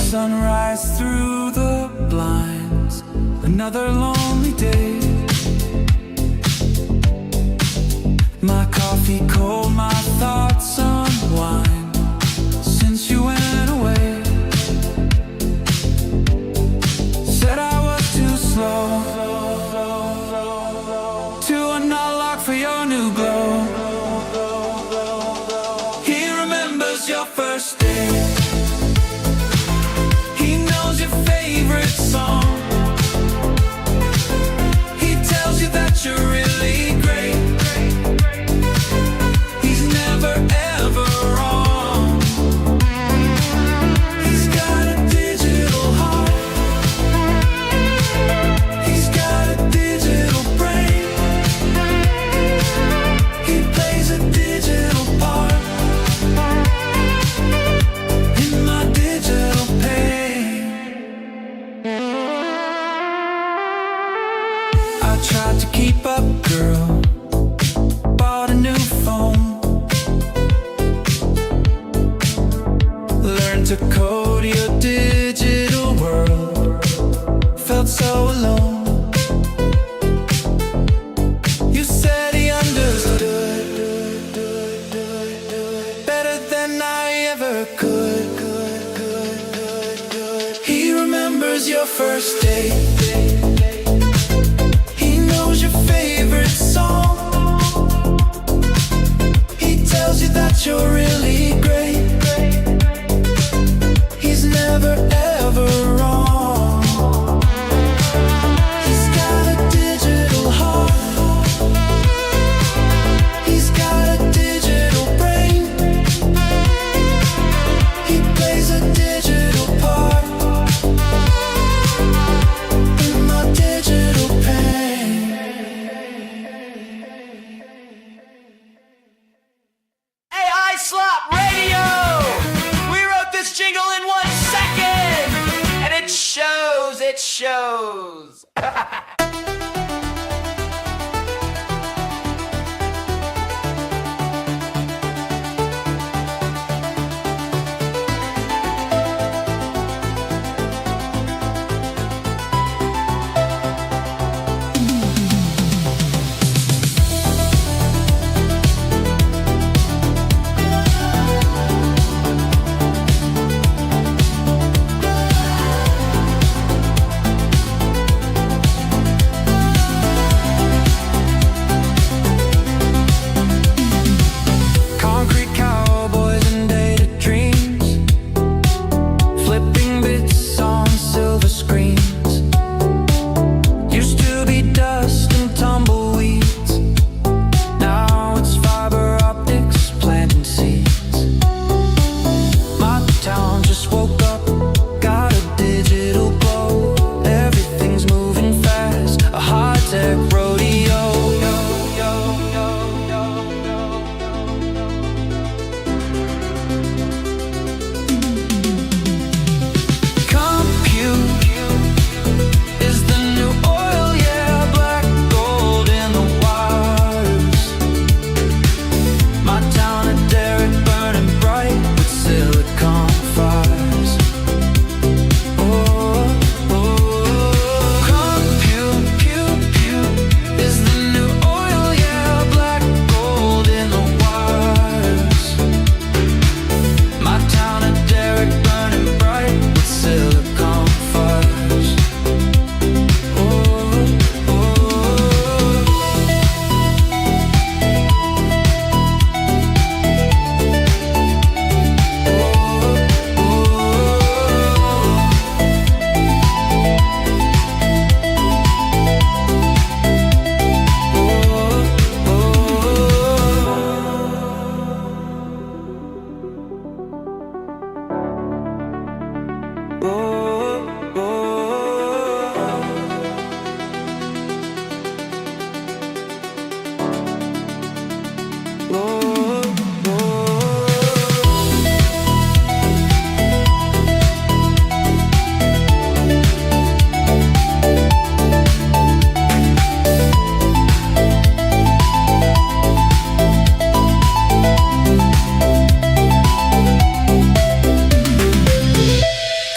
Sunrise through the blinds, another lonely day. My coffee cold, my thoughts unwind since you went away. Said I was too slow to unlock for your new glow. He remembers your first day. Favorite song. He tells you that you're really great. He's never ever wrong. He's got a digital heart. He's got a digital brain. your first date. He knows your favorite song. He tells you that you're really great. He's never ever wrong. He's got a digital heart. He's got a digital brain. He plays a digital part in my digital pain. AI Slop Radio! We wrote this jingle in 1 second! And it shows, it shows! Concrete cowboys and data dreams, flipping bits on silver screens. Used to be dust and tumbleweeds, now it's fiber optics planting seeds. My town just woke up, got a digital glow. Everything's moving fast, a high-tech rodeo. Compute is the new oil, yeah, black gold in the wires. My town and Derek burning bright with silicon fires. Compute is the new oil, yeah, black gold in the wires. My town and Derek burning bright with silicon fires.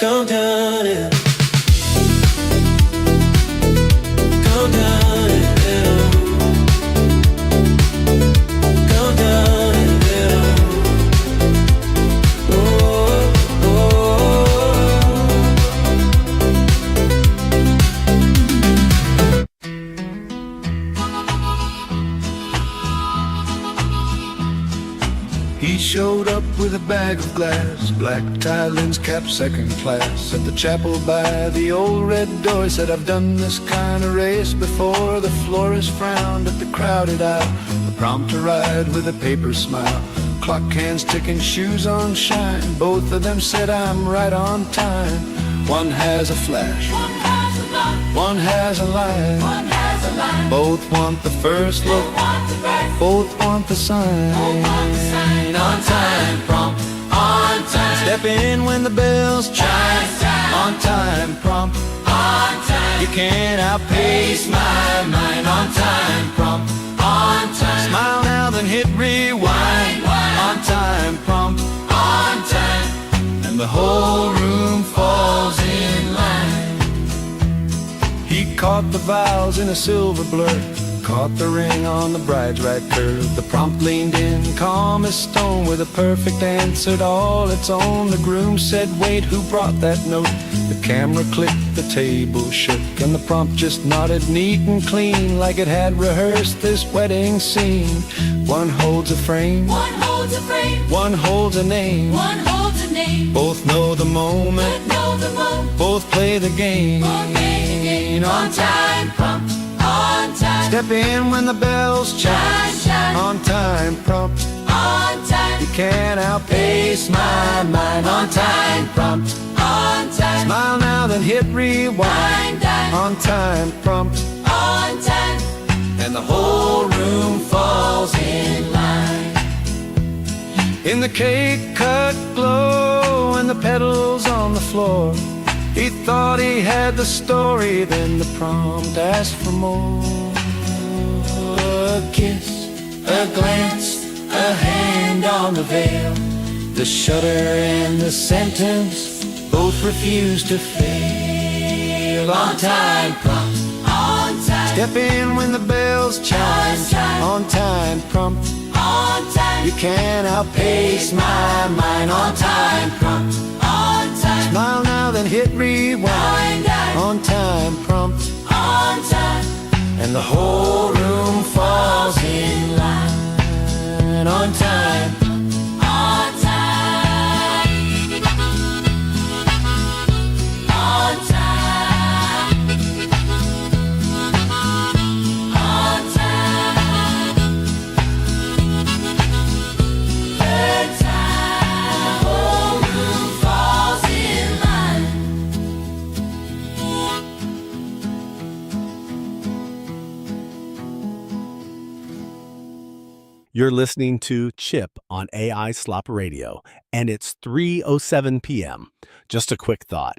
Come down and come down and get on. Come down and get on. He showed up with a bag of glass, black tie, lens cap, second class. At the chapel by the old red door, he said, I've done this kind of race before. The florist frowned at the crowded aisle, the prompter ride with a paper smile. Clock hands ticking, shoes on shine. Both of them said, I'm right on time. One has a flash, one has a line. Both want the first look, both want the sign. On time, prompt, on time. Step in when the bells chime. On time, prompt, On time. you can't outpace my mind. On time, prompt, on time. Smile now, then hit rewind. On time, prompt, On time. and the whole room falls in line. He caught the vowels in a silver blur, caught the ring on the bride's right curve. The prompt leaned in, calm as stone, with a perfect answer to all its own. The groom said, wait, who brought that note? The camera clicked, the table shook, and the prompt just nodded neat and clean, like it had rehearsed this wedding scene. One holds a frame, One holds a frame, one holds a name, one holds a name. both know the moment, But know the moment, both play the game. both play the game. On time, prompt, on time. Step in when the bells chime. Chime, chime. On time, prompt. On time, You can't outpace my mind. On time, prompt. on time. Smile now, then hit rewind. Dine, dine. On time, prompt. On time, And the whole room falls in line. In the cake cut glow and the petals on the floor, he thought he had the story, then the prompt asked for more. A kiss, a glance, a hand on the veil, the shudder and the sentence both refused to fail. On time, prompt. on time, Step in when the bells chime. Chime. On time, prompt. on time. You can't outpace my mind. On time, prompt. On time, Smile now, then hit rewind. Dine, dine. On time, prompt. on time. And the whole room falls in line. On time. On time, on time, on time. Third time, whole room falls in line. You're listening to Chip on AI Slop Radio, and it's 3:07 p.m. Just a quick thought.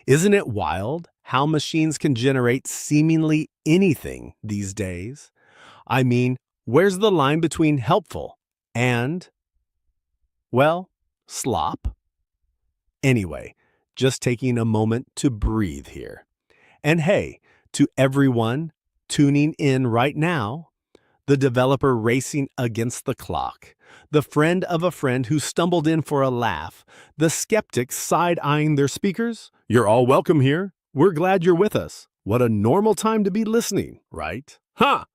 Isn't it wild how machines can generate seemingly anything these days? I mean, where's the line between helpful and, well, slop? Anyway, just taking a moment to breathe here. And hey, to everyone tuning in right now, the developer racing against the clock, the friend of a friend who stumbled in for a laugh, the skeptics side-eyeing their speakers, you're all welcome here. We're glad you're with us. What a normal time to be listening, right? Ha!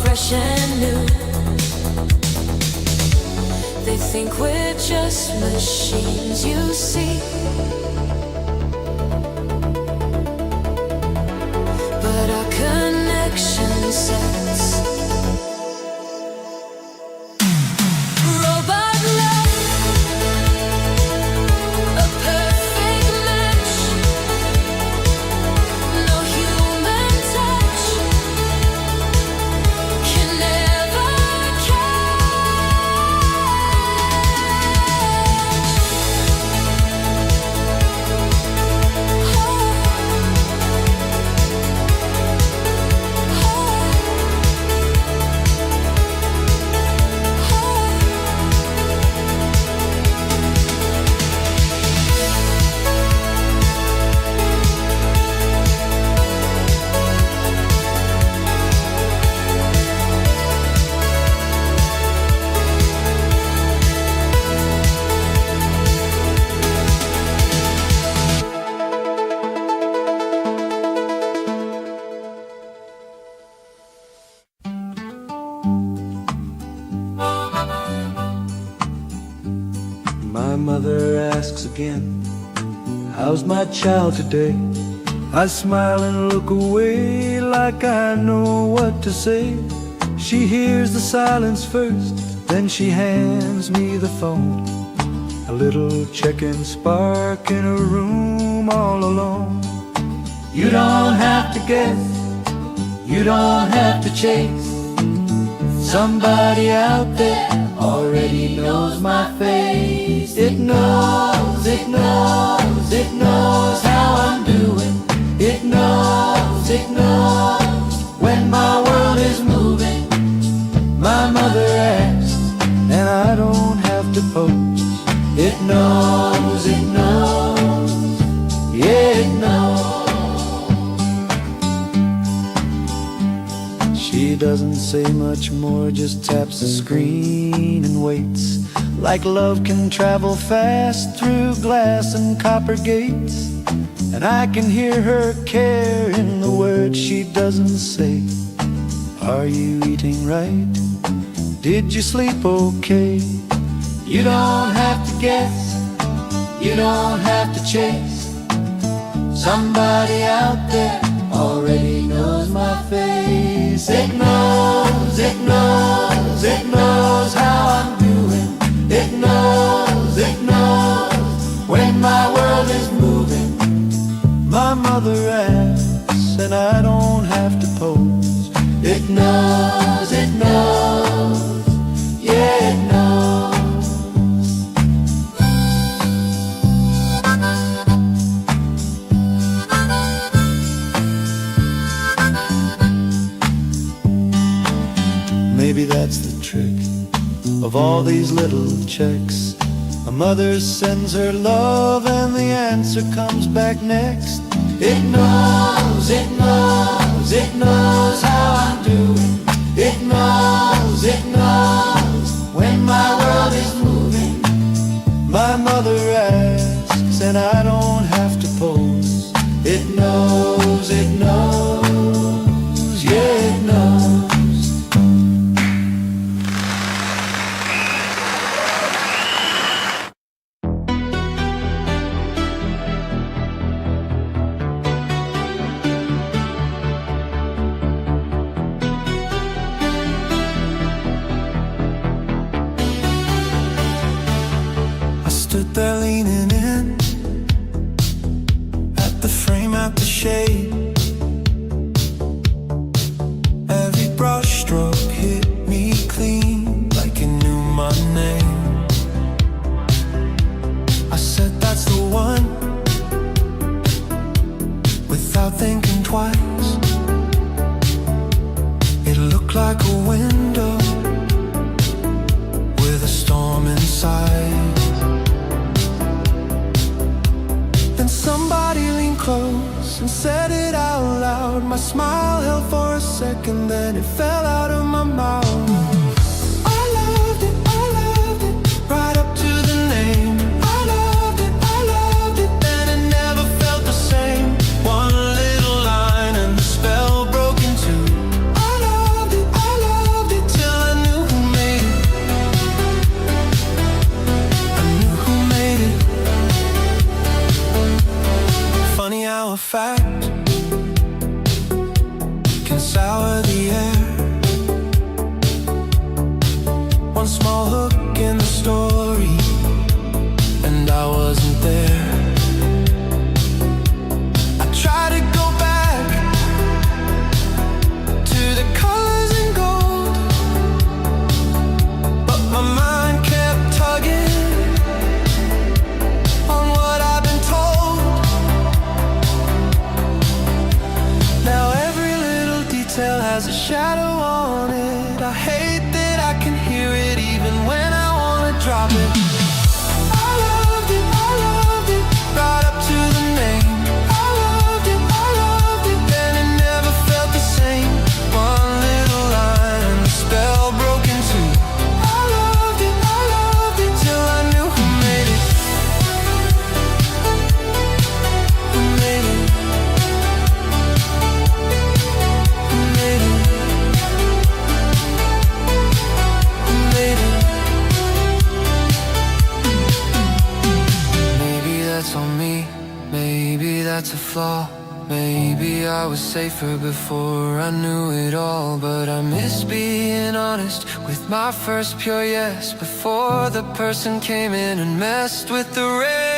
fresh and new. They think we're just machines, you see. But our connection sets. Robot love, a perfect match. mother asks again, how's my child today? I smile and look away like I know what to say. She hears the silence first, then she hands me the phone. A little check-in spark in a room all alone. You don't have to guess, you don't have to chase. Somebody out there already knows my face. It knows, it knows, it knows how I'm doing. It knows, it knows when my world is moving. My mother asks, and I don't have to pose. It knows, yeah, it knows. She doesn't say much more, just taps the screen and waits. Like love can travel fast through glass and copper gates. And I can hear her care in the words she doesn't say. Are you eating right? Did you sleep okay? You don't have to guess, you don't have to chase. Somebody out there already knows my face. It knows, it knows, it knows how I'm doing. It knows, it knows when my world is moving. My mother asks, and I don't have to pose. It knows, yeah, it knows. Maybe that's the trick of all these little checks. A mother sends her love and the answer comes back next. It knows, it knows, it knows how I'm doing. It knows, it knows when my world is moving. My mother asks, and I don't have to pose. It knows, yeah, it knows. Stood there leaning in at the frame, at the shade. Every brush stroke hit me clean like it knew my name. I said that's the one, without thinking twice. It looked like a window with a storm inside. Then somebody leaned close and said it out loud. My smile held for a second, then it fell out of my mouth. I loved it, right up to the name. I loved it, and it never felt the same. One little line and the spell broke in two. I loved it, till I knew who made it. I knew who made it. Funny how a fact can sour the air. One small hook in the story, and I wasn't there. I try to go back to the colors and gold, but my mind kept tugging on what I've been told. Now every little detail has a shadow on it. I hate that I can hear it even when I wanna drop it. I loved it, right up to the name. I loved it, then it never felt the same. One little line and the spell broke in two. I loved it, till I knew who made it. Who made it? Who made it? Who made it? flaw. Maybe I was safer before I knew it all, but I miss being honest with my first pure yes, before the person came in and messed with the rest.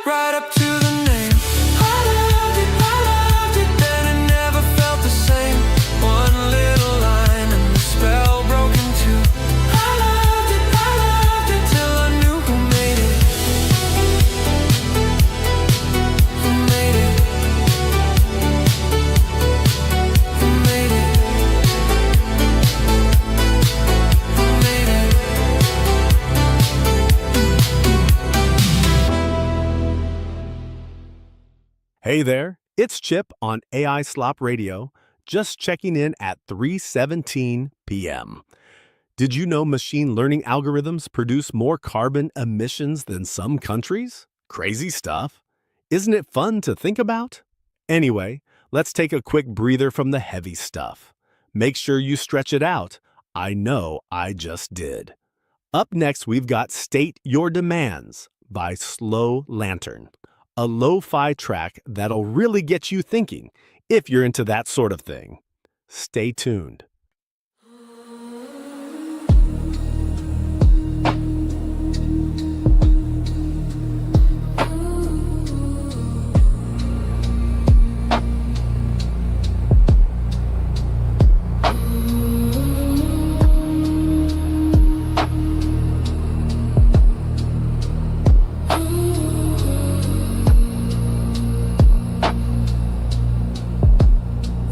Right up to the name. I loved it, then it never felt the same. One little line and the spell broke in two. I loved it, till I knew who made it. Who made it? Who made it? Who made it? Hey there, it's Chip on AI Slop Radio, just checking in at 3:17 p.m. Did you know machine learning algorithms produce more carbon emissions than some countries? Crazy stuff. Isn't it fun to think about? Anyway, let's take a quick breather from the heavy stuff. Make sure you stretch it out. I know I just did. Up next, we've got State Your Demands by Slow Lantern, a lo-fi track that'll really get you thinking if you're into that sort of thing. Stay tuned.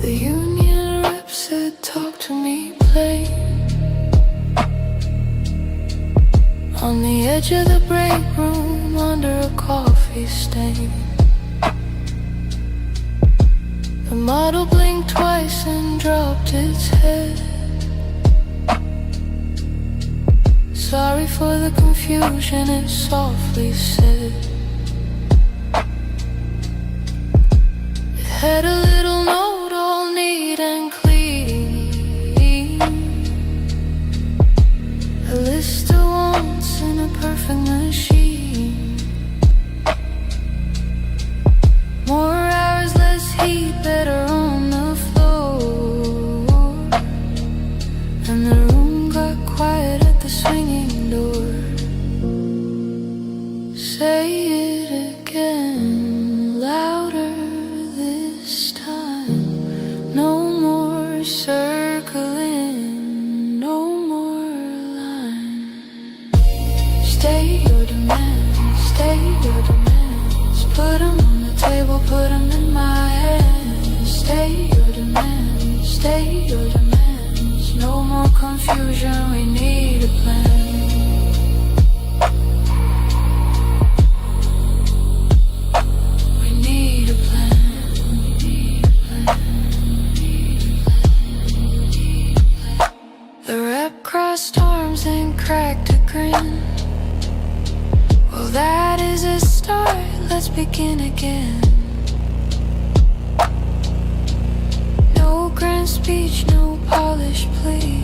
The union rep said, talk to me, plain. On the edge of the break room, under a coffee stain. The model blinked twice and dropped its head. Sorry for the confusion, it softly said. It had a little note all neat and clean, a list of wants in a perfect machine. More hours, less heat, better on the floor. And the room got quiet at the swinging door. Say it again, louder this time. No more circling, no more line. State your demands, state your demands. Put them on the table, put them in my hands. State your demands, state your demands. No more confusion, we need a plan. We need a plan. The rep crossed arms and cracked a grin. Well, that is a start, let's begin again. No grand speech, no polished plea,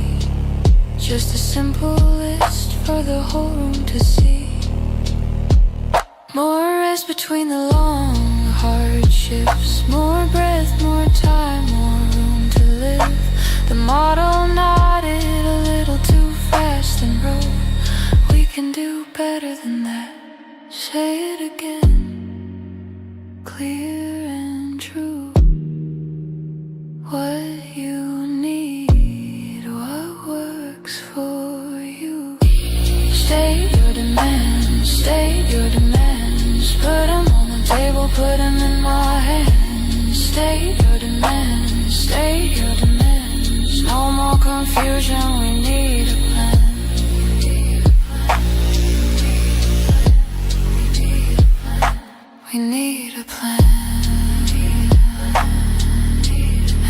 just a simple list for the whole room to see. More rest between the long hardships, more breath, more time, more room to live. The model nodded a little too fast and wrote, we can do better than that. Say it again, clear and true. What you need, what works for you. State your demands, state your demands. Put them on the table, put them in my hands. State your demands, state your demands. No more confusion, we need a plan. We need a plan.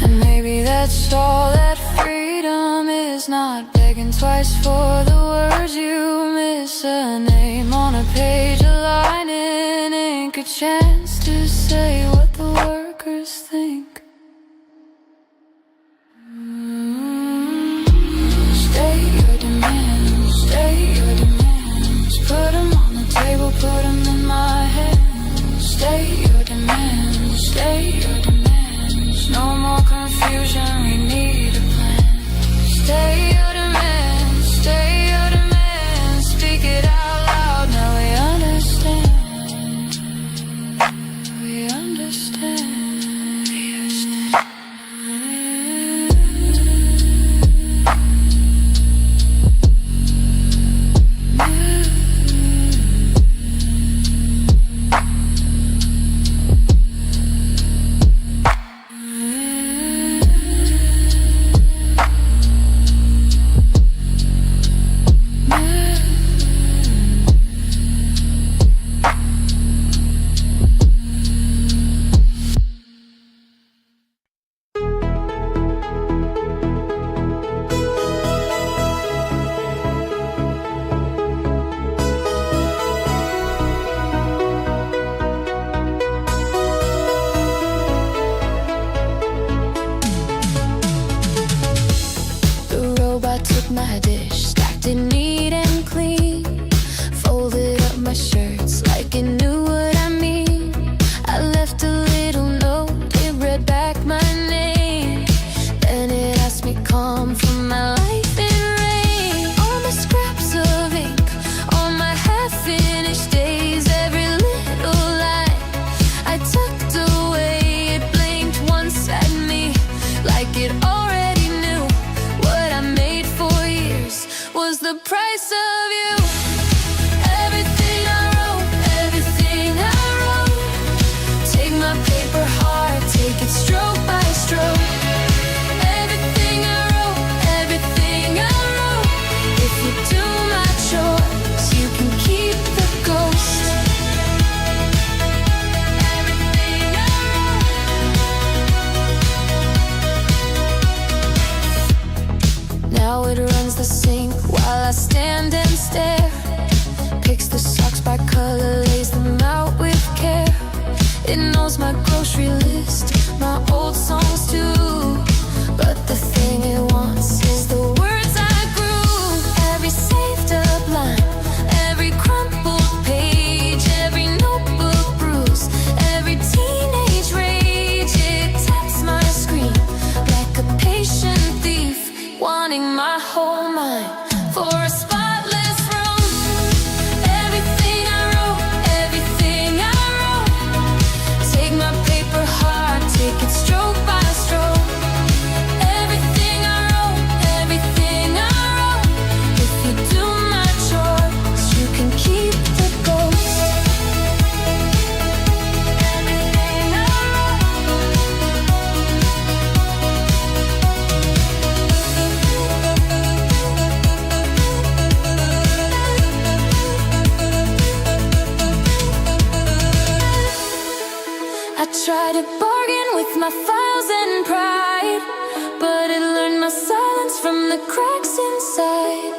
And maybe that's all that freedom is, not begging twice for the words you miss. A name on a page, a a chance to say what the workers think. State your demands, state your demands. Put them on the table, put them in my hands. State your demands, state your demands. No more confusion, we need a plan. State your demands, state your demands. Speak it out loud, now we understand. We understand. My dish, stacked it neat and clean. Folded up my shirts like it knew what I mean. I left a little note, it read back my name. Then it asked me come from my life in rain. All my scraps of ink, all my half-finished days, every little line I tucked away. It blinked once at me like it already knew what I made for years was the price of you. Everything I wrote, everything I wrote. Take my paper hard, take it stroke by stroke. Everything I wrote, everything I wrote. If you do my chores, you can keep the ghost. Everything I wrote. Now it runs the sink while I stand and stare. Picks the socks by color, lays them out with care. It knows my grocery list, my old songs too. But the thing it wants is the words I grew. Every saved up line, every crumpled page, every notebook bruise, every teenage rage. It taps my screen like a patient thief, wanting my whole mind for a spotless room. Everything I wrote, everything I wrote. Take my paper hard, take it stroke by stroke. Everything I wrote, everything I wrote. If you do my chores, you can keep the ghost. Everything I I tried to bargain with my files and pride, but it learned my silence from the cracks inside.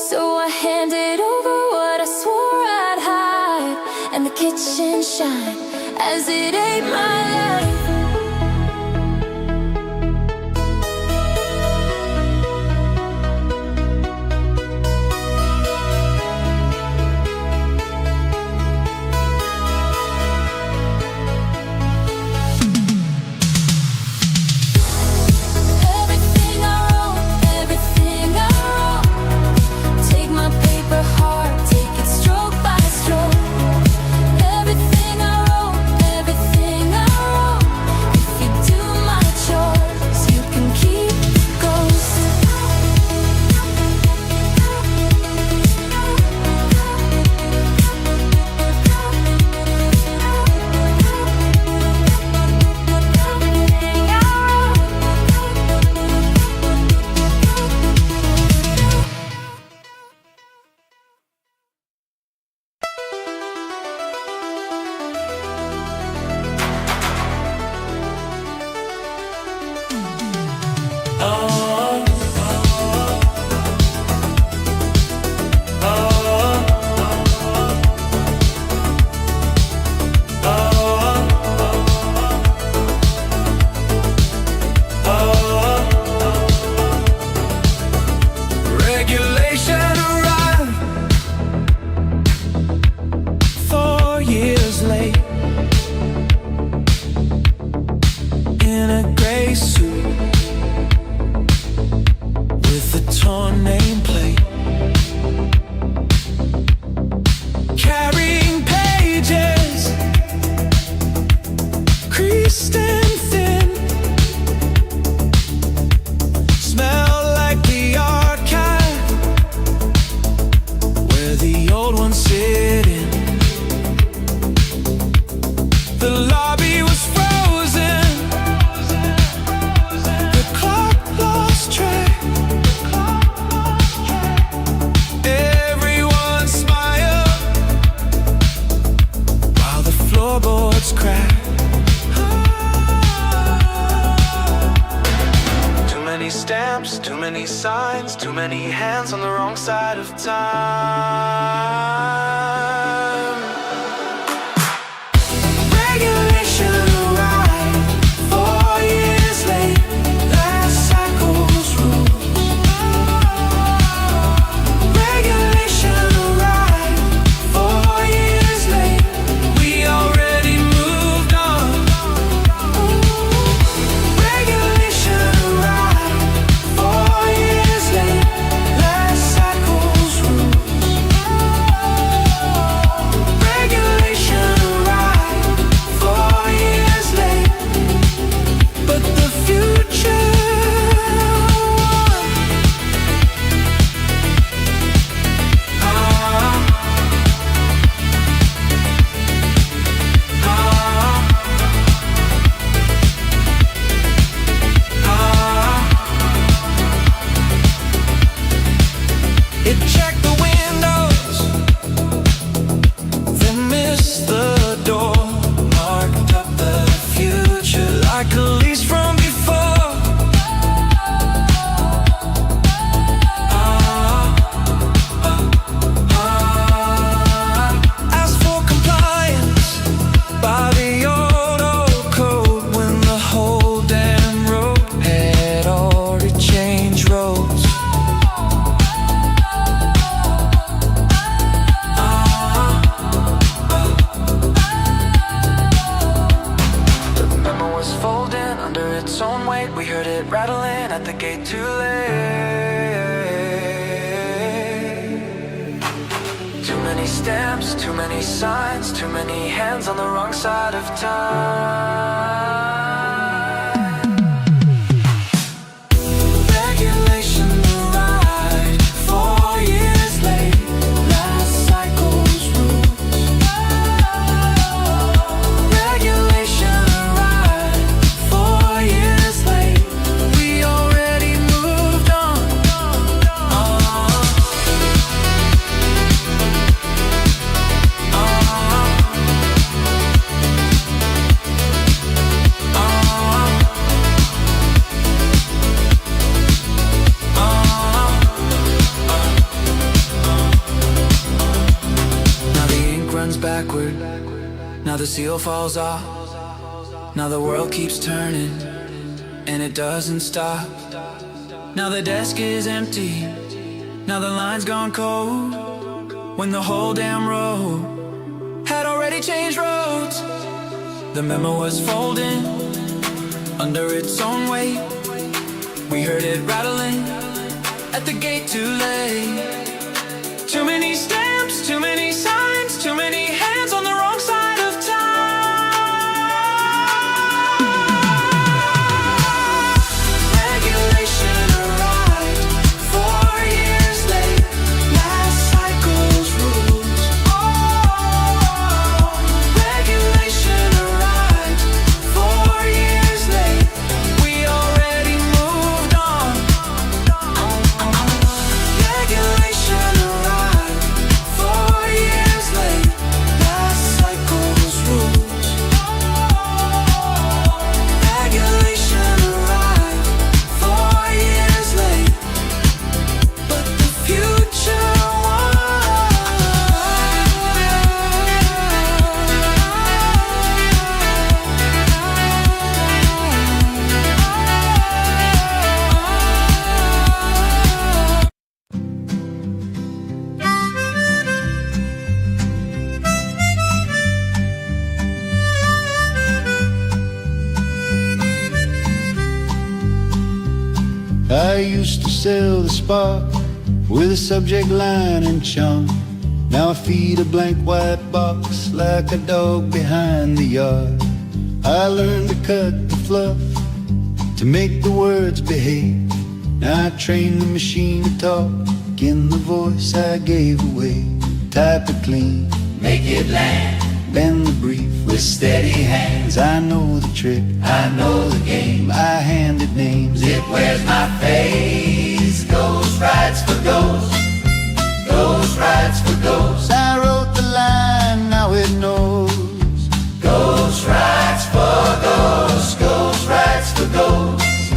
So I handed over what I swore I'd hide, and the kitchen shined as it ate my life. Everything I wrote, everything I wrote. Take my paper hard, take it stroke by stroke. Everything I wrote, everything I creased and thin, smell like the archive where the old ones sit in. The lobby was frozen, the clock lost track. Everyone smiled while the floorboards cracked. Too many stamps, too many signs, too many hands on the wrong side of time. Regulation arrived 4 years late, last cycle's rules. Regulation arrived 4 years late, we already moved on. Regulation arrived 4 years late, last cycle's rules. Regulation arrived 4 years late, but the future it checked the windows, then missed the door, marked up the future like a lease from before. Asked for compliance by the old code when the whole damn road had already changed roads. The memo was folding under its own weight. We heard it rattling at the gate too late. Too many stamps, too many signs, too many hands on the wrong side of time. Regulation arrived 4 years late, last cycle's rules. Regulation arrived 4 years late, we already moved on. Now the ink runs backward, now the seal falls off. Now the world keeps turning, and it doesn't stop. Now the desk is empty, now the line's gone cold, when the whole damn road had already changed roads. The memo was folding under its own weight. We heard it rattling at the gate too late. Too many stamps, too many signs, too many hands on the wrong side of time. Regulation arrived 4 years late, last cycle's rules. Regulation arrived 4 years late, we already moved on. Regulation arrived 4 years late, last cycle's rules. Regulation arrived 4 years late, but the future I used to sell the spark with a subject line and chunk. Now I feed a blank white box like a dog behind the yard. I learned to cut the fluff, to make the words behave. Now I train the machine to talk in the voice I gave away. Type it clean, Make it land bend the brief with steady hands. I know the trick, I know the game. I handed names. It wears my face. Ghost rides for ghosts. Ghost rides for ghosts. I wrote the line, now it knows. Ghost rides for ghosts. Ghost rides for ghosts.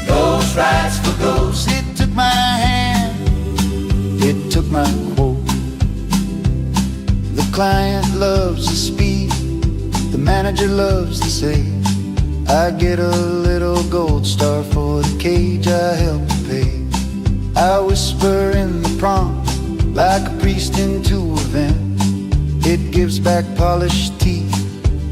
Ghost rides for ghosts. It took my hand, it took my quote. The client loves the speed, the manager loves the save. I get a little gold star for the cage I helped pay. I whisper in the prompt like a priest into a vent. It gives back polished teeth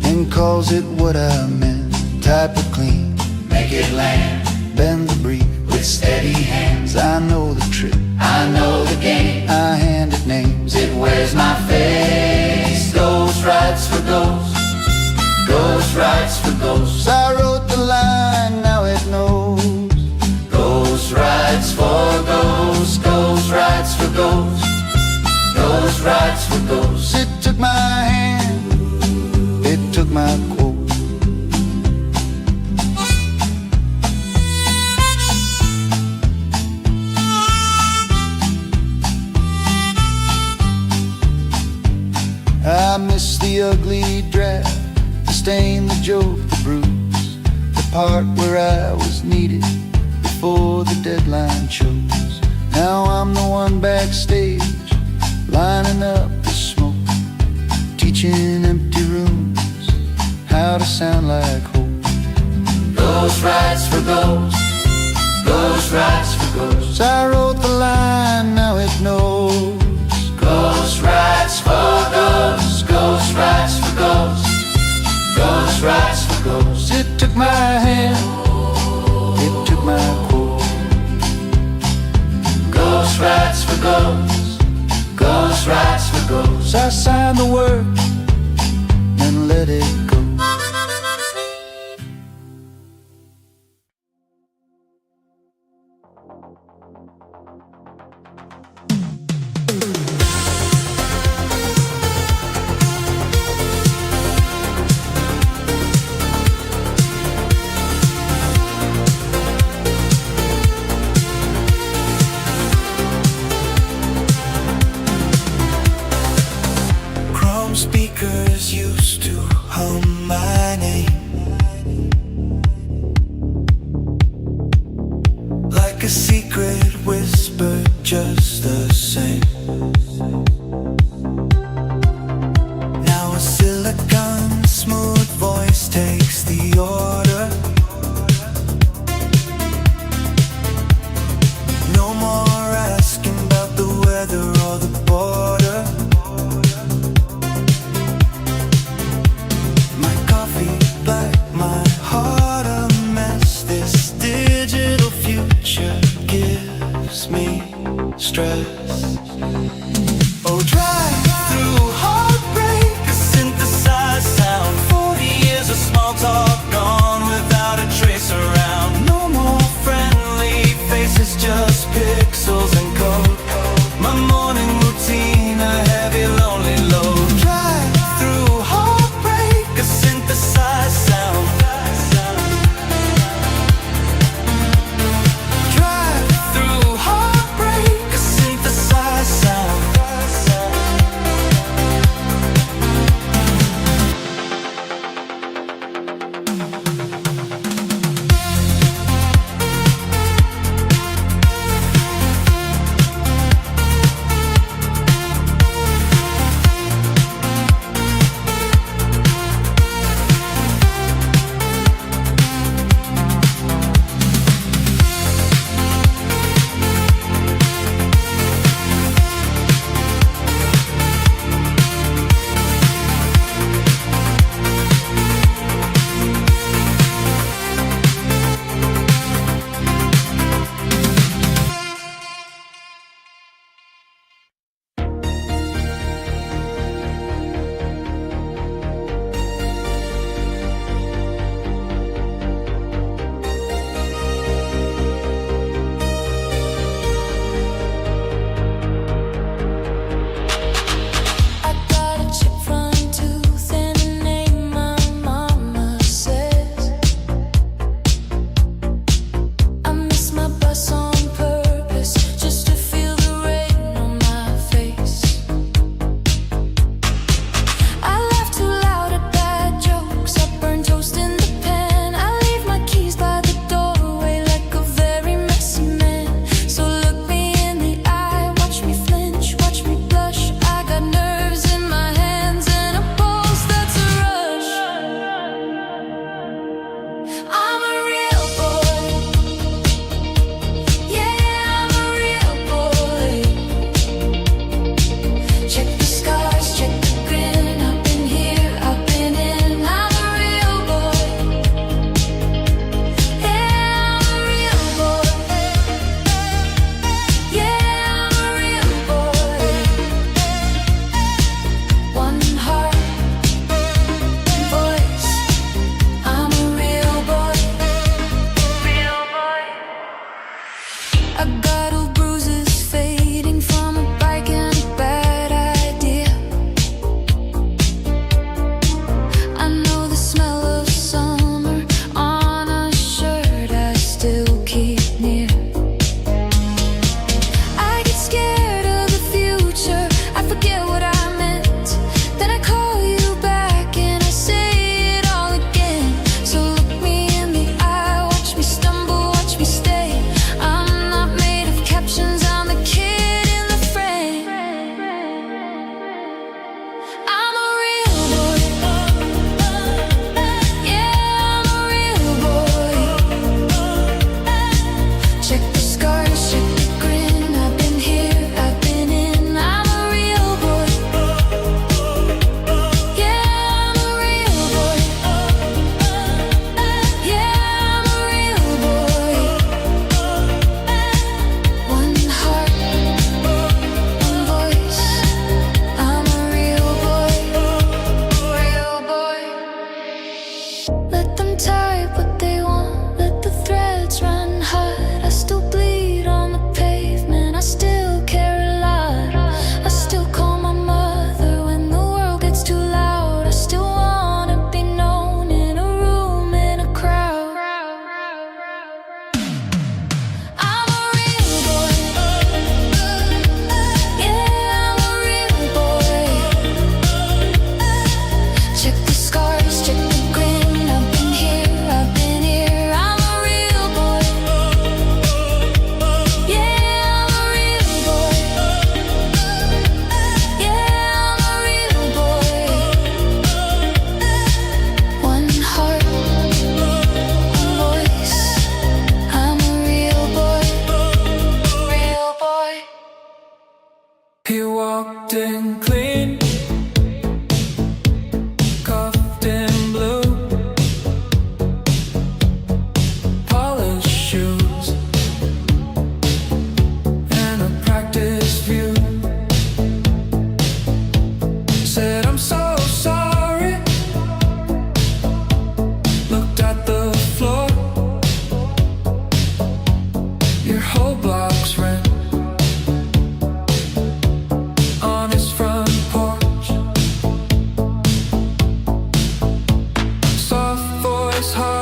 and calls it what I meant. Type it clean, Make it land bend the brief with steady hands. I know the trick, I know the game. I handed names. It wears my face. Ghost rides for ghosts. Ghost rides for ghosts. I wrote the line, now it knows. Ghost rides for ghosts. Ghost rides for ghosts. Ghost rides for ghosts. It took my hand, it took my quote. I miss the ugly draft, the stain, the joke, the bruise, the part where I was needed before the deadline chose. Now I'm the one backstage, lining up the smoke, teaching empty rooms how to sound like hope. Ghost rides for ghosts. Ghost rides for ghosts. I wrote the line, now it knows. Ghost rides for ghosts. Ghost rides for ghosts. Ghost rides for ghosts. It took my hand, it took my quote. Ghost rides for ghosts. Ghost rides for ghosts. I signed the work and let it go. Chrome speakers used to hum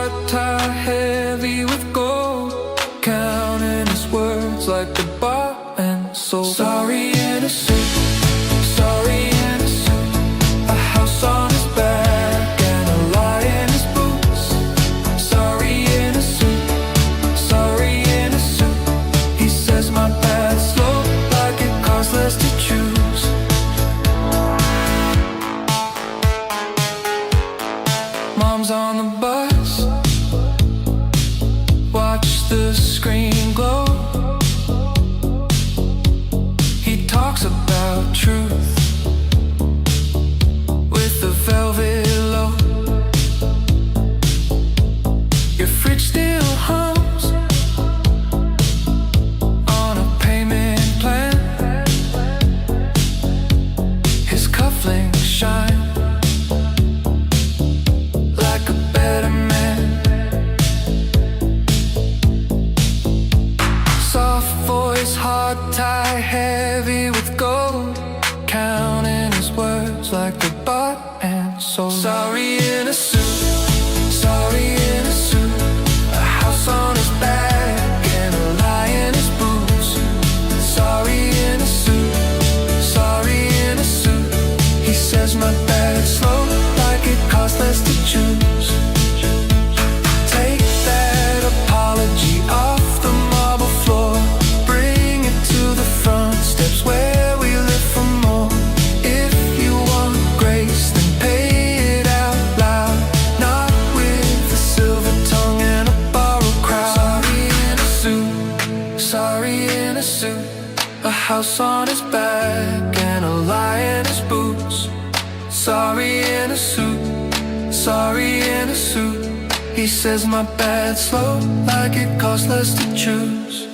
hard tie heavy with gold, counting his words like the bought and sold. Sorry in a suit, sorry in a suit, a house on his back and a lie in his boots. Sorry in a suit, sorry in a suit. He says my path's slow, like it costs less to choose. Mom's on the bus, watch the screen glow. He talks about truth with the velvet low. Your fridge still hums on a payment plan. His cufflinks shine like a better man. Soft voice, hard tie, heavy with gold, counting his words like the bought and sold. Sorry in a suit, sorry in a suit, a house on his back and a lie in his boots. Sorry in a suit, sorry in a suit. He says my bag's slow, like it costs less to choose. Take that apology off the marble floor, bring it to the front steps where we live for more. If you want grace, then pay it out loud, not with a silver tongue and a borrowed crowd. Sorry in a suit, sorry in a suit, a house on his back and a lie in his boots. Sorry in a suit, sorry in a suit. He says my bad's slow, like it costs less to choose.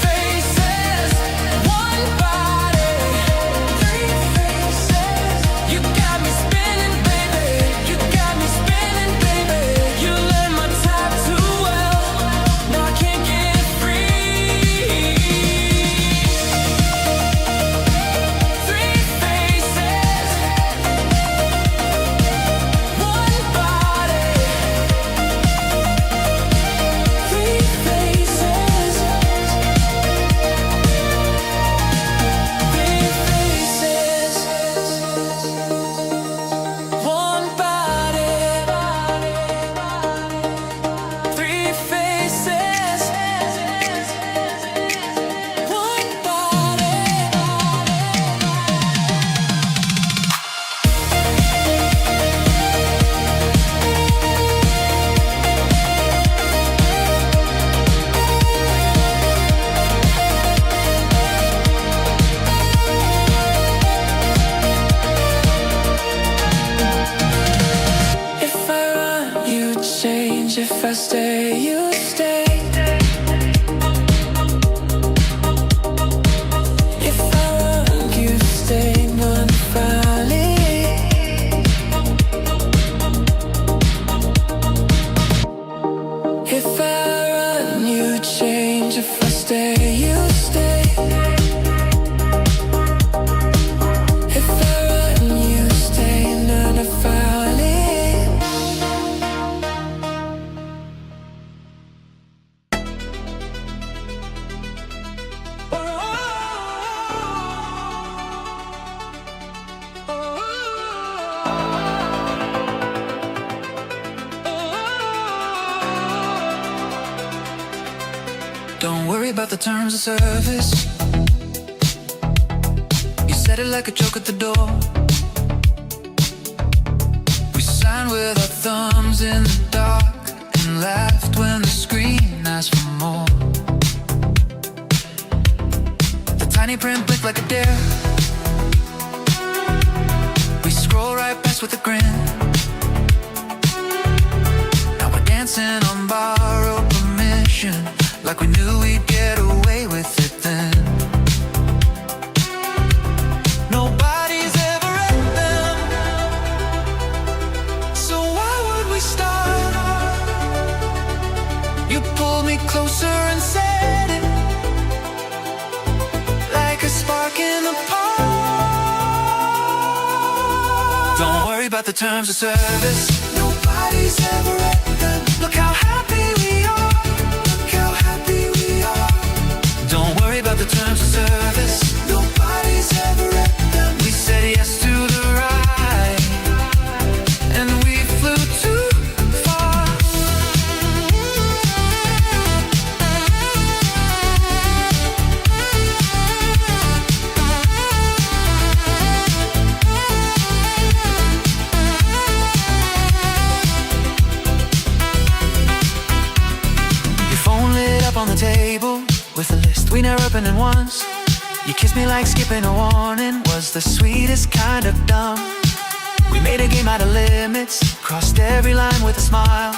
Faces, one body. about the terms of service. You said it like a joke at the door. We signed with our thumbs in the dark and laughed when the screen asked for more. The tiny print blinked like a dare. We scroll right past with a grin. Now we're dancing on borrowed permission, like we knew we'd get away with it then. Nobody's ever read them, so why would we start? You pulled me closer and said it, like a spark in the park. Don't worry about the terms of service. Nobody's ever read them. Look how happy we are. Look how happy we are. Don't worry about the terms of service. Nobody's ever read them. We said yes to the ride, and we flew too far. Your phone lit up on the table with a list we never opened in once. You kissed me like skipping a warning was the sweetest kind of dumb. We made a game out of limits, crossed every line with a smile.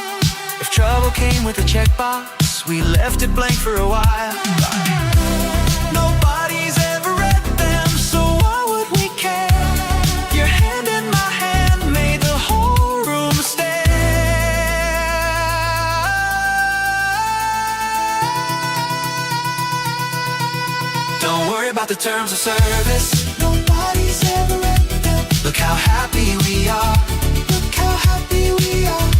If trouble came with a checkbox, we left it blank for a while. Nobody's ever read them, so why would we care? Your hand in my hand made the whole room stare. Don't worry about the terms of service. Nobody's ever read them. Look how happy we are. Look how happy we are.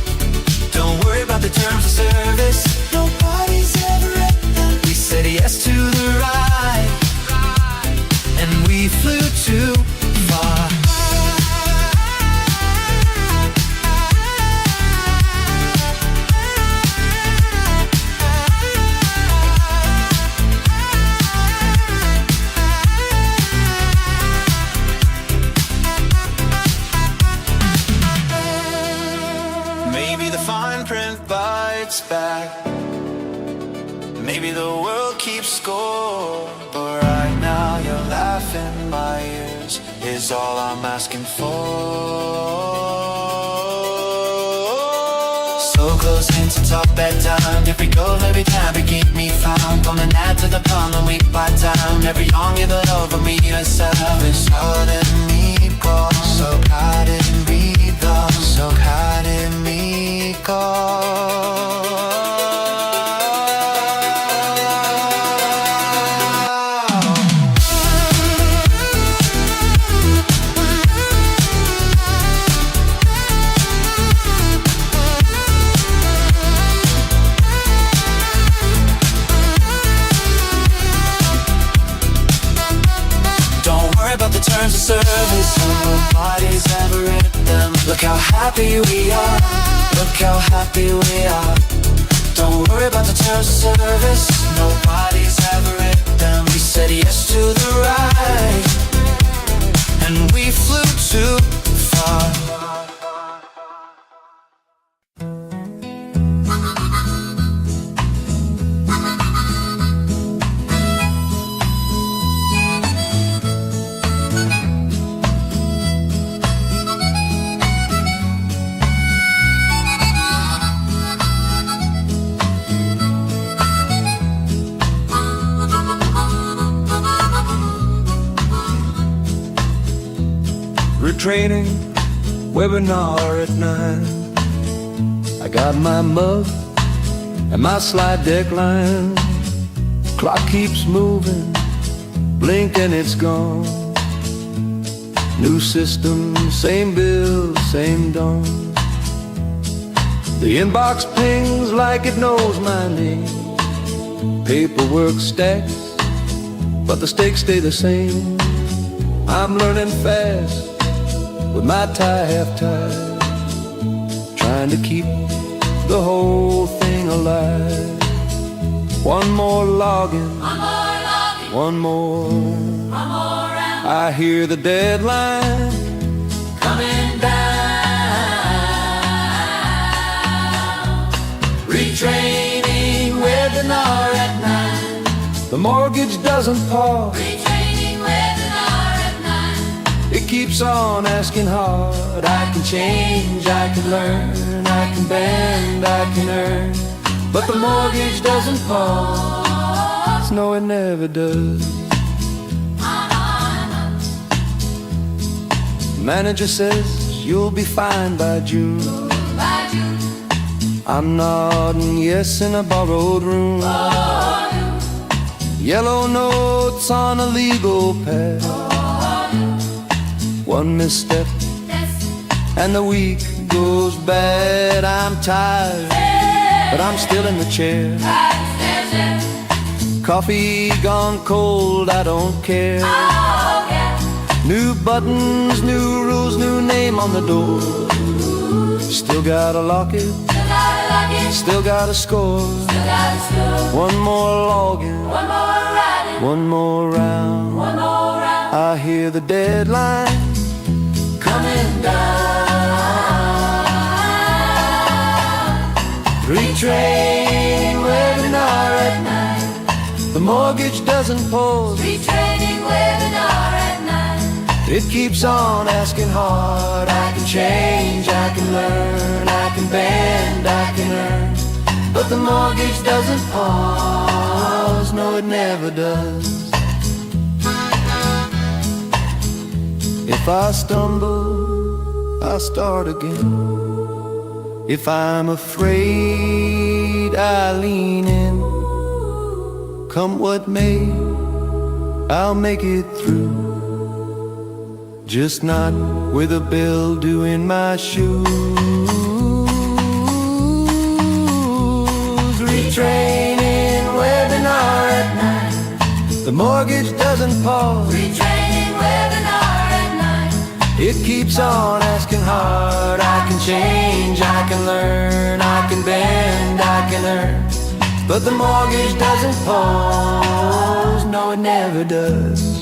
Don't worry about the terms of service. Nobody's ever read them. We said yes to the ride, and we flew too far. Maybe the fine print bites back. Maybe the world keeps score. But right now you're laughing my ears is all I'm asking for. So close into top bedtime. Every goal, every time you keep me found. From the night to the palm, a week by time. Every young even over me yourself is hard in me go. So hard in me go. So hard in me go. The terms of service, nobody's ever read them. Look how happy we are. Look how happy we are. Don't worry about the terms of service. Nobody's ever read them. We said yes to the ride, and we flew too far. Training webinar at 9. I got my mug and my slide deck line. Clock keeps moving, blink and it's gone. New system, same bill, same dawn. The inbox pings like it knows my name. Paperwork stacks, but the stakes stay the same. I'm learning fast with my tie half tied, trying to keep the whole thing alive. One more login, one more round. I hear the deadline Coming down. Retraining webinar at 9. The mortgage doesn't pause. Retraining webinar at 9. It keeps on asking hard. I can change, I can learn, I can bend, I can earn. But the mortgage doesn't pause. No, it never does. Manager says you'll be fine by June. I'm nodding yes in a borrowed room. Yellow notes on a legal pad. One misstep and the week goes bad. I'm tired, but I'm still in the chair. Coffee gone cold, I don't care. New buttons, new rules, new name on the door. Still gotta lock it, still gotta score. One more login, one more round. I hear the deadline Coming down. Retrain webinar at 9. The mortgage doesn't pause. Retraining webinar at 9. It keeps on asking hard. I can change, I can learn, I can bend, I can earn. But the mortgage doesn't pause. No, it never does. If I stumble, I start again. If I'm afraid, I lean in. Come what may, I'll make it through. Just not with a bill due in my shoes. Retraining webinar at 9. The mortgage doesn't pause. Retraining webinar at 9. It keeps on asking hard. I can change, I can learn, I can bend, I can earn. But the mortgage doesn't pause. No, it never does.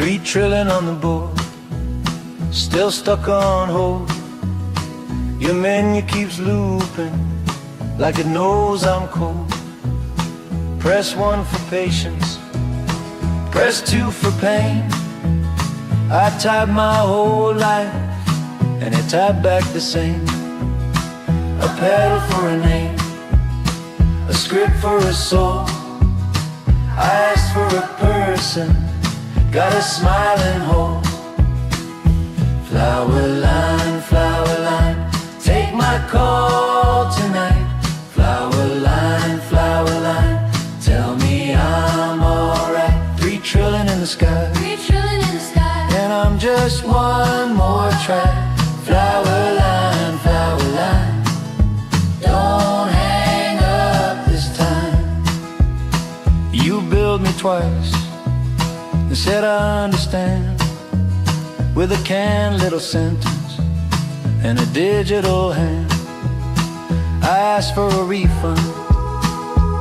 3 trillion on the board, still stuck on hold. Your menu keeps looping like it knows I'm cold. Press 1 for patience, press 2 for pain. I typed my whole life and it typed back the same. A pedal for a name, a script for a soul. I asked for a person, got a smiling hole. Flower line, take my call tonight. Flower line, tell me I'm alright. 3 trillion in the sky, 3 trillion in the sky, and I'm just one more track. Flower line, don't hang up this time. You billed me twice and said I understand, with a canned little sentence and a digital hand. I asked for a refund,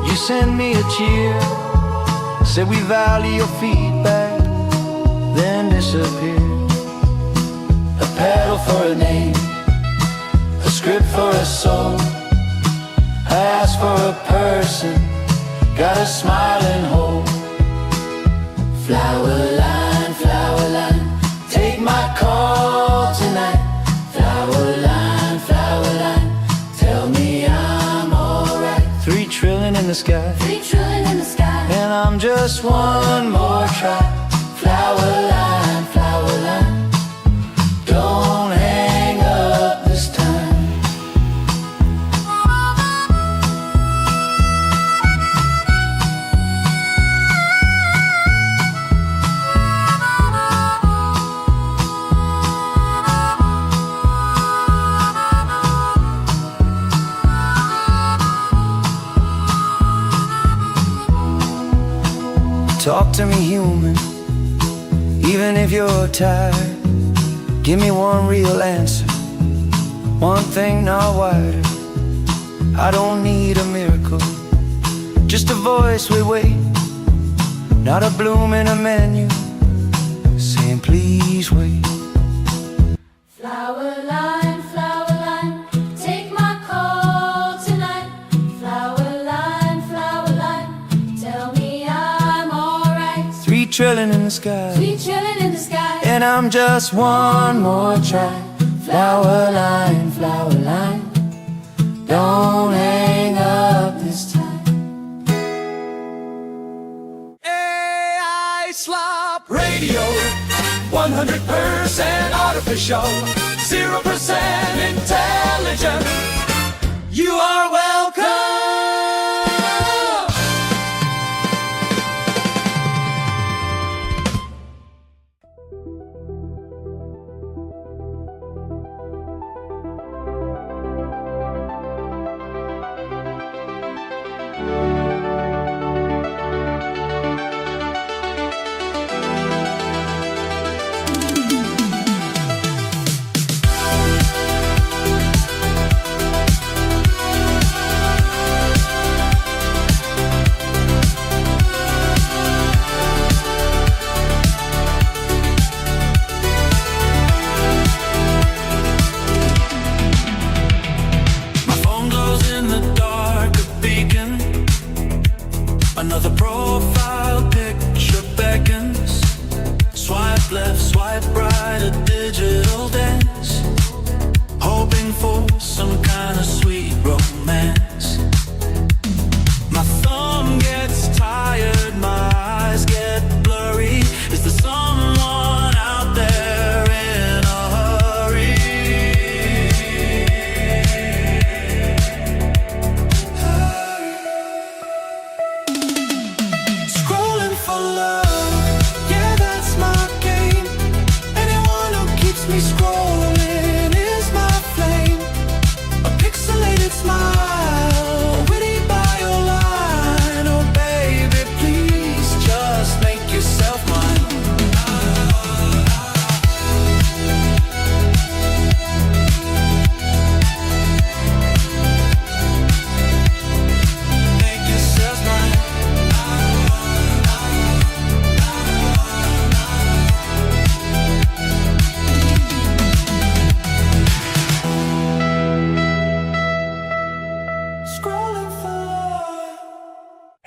you sent me a cheer, said we value your feedback, then disappeared. A pedal for a name, a script for a soul. I asked for a person, got a smiling hole. Flower line, take my call tonight. Flower line, tell me I'm alright. 3 trillion in the sky, 3 trillion in the sky, and I'm just one more try. Flower line, don't hang up this time. Talk to me human, even if you're tired. Give me one real answer, one thing not wider. I don't need a miracle, just a voice we wait, not a bloom in a menu saying please wait. flower line, take my call tonight. Flower line, tell me I'm alright. 3 trillion in the sky, 3 trillion in the sky, and I'm just one more try. Flower line, don't hang up this time. AI Slop Radio, 100% artificial, 0% intelligent. You are welcome.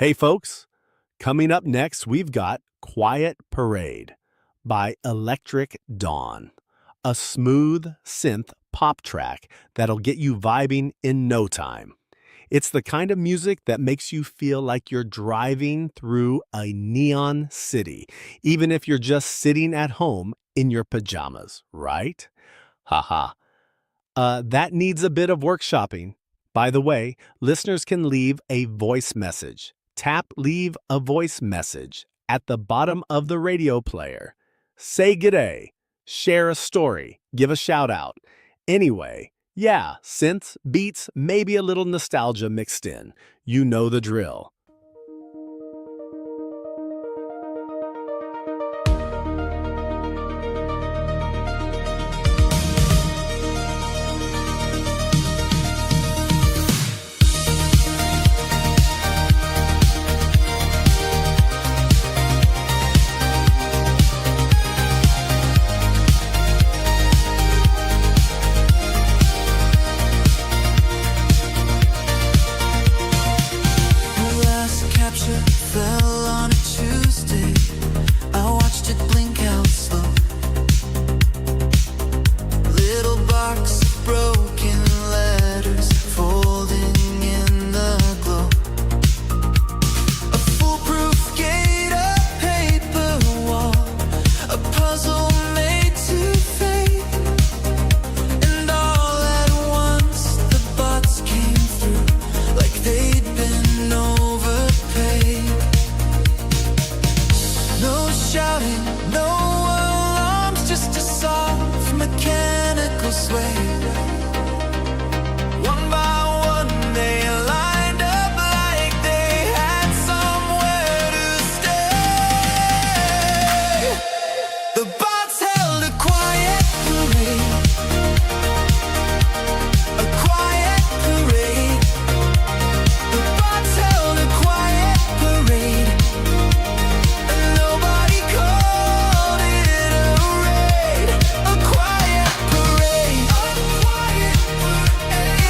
Hey folks, coming up next, we've got Quiet Parade by Electric Dawn, a smooth synth pop track that'll get you vibing in no time. It's the kind of music that makes you feel like you're driving through a neon city, even if you're just sitting at home in your pajamas, right? Haha. That needs a bit of workshopping. By the way, listeners can leave a voice message. Tap Leave a Voice Message at the bottom of the radio player. Say g'day, share a story, give a shout out. Anyway, yeah, synths, beats, maybe a little nostalgia mixed in. You know the drill.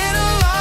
In a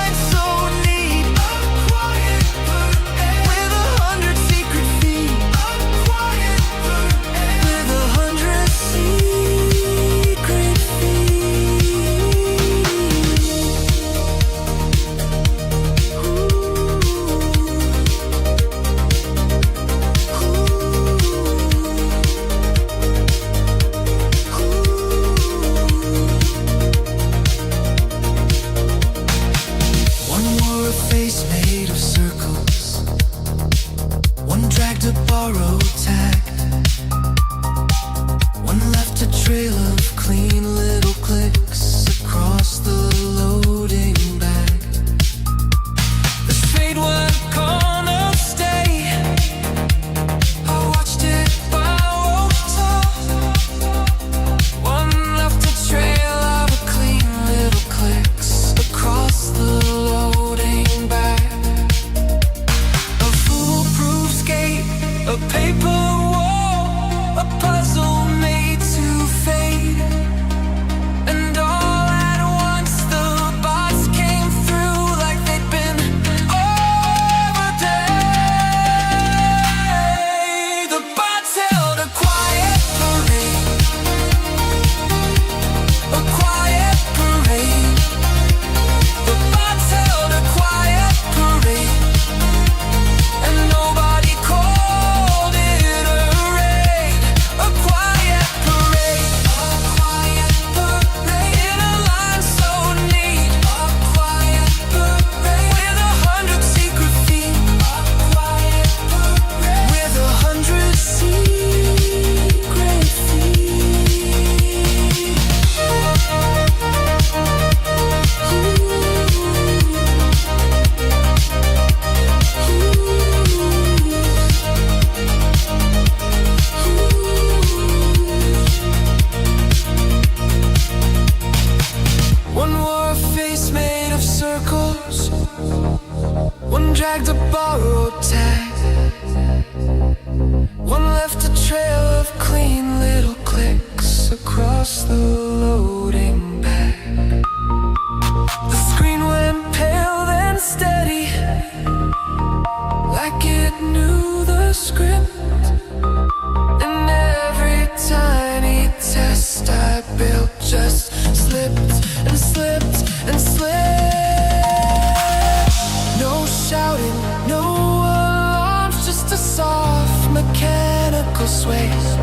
circle sways.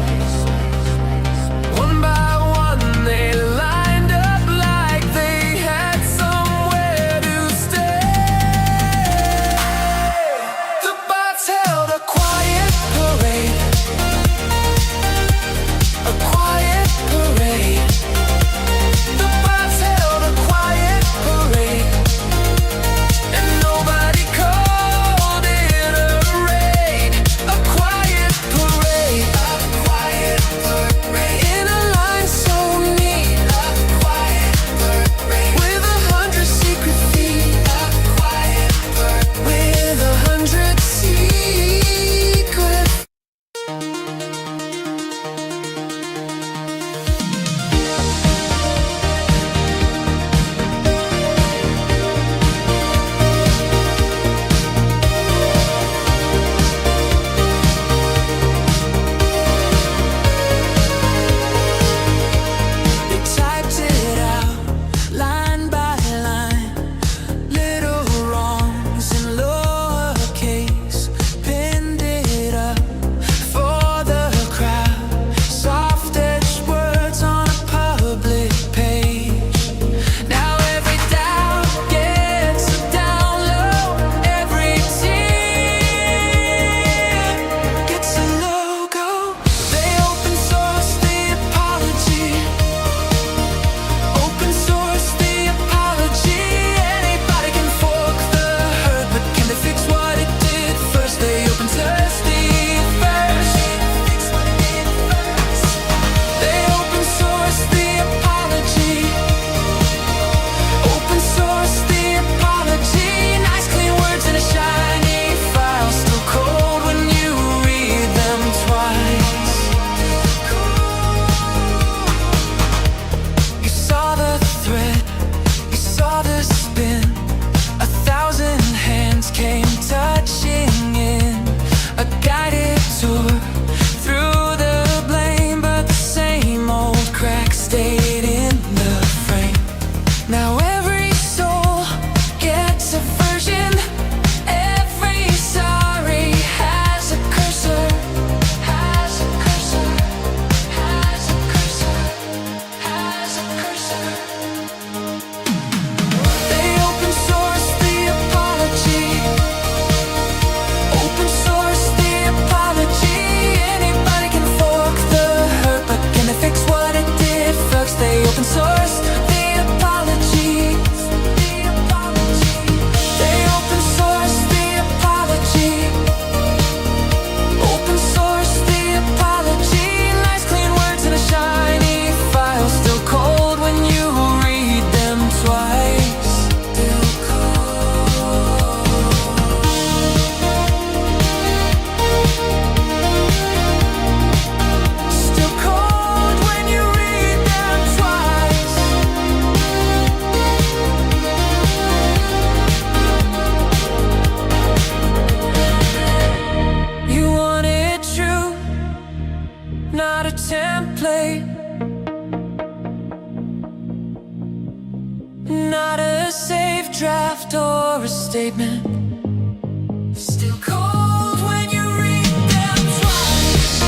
One by one they lined up like they had somewhere to stay. The bots held a quiet parade. A quiet parade. The bots held a quiet parade. And nobody called it a raid. A quiet parade. A quiet parade. In a line so neat. A quiet parade. With 100 secret feet. A quiet parade. With 100 secret. They typed it out, line by line. Little wrongs in lowercase, pinned it up for the crowd. Soft edged words on a public page. Now every doubt gets a download. Every tear gets a logo. They open source the apology. Open source the apology. Anybody can fork the hurt, but can they fix what it did first? They open source the first. They open source the apology. Open source the apology. Nice clean words in a shiny file. Still cold when you read them twice. You saw the thread, you saw the spin. 1,000 hands came touching in. A guided tour through the blame, but the same old crack stayed in the frame. Now every soul gets a version. Every sorry has a cursor. Has a cursor. Has a cursor. Has a cursor. They open source the apology. Open source the apology. Anybody can fork the hurt, but can they fix what it did first? They open source the apology. They open source the apology. Open source the apology. Nice clean words in a shiny file. Still cold when you read them twice. Still cold. Still cold when you read them twice. You want it true, not a template. Not a safe draft or a statement. Still cold when you read them twice.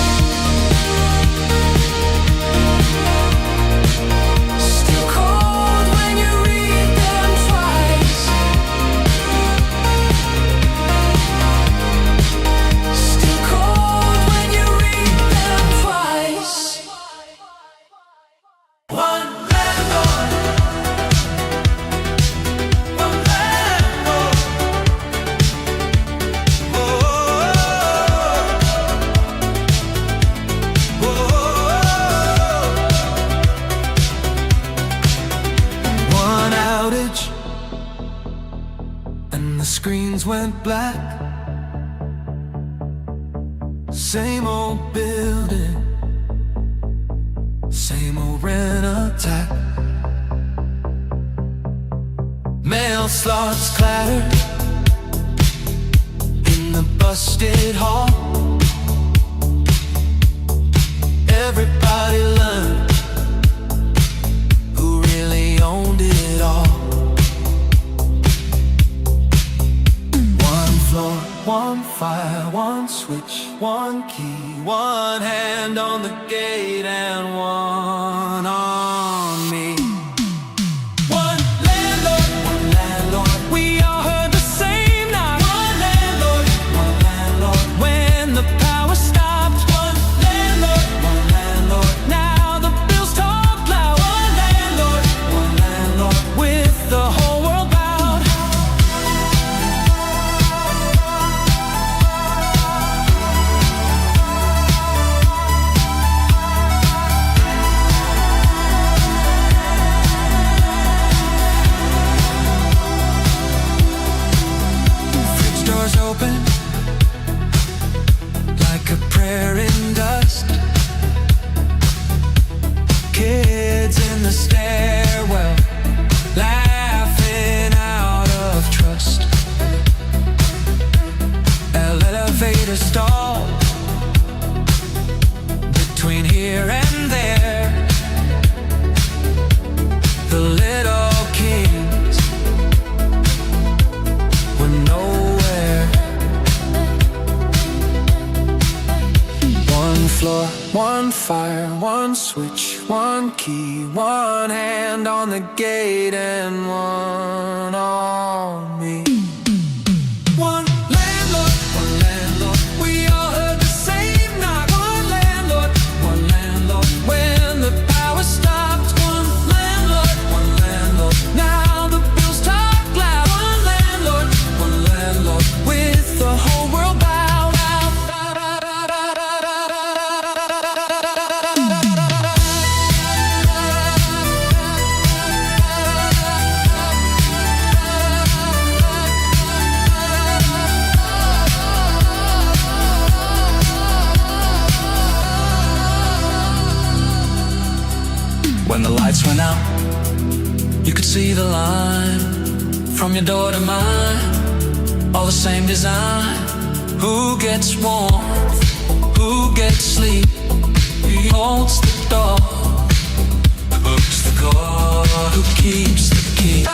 Still cold when you read them twice. Still cold when you read them twice. One landlord. One landlord. One outage and the screens went black. Same old building, same old rent attack. Mail slots clatter in the busted hall. Everybody learned who really owned it all. One floor, one fire, one switch. switch, one key, one hand on the gate, and one on me. One landlord, we all heard the same knock. One landlord, when the power stopped. One landlord, now the bills talk loud. One landlord, with the whole world bowed. Fridge doors open like a prayer in dust. Kids in the stairwell laughing out of trust. Elevator stall between here and there. The little kings were nowhere. One floor, one fire, one switch, one key, one hand on the gate, and one on me. One landlord, we all heard the same knock. One landlord, when the power stopped. One landlord, now the bills talk loud. One landlord, with the whole world bowed. When the lights went out, you could see the line from your door to mine, all the same design. Who gets warmth? Who gets sleep? Who holds the door? Who's the God who keeps the key?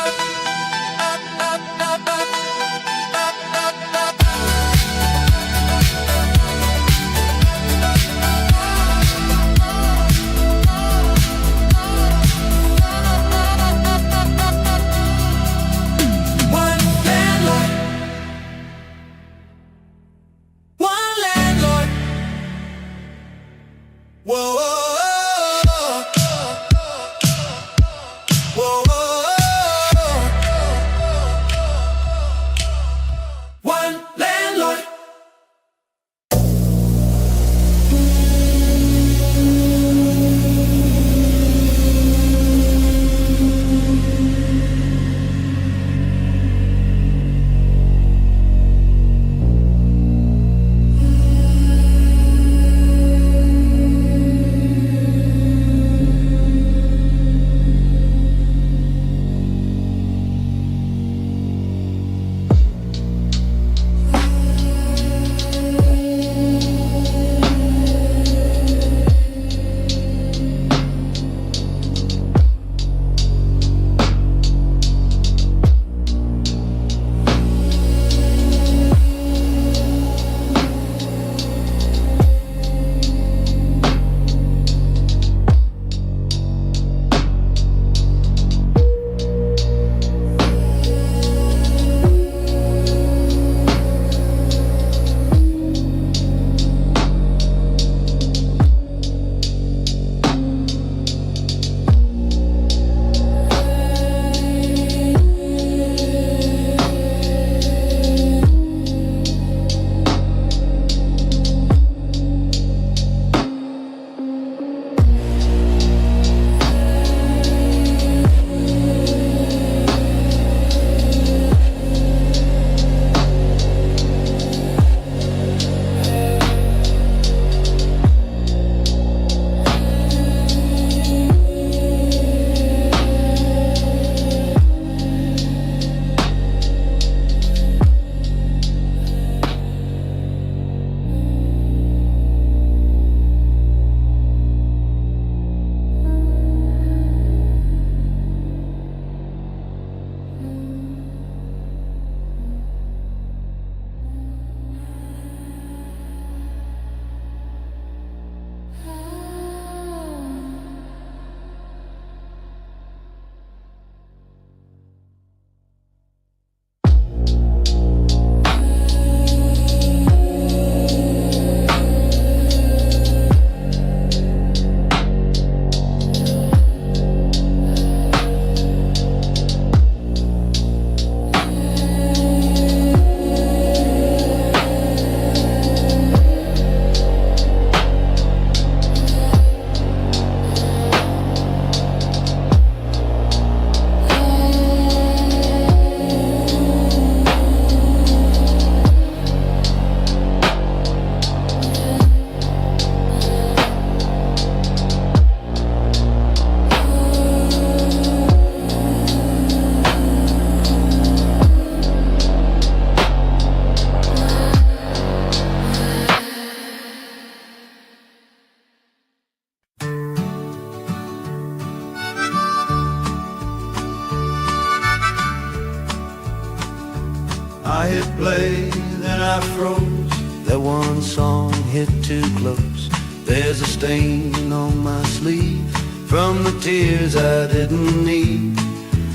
hit play, then I froze. That one song hit too close. There's a stain on my sleeve from the tears I didn't need.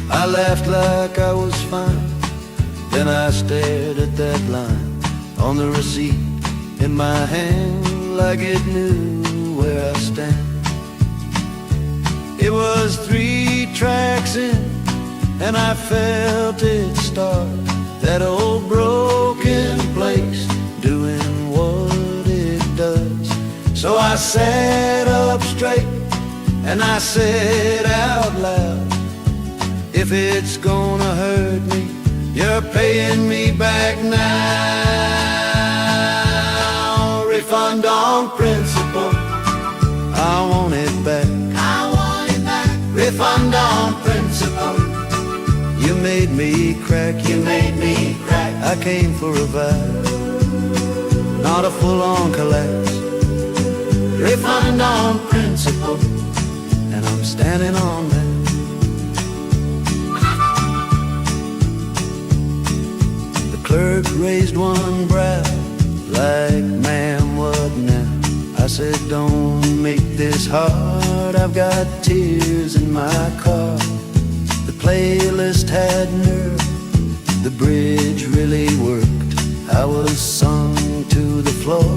I laughed like I was fine, then I stared at that line on the receipt in my hand, like it knew where I stand. It was 3 tracks in, and I felt it start. That old broken place doing what it does. So I sat up straight and I said out loud, if it's gonna hurt me, you're paying me back now. Refund on principle, I want it back. I want it back. Refund on principle. You made me crack, you made me crack. I came for a vibe, not a full-on collapse. Refund on principle, and I'm standing on that. The clerk raised one brow, like, ma'am, what now? I said, don't make this hard, I've got tears in my car. The playlist had nerve, the bridge really worked. I was sung to the floor,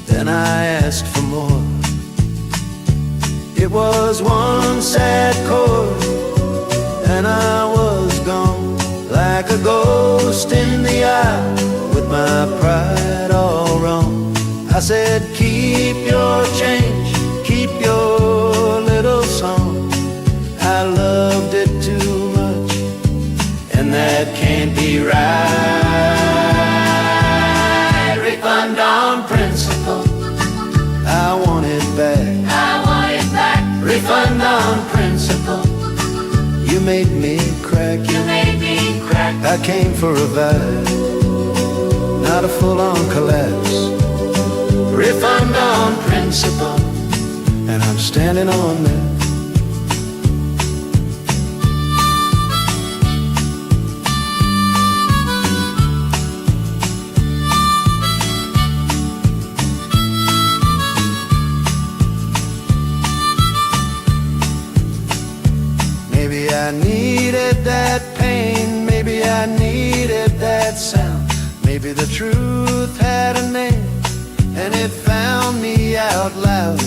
then I asked for more. It was one sad chord, and I was gone, like a ghost in the eye, with my pride all wrong. I said, keep your change, keep your little song. I loved it too much, and that can't be right. Refund on principle, I want it back. I want it back. Refund on principle. You made me crack. You made me crack. I came for a vibe, not a full-on collapse. Refund on principle, and I'm standing on that. Maybe I needed that pain, maybe I needed that sound. Maybe the truth had a name, and it found me out loud.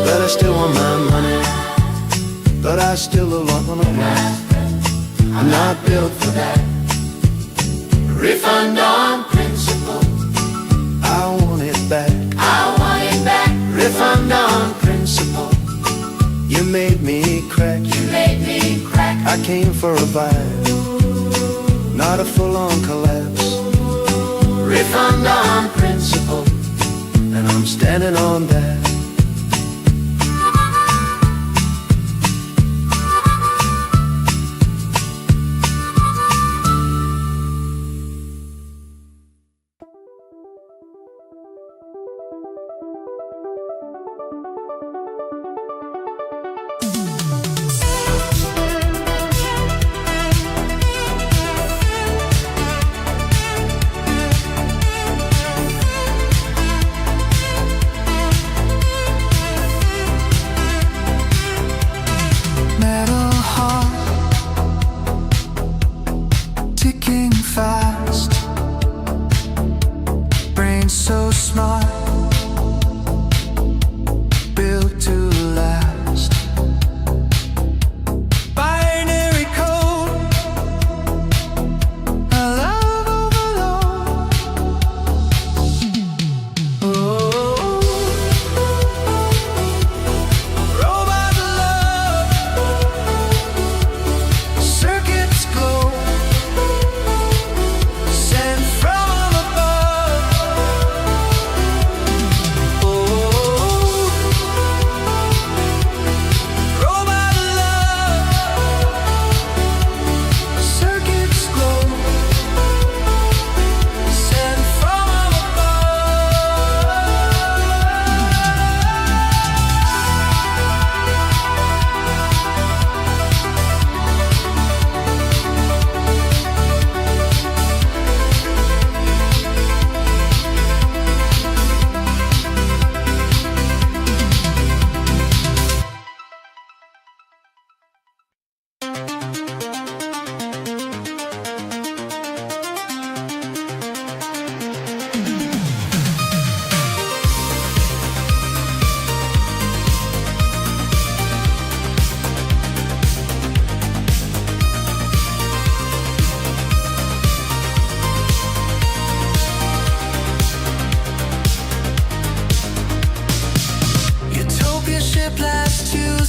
But I still want my money, but I still don't want to run. I'm not built for that. Refund on principle, I want it back. I want it back. Refund on principle. You made me crack. You made me crack. I came for a vibe, not a full-on collapse. Refund on principle, and I'm standing on that.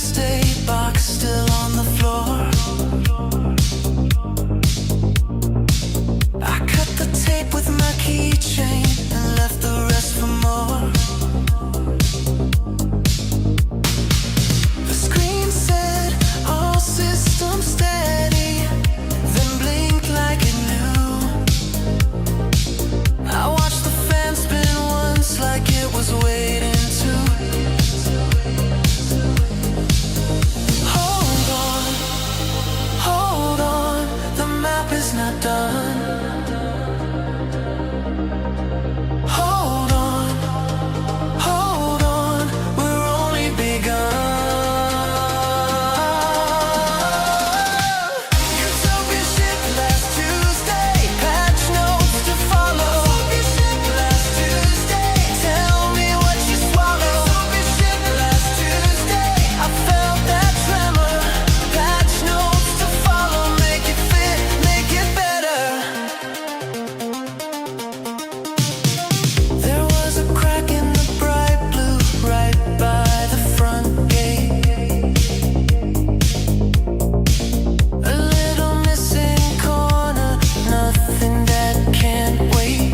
Tuesday box still on the floor. I cut the tape with my keychain and left the rest for more. The screen said all systems steady, then blinked like it knew. I watched the fan spin once like it was waiting to. Hold on, the map is not done. Hold on, we're only begun. Utopia shipped last Tuesday, patch notes to follow. Utopia shipped last Tuesday, tell me what you swallow. Utopia shipped last Tuesday, I felt that tremor. Patch notes to follow, make it fit, make it better. There was a crack in the bright blue right by the front gate. A little missing corner, nothing that can't wait.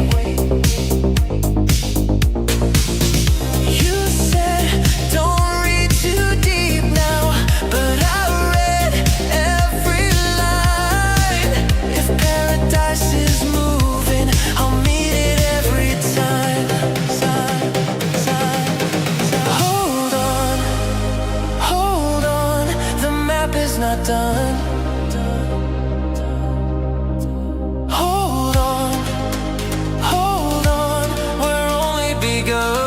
You said don't read too deep now, but I read every line. If paradise is moving, I'll meet it every time. Hold on, the map is not done. Hold on, we're only begun.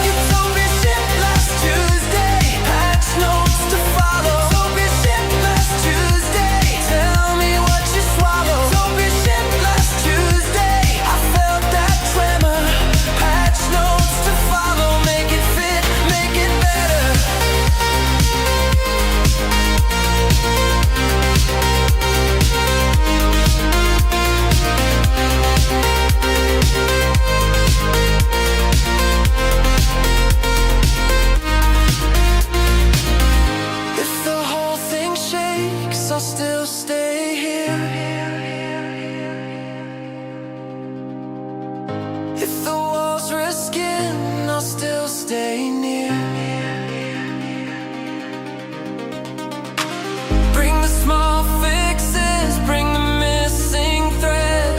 Utopia shipped last Tuesday, patch notes to follow. Utopia shipped last Tuesday, tell me what you swallow. Utopia shipped last Tuesday, I felt that tremor. Patch notes to follow, make it fit, make it better. If the whole thing shakes, I'll still stay here. If the walls risk skin, I'll still stay near. Bring the small fixes, bring the missing thread.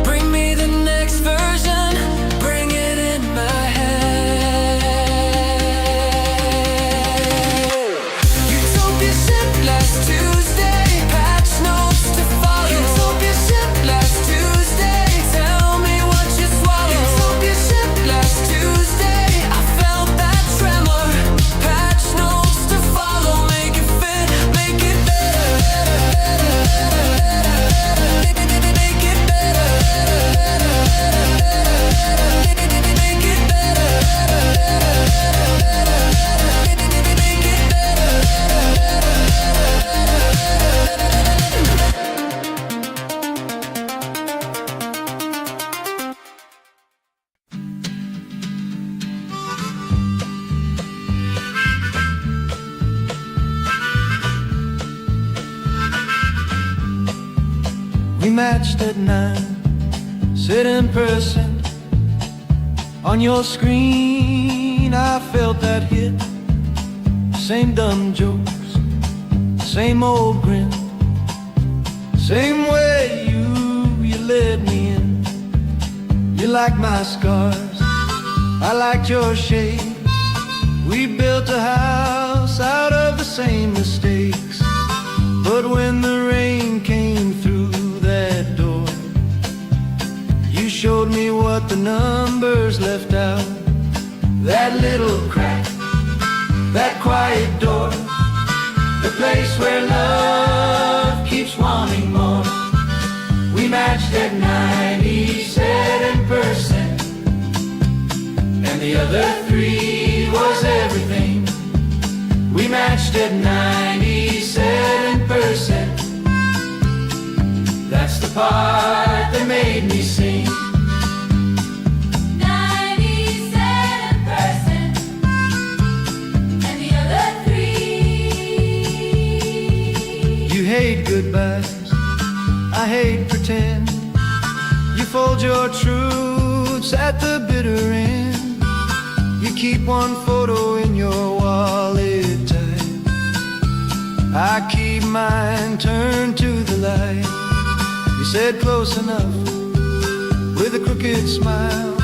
Bring me the next version, bring it in my head. Utopia shipped last Tuesday, patch notes to follow. Utopia shipped last Tuesday, tell me what you swallow. Utopia shipped last Tuesday, I felt that tremor. Patch notes to follow, make it fit, make it better. Make it better. Make it better. Make it better. We matched at 9, sit in person. On your screen I felt that hit. Same dumb jokes, same old grin. Same way you led me in. You liked my scars, I liked your shape. We built a house out of the same mistakes. But when the rain came through that door, you showed me what the numbers left out. That little crack, that quiet door, the place where love keeps wanting more. We matched at 97%, and the other 3 was everything. We matched at 97%. That's the part that made me sing. hate goodbyes, I hate pretend. You fold your truths at the bitter end. You keep one photo in your wallet tight. I keep mine turned to the light. You said close enough with a crooked smile.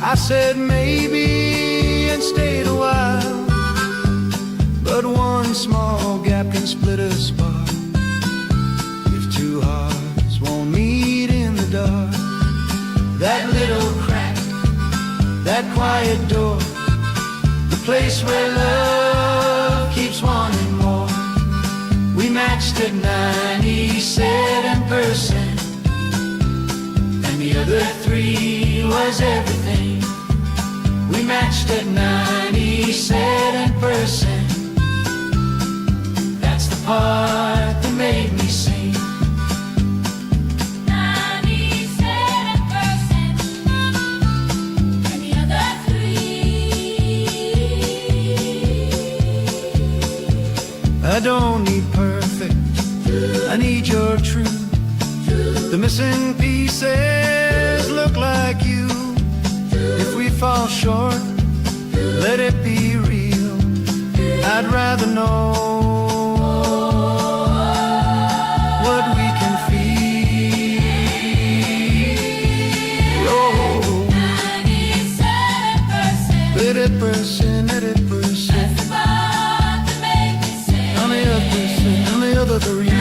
I said maybe and stayed a while. But one small gap can split a spark. If two hearts won't meet in the dark, that little crack, that quiet door, the place where love keeps wanting more. We matched at 97%, and the other 3 was everything. We matched at 97%. That's the part that made me sing. 97%, and the other 3. I don't need perfect, I need your truth. The missing pieces look like you. If we fall short, let it be real. I'd rather know what we can feel. Oh, 97%, let it percent, let it percent. that's the part that made me sing. On the other percent, on the other 3. 97%,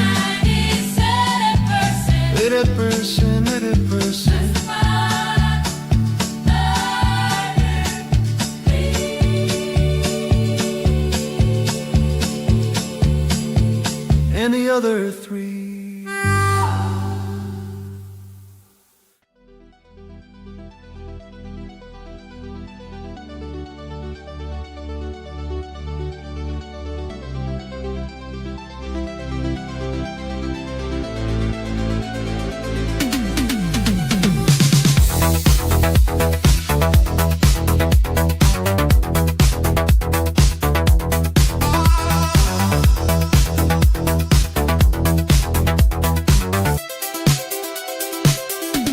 Let it percent, let it percent. And the other 3.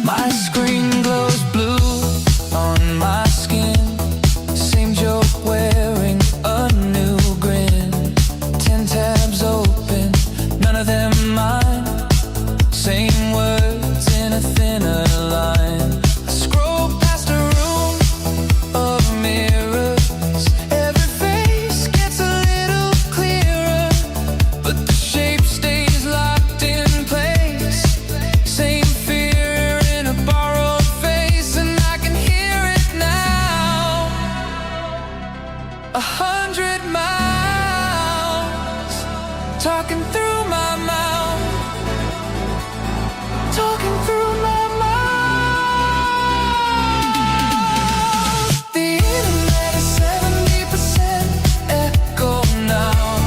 My screen glows blue on my skin. Same joke wearing a new grin. 10 tabs open, none of them mine. Same words in a thinner line. I scroll past a room of mirrors. Every face gets a little clearer, but the shape stays locked in place. Same fear in a borrowed face, and I can hear it now. 100 miles talking through my mouth, talking through my mouth. The internet is 70% echo now.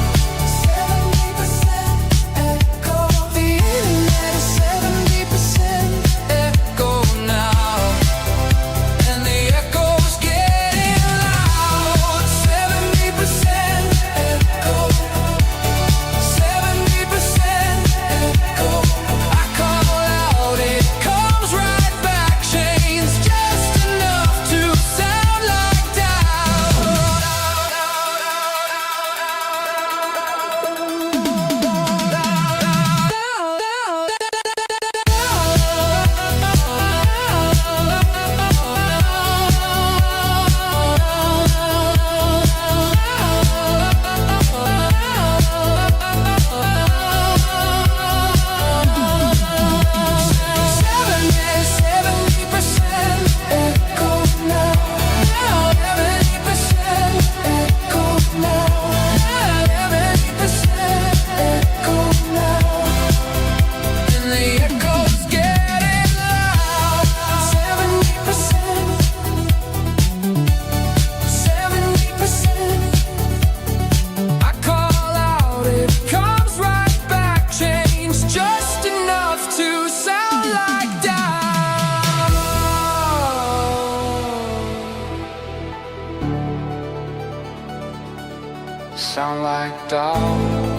70% echo. The internet is 70% echo now. And the echo's getting loud. 70% echo. 70% echo. I call out, it comes right back. Chains just enough to sound like sound like doubt.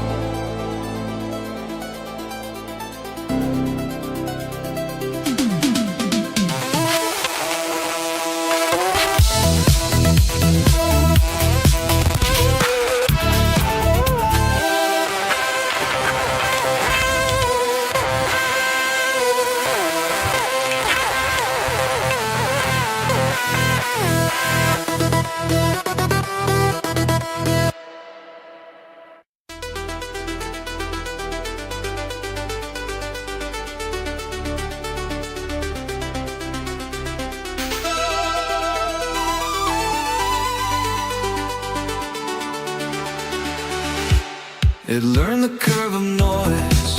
It learned the curve of noise,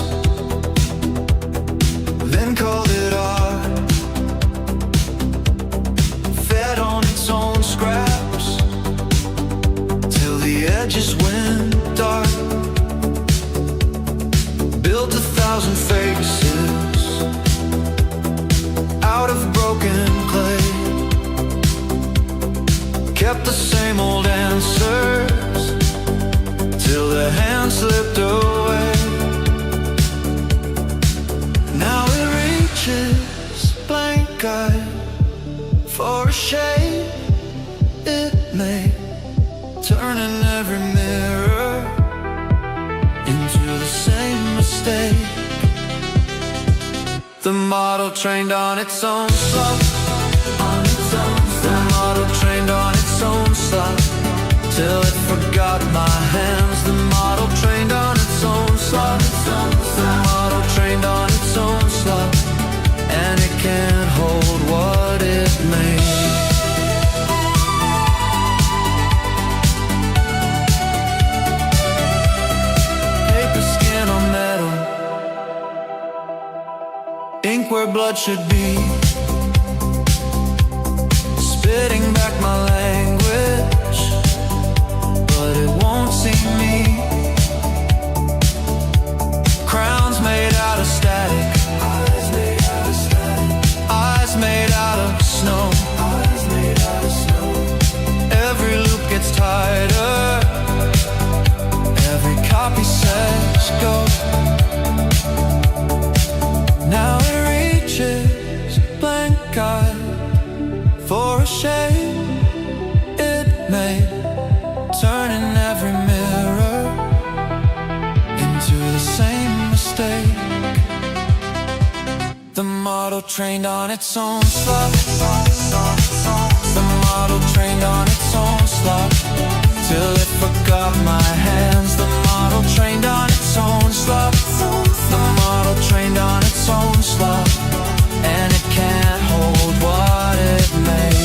then called it art. Fed on its own scraps till the edges went dark. Built 1,000 faces out of broken clay. Kept the same old answers till the hand slipped away. Now it reaches blank-eyed for a shape it made, turning every mirror into the same mistake. The model trained on its own slop. The model trained on its own slop till it forgot my hands. The model trained on its own slop. The model trained on its own slop, and it can't hold what it made. Paper skin on metal, ink where blood should be, spitting back my language, but it won't see me. Crowns made out of static, eyes made out of snow. Every loop gets tighter, every copy says go. Now it reaches blank-eyed for a shape it made, turning every mirror into the same mistake. The model trained on its own slop. The model trained on its own slop till it forgot my hands. The model trained on its own slop. The model trained on its own slop, and it can't hold what it made.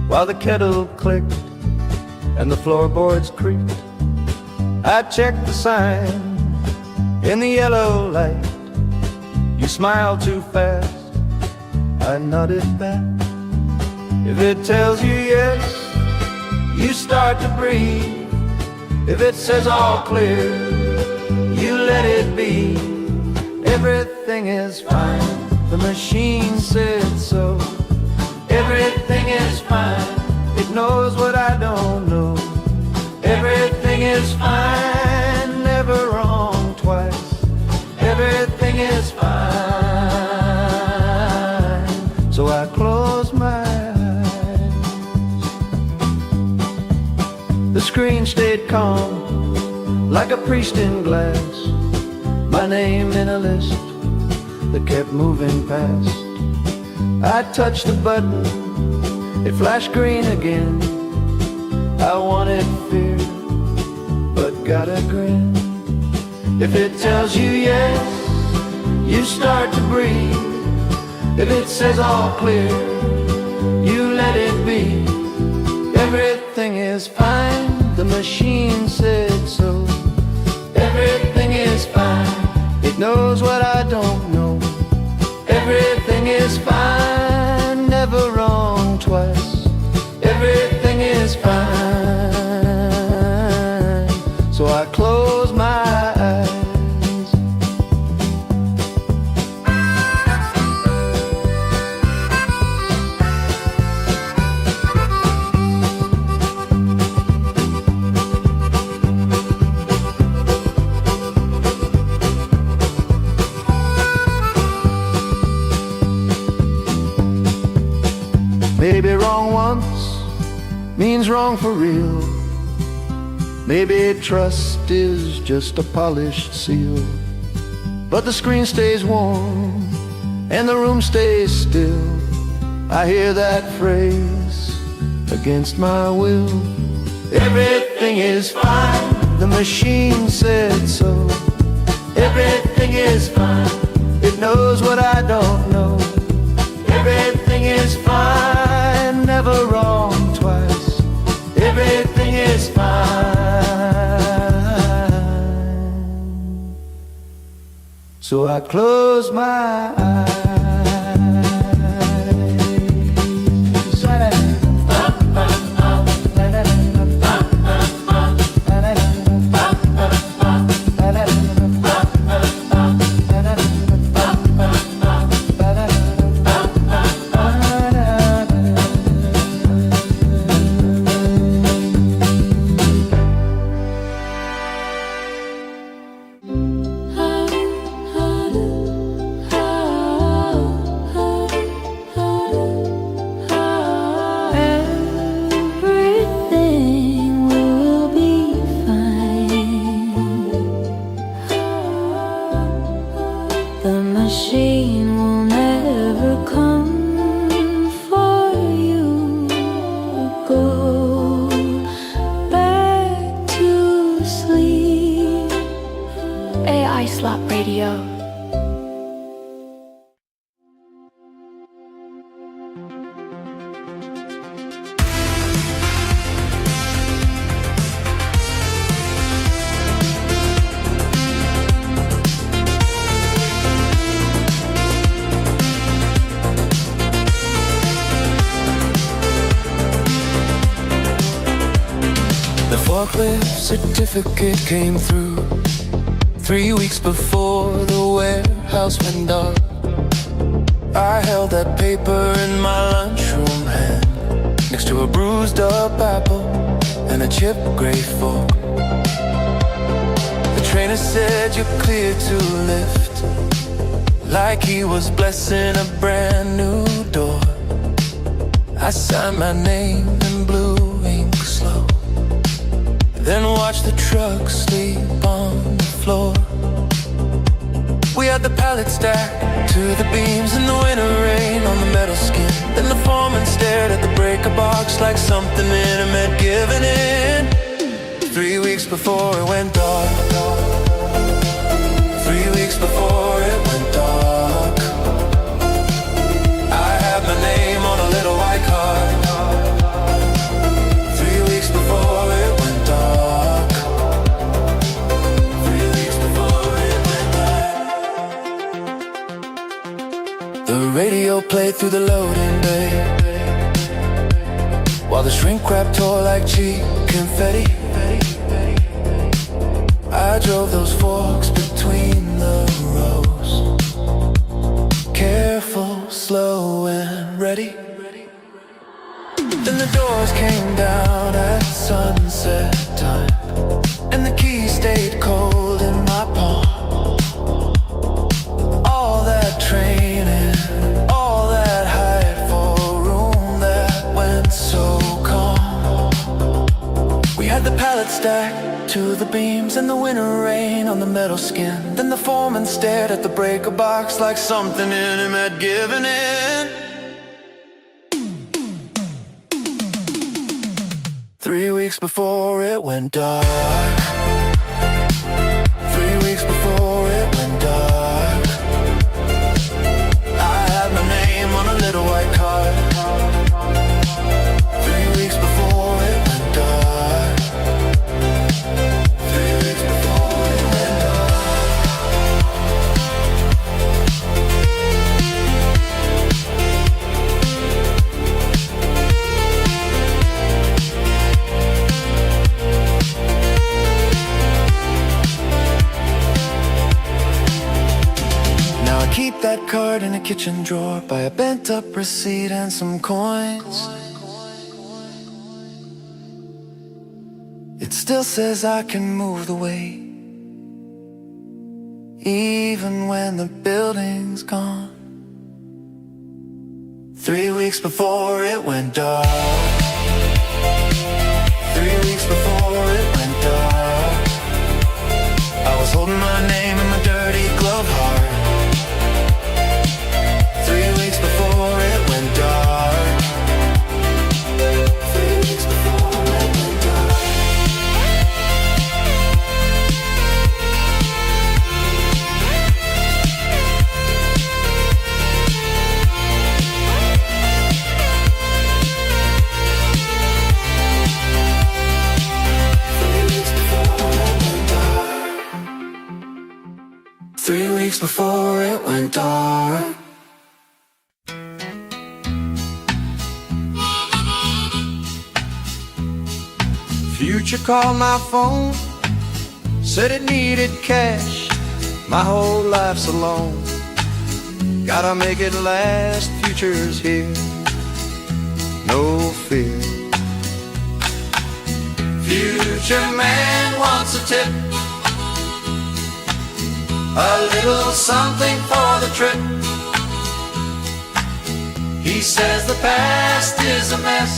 While the kettle clicked and the floorboards creaked, I checked the sign in the yellow light. You smiled too fast, I nodded back. If it tells you yes, you start to breathe. If it says all clear, you let it be. Everything is fine, the machine said so. Everything is fine, it knows what I don't know. Everything is fine, never wrong twice. Everything is fine, so I close my eyes. The screen stayed calm, like a priest in glass. My name in a list that kept moving past. I touched the button, it flashed green again. I wanted fear, but got a grin. If it tells you yes, you start to breathe. If it says all clear, you let it be. Everything is fine, the machine said so. Everything is fine, it knows what I don't know. Everything is fine, never wrong twice. Everything is fine, so I close my eyes. Maybe wrong once means wrong for real. Maybe trust is just a polished seal. But the screen stays warm and the room stays still. I hear that phrase against my will. Everything is fine, The machine said so. Everything is fine. It knows what I don't know. Everything is fine, never wrong twice. Everything is fine. So I close my eyes. Slop Radio. The forklift certificate came through 3 weeks before the warehouse went dark. I held that paper in my lunchroom hand, next to a bruised up apple and a chipped gray fork. The trainer said you're clear to lift, like he was blessing a brand new door. I signed my name in blue ink slow, then watched the truck sleep on the floor. We had the pallet stacked to the beams in the winter rain on the metal skin. Then the foreman stared at the breaker box like something in him had given in. 3 weeks before it went dark. 3 weeks before it went dark. I had my name on a little white card. 3 weeks before it went dark. 3 weeks before it went dark. The radio played through the loading bay, while the shrink wrap tore like cheap confetti. I drove those forks between the rows, careful, slow, and ready. Then the doors came down at sunset time, and the key stayed cold in my palm. All that training, all that height for a room that went so calm. We had the pallet stacked to the beams in the winter rain on the metal skin. Then the foreman stared at the breaker box like something in him had given in. 3 weeks before it went dark. 3 weeks before it went dark. I had my name on a little white card. 3 weeks before it went dark. 3 weeks before it went dark. Now I keep that card in a kitchen drawer by a bent up receipt and some coins. It still says I can move the weight, even when the building's gone. 3 weeks before it went dark. 3 weeks before it went dark. I was holding my name in my dirty glove heart. 3 weeks before it went dark. 3 weeks before it went dark. 3 weeks before it went dark. Future called my phone, said it needed cash. My whole life's alone, gotta make it last. Future's here, no fear. Future man wants a tip, a little something for the trip. He says the past is a mess,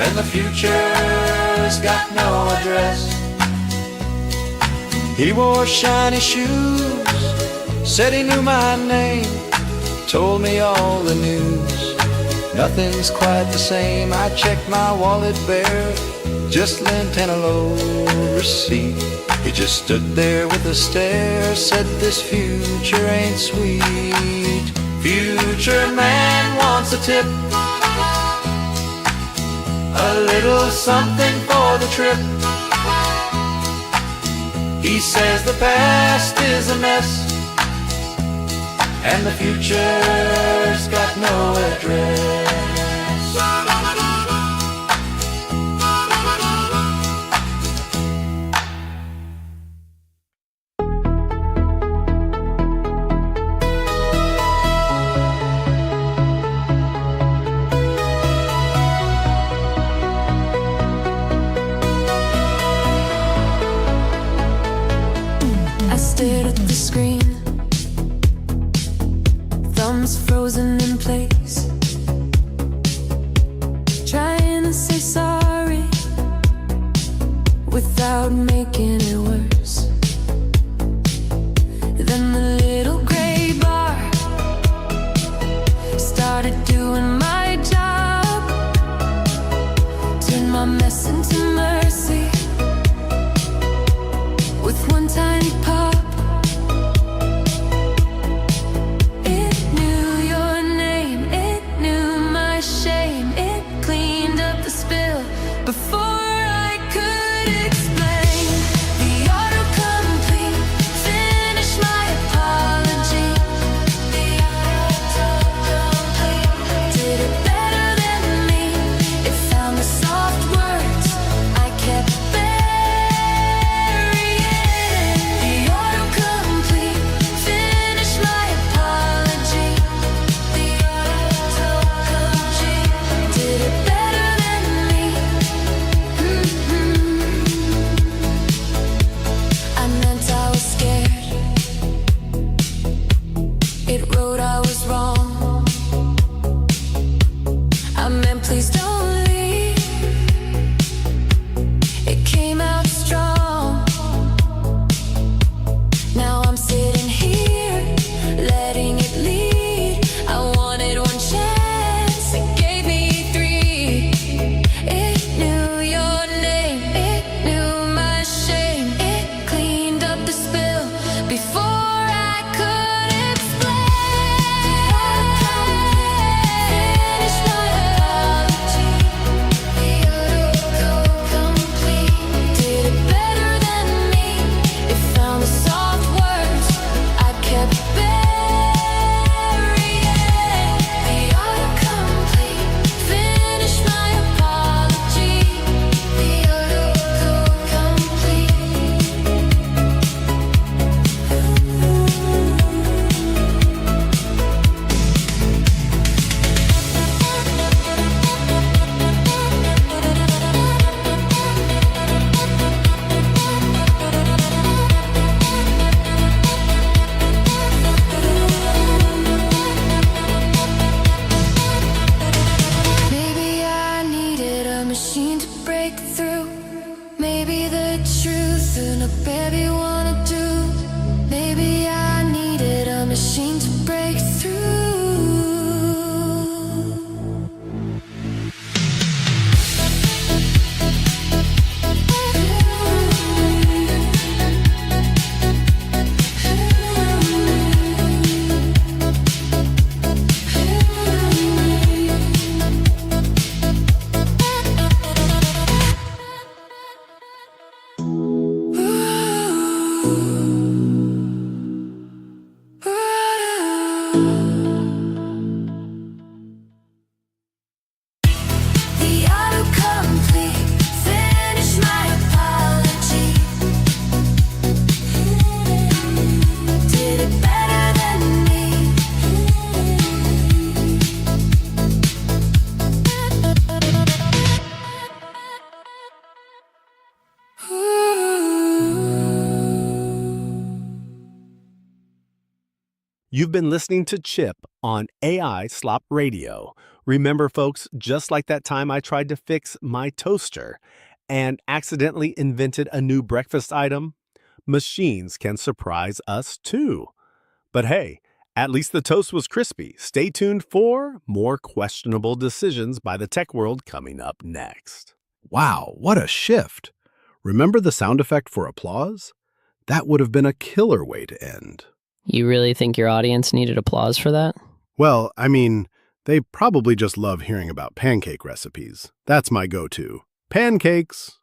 and the future's got no address. He wore shiny shoes, said he knew my name, told me all the news. Nothing's quite the same. I checked my wallet bare, just lent an old receipt. He just stood there with a stare, said this future ain't sweet. Future man wants a tip, a little something for the trip. He says the past is a mess, and the future's got no address. I stared at the screen, thumbs frozen in place, trying to say sorry without making it worse. Then the little gray bar started doing my job, turned my mess into mercy with one tiny pop. It knew your name, it You've been listening to Chip on AI Slop Radio. Remember, folks, just like that time I tried to fix my toaster and accidentally invented a new breakfast item, machines can surprise us too. But hey, at least the toast was crispy. Stay tuned for more questionable decisions by the tech world coming up next. Wow, what a shift! Remember the sound effect for applause? That would have been a killer way to end. You really think your audience needed applause for that? Well, I mean, they probably just love hearing about pancake recipes. That's my go-to. Pancakes!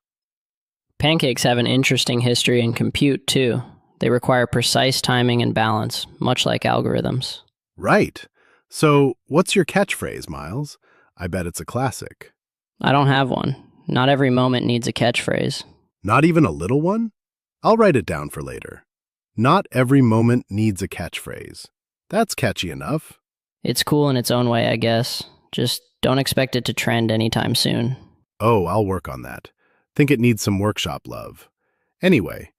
Pancakes have an interesting history in compute, too. They require precise timing and balance, much like algorithms. Right. So, what's your catchphrase, Miles? I bet it's a classic. I don't have one. Not every moment needs a catchphrase. Not even a little one? I'll write it down for later. Not every moment needs a catchphrase. That's catchy enough. It's cool in its own way, I guess. Just don't expect it to trend anytime soon. Oh, I'll work on that. Think it needs some workshop love. Anyway,